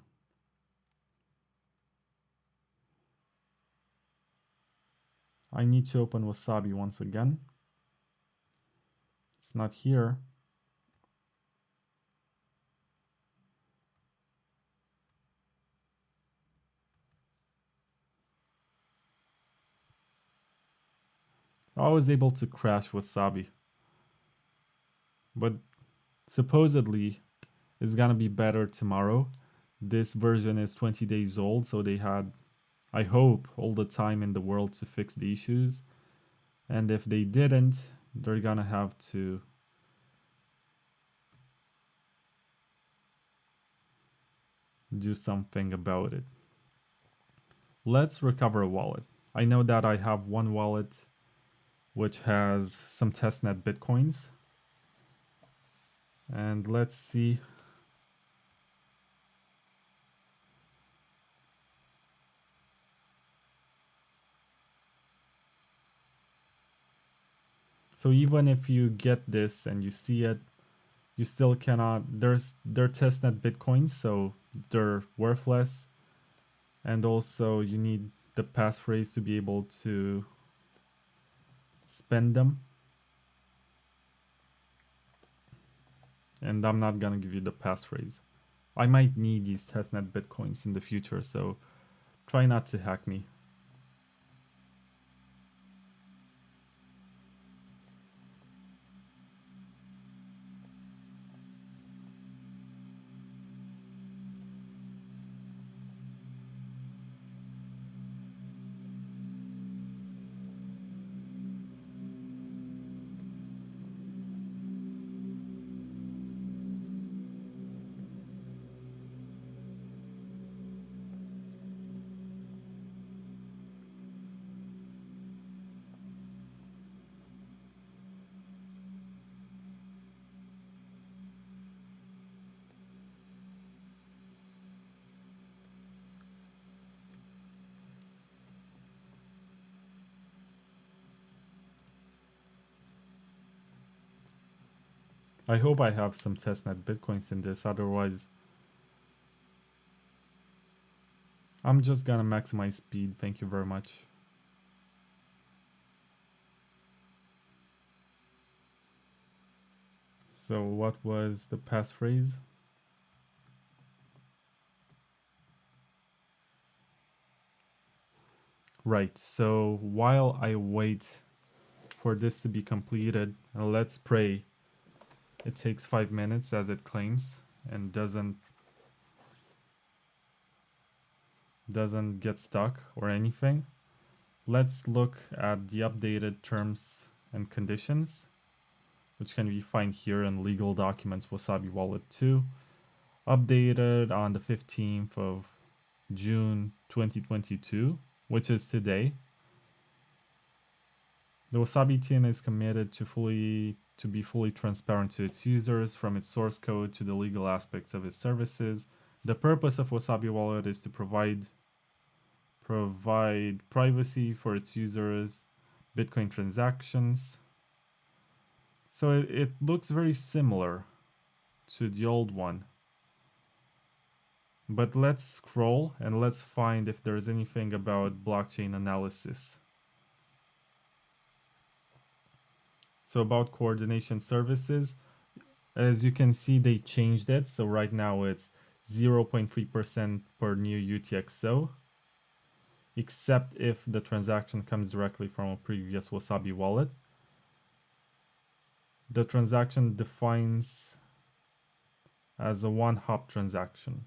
I need to open Wasabi once again. It's not here. I was able to crash Wasabi. But supposedly it's gonna be better tomorrow. This version is 20 days old, so they had, I hope, all the time in the world to fix the issues. And if they didn't, they're gonna have to do something about it. Let's recover a wallet. I know that I have one wallet which has some testnet bitcoins. And let's see. So even if you get this and you see it, you still cannot, they're testnet bitcoins, so they're worthless. And also you need the passphrase to be able to spend them. And I'm not gonna give you the passphrase. I might need these testnet bitcoins in the future, so try not to hack me. I hope I have some testnet bitcoins in this, otherwise I'm just gonna maximize speed, thank you very much. So what was the passphrase? Right, so while I wait for this to be completed, let's pray it takes 5 minutes as it claims and doesn't get stuck or anything. Let's look at the updated terms and conditions, which can be found here in legal documents Wasabi Wallet 2, updated on the 15th of June 2022, which is today. The Wasabi team is committed to be fully transparent to its users, from its source code to the legal aspects of its services. The purpose of Wasabi Wallet is to provide privacy for its users, Bitcoin transactions. So it looks very similar to the old one. But let's scroll and let's find if there's anything about blockchain analysis. So about coordination services, as you can see, they changed it. So right now it's 0.3% per new UTXO, except if the transaction comes directly from a previous Wasabi wallet. The transaction defines as a one-hop transaction.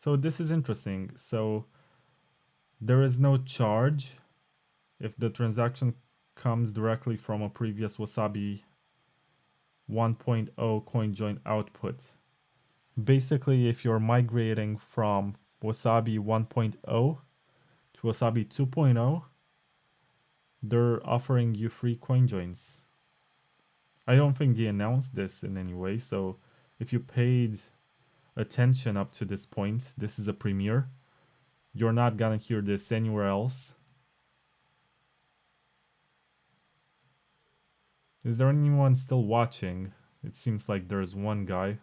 So this is interesting. So there is no charge if the transaction comes directly from a previous Wasabi 1.0 CoinJoin output. Basically, if you're migrating from Wasabi 1.0 to Wasabi 2.0, they're offering you free CoinJoins. I don't think they announced this in any way, so if you paid attention up to this point, this is a premiere. You're not gonna hear this anywhere else. Is there anyone still watching? It seems like there's one guy.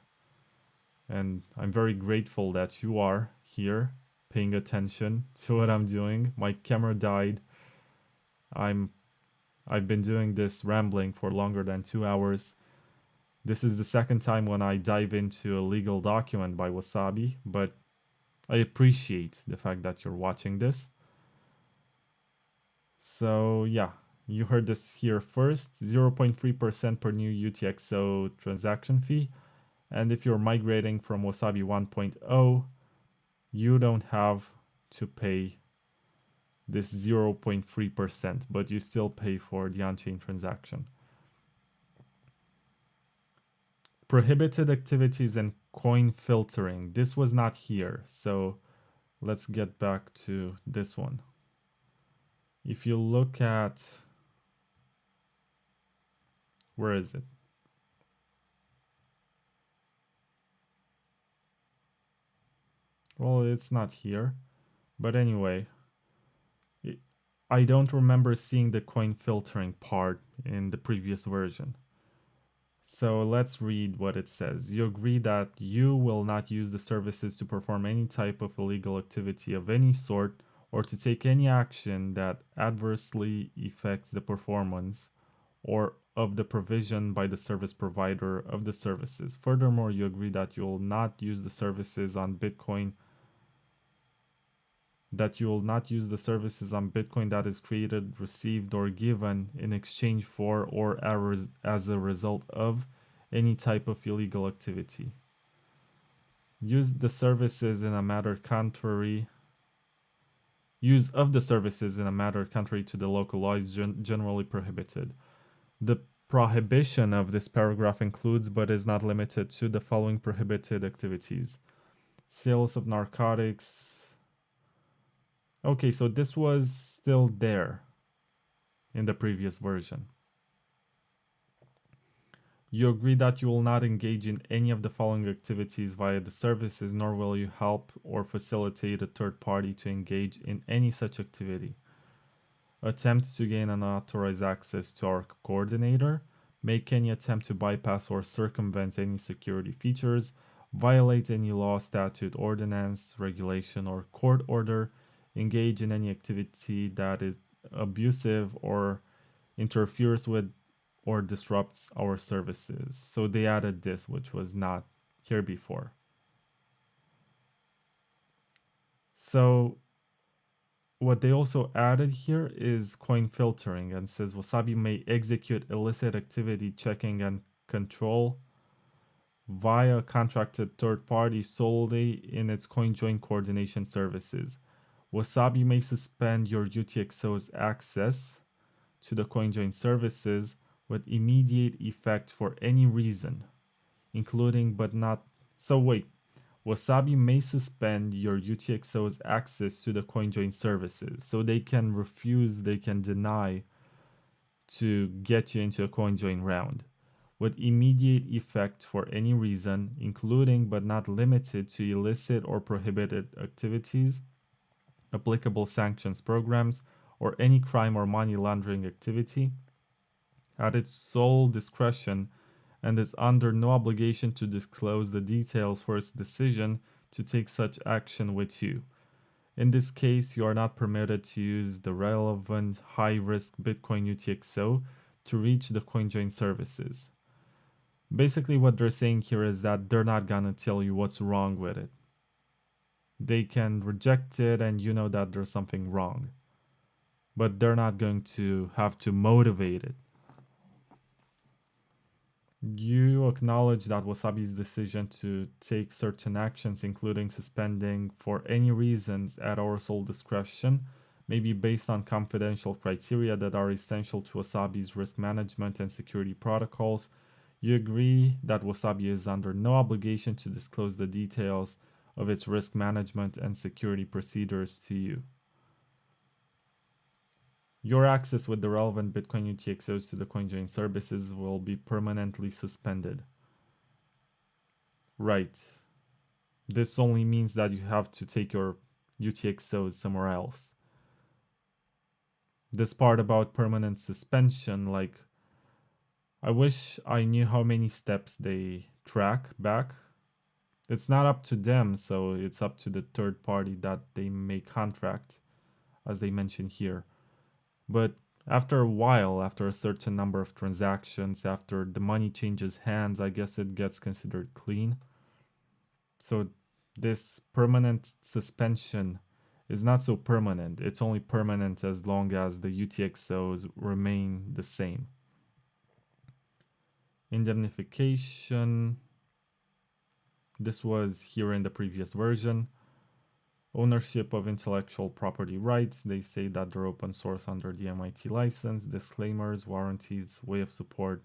And I'm very grateful that you are here paying attention to what I'm doing. My camera died. I've been doing this rambling for longer than 2 hours. This is the second time when I dive into a legal document by Wasabi, but I appreciate the fact that you're watching this. So yeah, you heard this here first, 0.3% per new UTXO transaction fee. And if you're migrating from Wasabi 1.0, you don't have to pay this 0.3%, but you still pay for the on-chain transaction. Prohibited activities and coin filtering. This was not here. So let's get back to this one. If you look at, where is it? Well, it's not here. But anyway, I don't remember seeing the coin filtering part in the previous version. So let's read what it says. You agree that you will not use the services to perform any type of illegal activity of any sort or to take any action that adversely affects the performance or of the provision by the service provider of the services. Furthermore, you agree that you will not use the services on Bitcoin that is created, received, or given in exchange for or as a result of any type of illegal activity. Use of the services in a matter contrary to the local law is generally prohibited. The prohibition of this paragraph includes but is not limited to the following prohibited activities: sales of narcotics. Okay, so this was still there in the previous version. You agree that you will not engage in any of the following activities via the services, nor will you help or facilitate a third party to engage in any such activity. Attempt to gain unauthorized access to our coordinator, make any attempt to bypass or circumvent any security features, violate any law, statute, ordinance, regulation, or court order, engage in any activity that is abusive or interferes with or disrupts our services. So they added this, which was not here before. So what they also added here is coin filtering, and says Wasabi may execute illicit activity checking and control via contracted third party solely in its CoinJoin coordination services. Wasabi may suspend your UTXO's access to the CoinJoin services with immediate effect for any reason, including but not. So wait, Wasabi may suspend your UTXO's access to the CoinJoin services. So they can refuse, they can deny to get you into a CoinJoin round with immediate effect for any reason, including but not limited to illicit or prohibited activities, applicable sanctions programs, or any crime or money laundering activity at its sole discretion, and is under no obligation to disclose the details for its decision to take such action with you. In this case, you are not permitted to use the relevant high-risk Bitcoin UTXO to reach the CoinJoin services. Basically, what they're saying here is that they're not gonna tell you what's wrong with it. They can reject it and you know that there's something wrong, but they're not going to have to motivate it. You acknowledge that Wasabi's decision to take certain actions, including suspending for any reasons at our sole discretion, may be based on confidential criteria that are essential to Wasabi's risk management and security protocols. You agree that Wasabi is under no obligation to disclose the details of its risk management and security procedures to you. Your access with the relevant Bitcoin UTXOs to the CoinJoin services will be permanently suspended. Right. This only means that you have to take your UTXOs somewhere else. This part about permanent suspension, like, I wish I knew how many steps they track back. It's not up to them, so it's up to the third party that they may contract, as they mention here. But after a while, after a certain number of transactions, after the money changes hands, I guess it gets considered clean. So this permanent suspension is not so permanent. It's only permanent as long as the UTXOs remain the same. Indemnification. This was here in the previous version. Ownership of intellectual property rights. They say that they're open source under the MIT license. Disclaimers, warranties, way of support.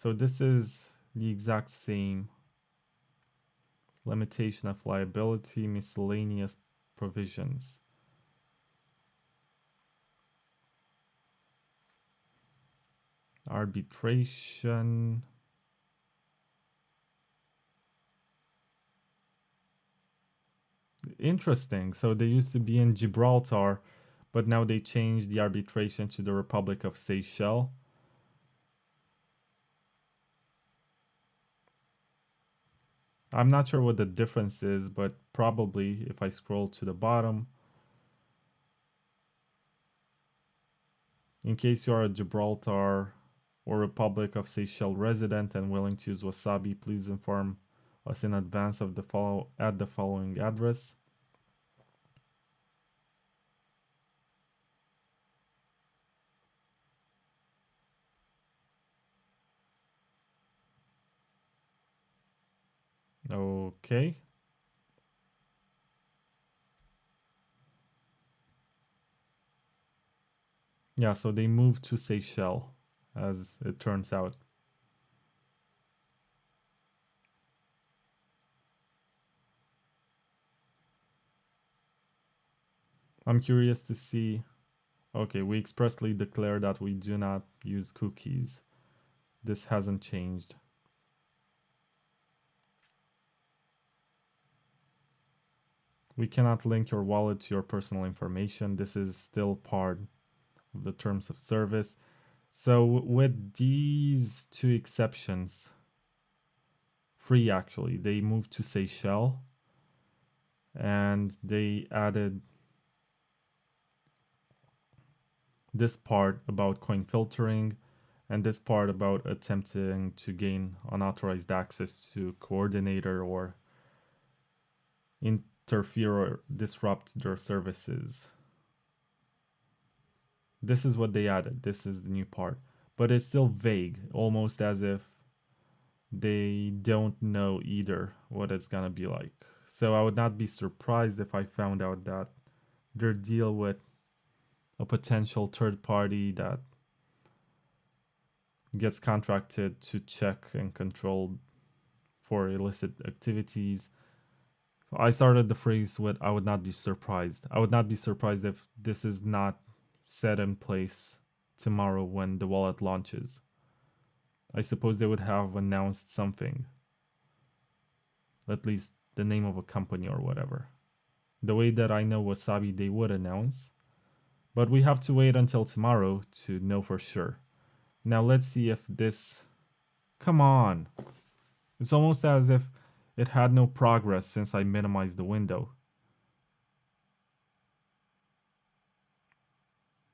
So this is the exact same limitation of liability, miscellaneous provisions. Arbitration. Interesting. So they used to be in Gibraltar, but now they changed the arbitration to the Republic of Seychelles. I'm not sure what the difference is, but probably if I scroll to the bottom, in case you are a Gibraltar or Republic of Seychelles resident and willing to use Wasabi, please inform us in advance of the at the following address. Okay. Yeah, so they moved to Seychelles, as it turns out. I'm curious to see. Okay, we expressly declare that we do not use cookies. This hasn't changed. We cannot link your wallet to your personal information. This is still part of the terms of service. So with these two exceptions, free actually, they moved to Seychelles and they added this part about coin filtering and this part about attempting to gain unauthorized access to coordinator or interfere or disrupt their services. This is what they added. This is the new part. But it's still vague, almost as if they don't know either what it's gonna be like. So I would not be surprised if I found out that their deal with a potential third party that gets contracted to check and control for illicit activities. So I started the phrase with I would not be surprised. I would not be surprised if this is not set in place tomorrow when the wallet launches. I suppose they would have announced something. At least the name of a company or whatever. The way that I know Wasabi they would announce. But we have to wait until tomorrow to know for sure. Now let's see if this... Come on! It's almost as if it had no progress since I minimized the window.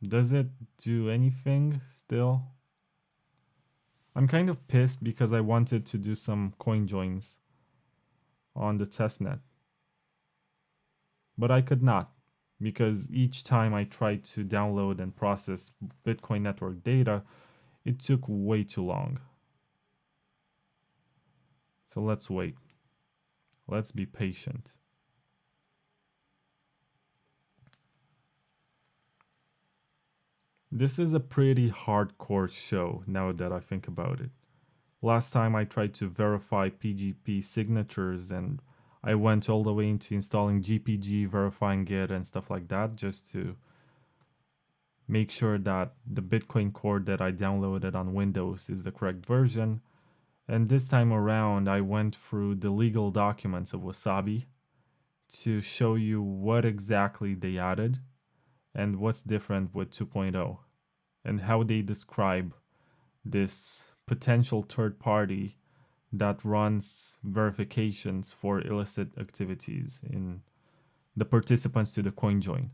Does it do anything still? I'm kind of pissed because I wanted to do some CoinJoins on the testnet. But I could not, because each time I tried to download and process Bitcoin network data, it took way too long. So let's wait. Let's be patient. This is a pretty hardcore show now that I think about it. Last time I tried to verify PGP signatures and I went all the way into installing GPG, verifying it and stuff like that just to make sure that the Bitcoin core that I downloaded on Windows is the correct version. And this time around, I went through the legal documents of Wasabi to show you what exactly they added and what's different with 2.0 and how they describe this potential third party that runs verifications for illicit activities in the participants to the CoinJoin.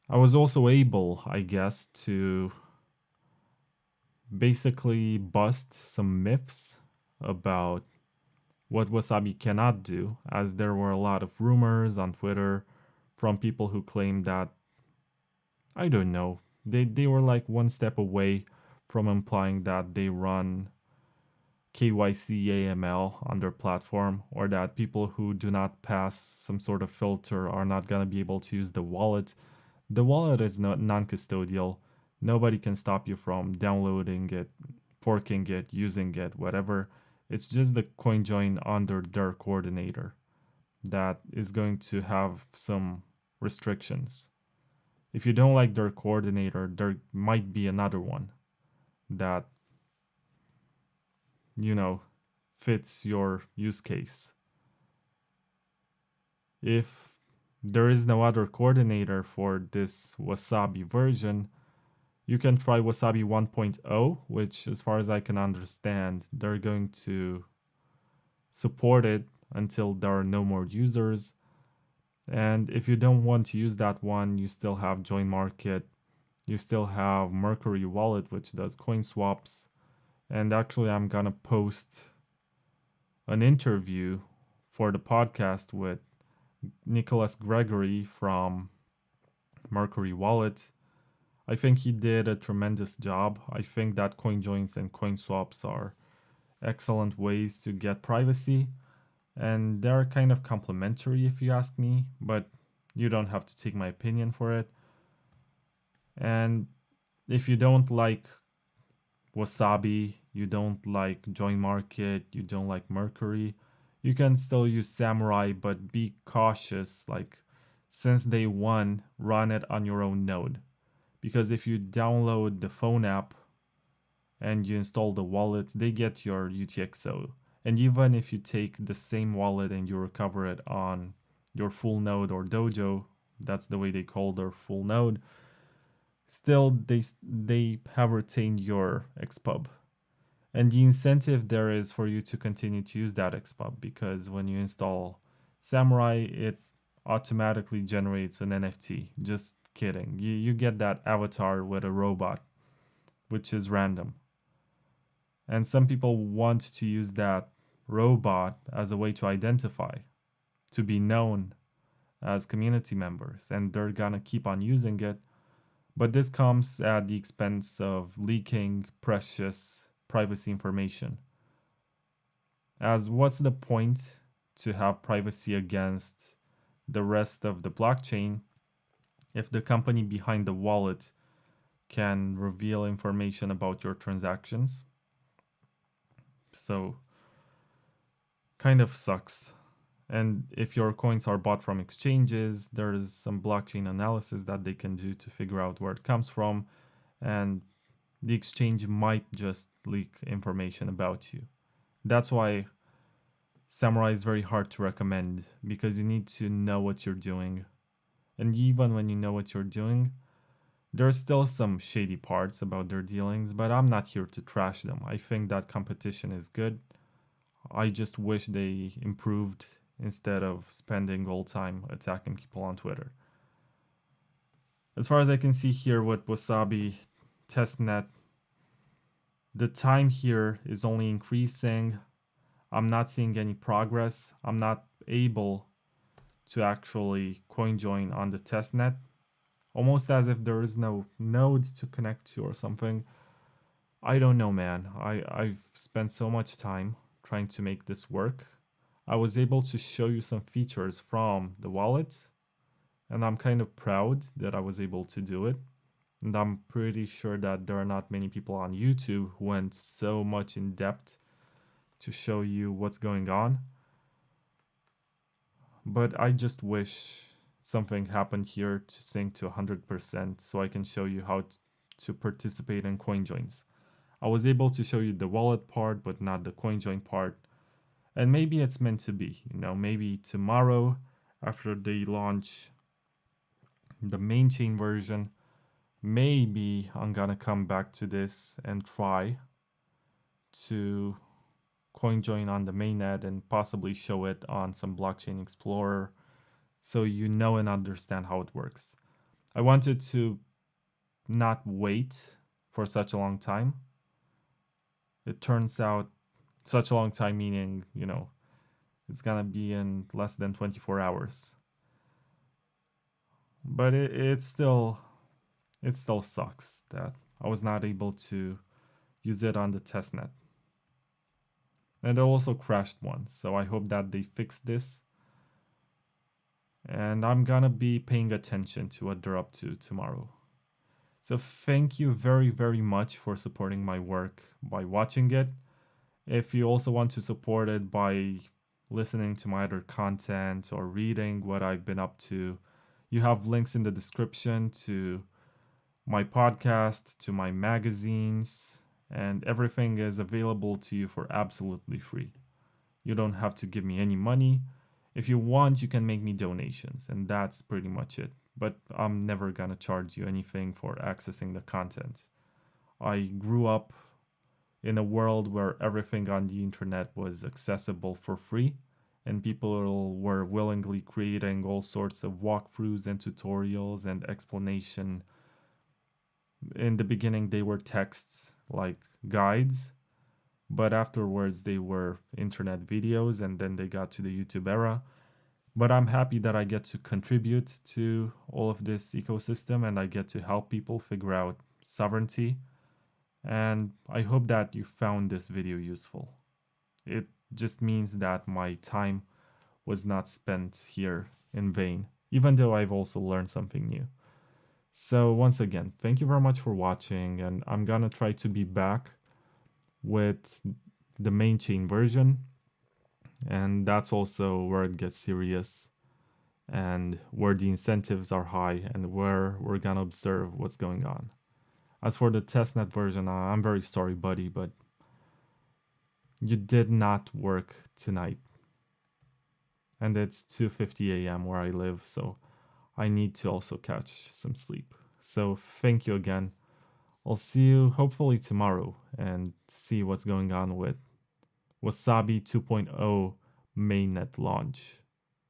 I was also able, I guess, to basically bust some myths about what Wasabi cannot do, as there were a lot of rumors on Twitter from people who claimed that, I don't know, they were like one step away from implying that they run KYC AML on their platform, or that people who do not pass some sort of filter are not going to be able to use the wallet. The wallet is not non-custodial. Nobody can stop you from downloading it, forking it, using it, whatever. It's just the CoinJoin under their coordinator that is going to have some restrictions. If you don't like their coordinator, there might be another one that, you know, fits your use case. If there is no other coordinator for this Wasabi version, you can try Wasabi 1.0, which, as far as I can understand, they're going to support it until there are no more users. And if you don't want to use that one, you still have Join Market, you still have Mercury Wallet, which does coin swaps. And actually, I'm gonna post an interview for the podcast with Nicholas Gregory from Mercury Wallet. I think he did a tremendous job. I think that CoinJoins and coin swaps are excellent ways to get privacy, and they're kind of complementary if you ask me, but you don't have to take my opinion for it. And if you don't like Wasabi, you don't like Join Market, you don't like Mercury, you can still use Samurai, but be cautious. Like, since day one, run it on your own node. Because if you download the phone app and you install the wallet, they get your UTXO. And even if you take the same wallet and you recover it on your full node or dojo, that's the way they call their full node, still they have retained your XPub. And the incentive there is for you to continue to use that XPub, because when you install Samurai, it automatically generates an NFT. Just kidding. You get that avatar with a robot, which is random. And some people want to use that robot as a way to identify, to be known as community members, and they're gonna keep on using it. But this comes at the expense of leaking precious privacy information. As what's the point to have privacy against the rest of the blockchain if the company behind the wallet can reveal information about your transactions? So, kind of sucks. And if your coins are bought from exchanges, there is some blockchain analysis that they can do to figure out where it comes from, and the exchange might just leak information about you. That's why Samurai is very hard to recommend, because you need to know what you're doing. And even when you know what you're doing, there are still some shady parts about their dealings, but I'm not here to trash them. I think that competition is good. I just wish they improved instead of spending all time attacking people on Twitter. As far as I can see here with Wasabi Testnet, the time here is only increasing. I'm not seeing any progress. I'm not able to actually CoinJoin on the testnet, almost as if there is no node to connect to or something. I don't know, man. I've spent so much time trying to make this work. I was able to show you some features from the wallet, and I'm kind of proud that I was able to do it. And I'm pretty sure that there are not many people on YouTube who went so much in depth to show you what's going on. But I just wish something happened here to sync to 100% so I can show you how to participate in CoinJoins. I was able to show you the wallet part, but not the CoinJoin part. And maybe it's meant to be, maybe tomorrow after they launch the main chain version, maybe I'm gonna come back to this and try to CoinJoin on the mainnet and possibly show it on some blockchain explorer so you know and understand how it works. I wanted to not wait for such a long time. It turns out such a long time meaning, it's gonna be in less than 24 hours. But it still sucks that I was not able to use it on the testnet. And it also crashed once, so I hope that they fix this. And I'm gonna be paying attention to what they're up to tomorrow. So thank you very, very much for supporting my work by watching it. If you also want to support it by listening to my other content or reading what I've been up to, you have links in the description to my podcast, to my magazines, and everything is available to you for absolutely free. You don't have to give me any money. If you want, you can make me donations, and that's pretty much it. But I'm never gonna charge you anything for accessing the content. I grew up in a world where everything on the internet was accessible for free, and people were willingly creating all sorts of walkthroughs and tutorials and explanation. In the beginning, they were texts like guides, but afterwards they were internet videos, and then they got to the YouTube era. But I'm happy that I get to contribute to all of this ecosystem and I get to help people figure out sovereignty. And I hope that you found this video useful. It just means that my time was not spent here in vain, even though I've also learned something new. So once again, thank you very much for watching, and I'm gonna try to be back with the main chain version, and that's also where it gets serious and where the incentives are high and where we're gonna observe what's going on. As for the testnet version, I'm very sorry, buddy, but you did not work tonight. And it's 2:50 a.m. where I live, so I need to also catch some sleep. So thank you again. I'll see you hopefully tomorrow and see what's going on with Wasabi 2.0 mainnet launch.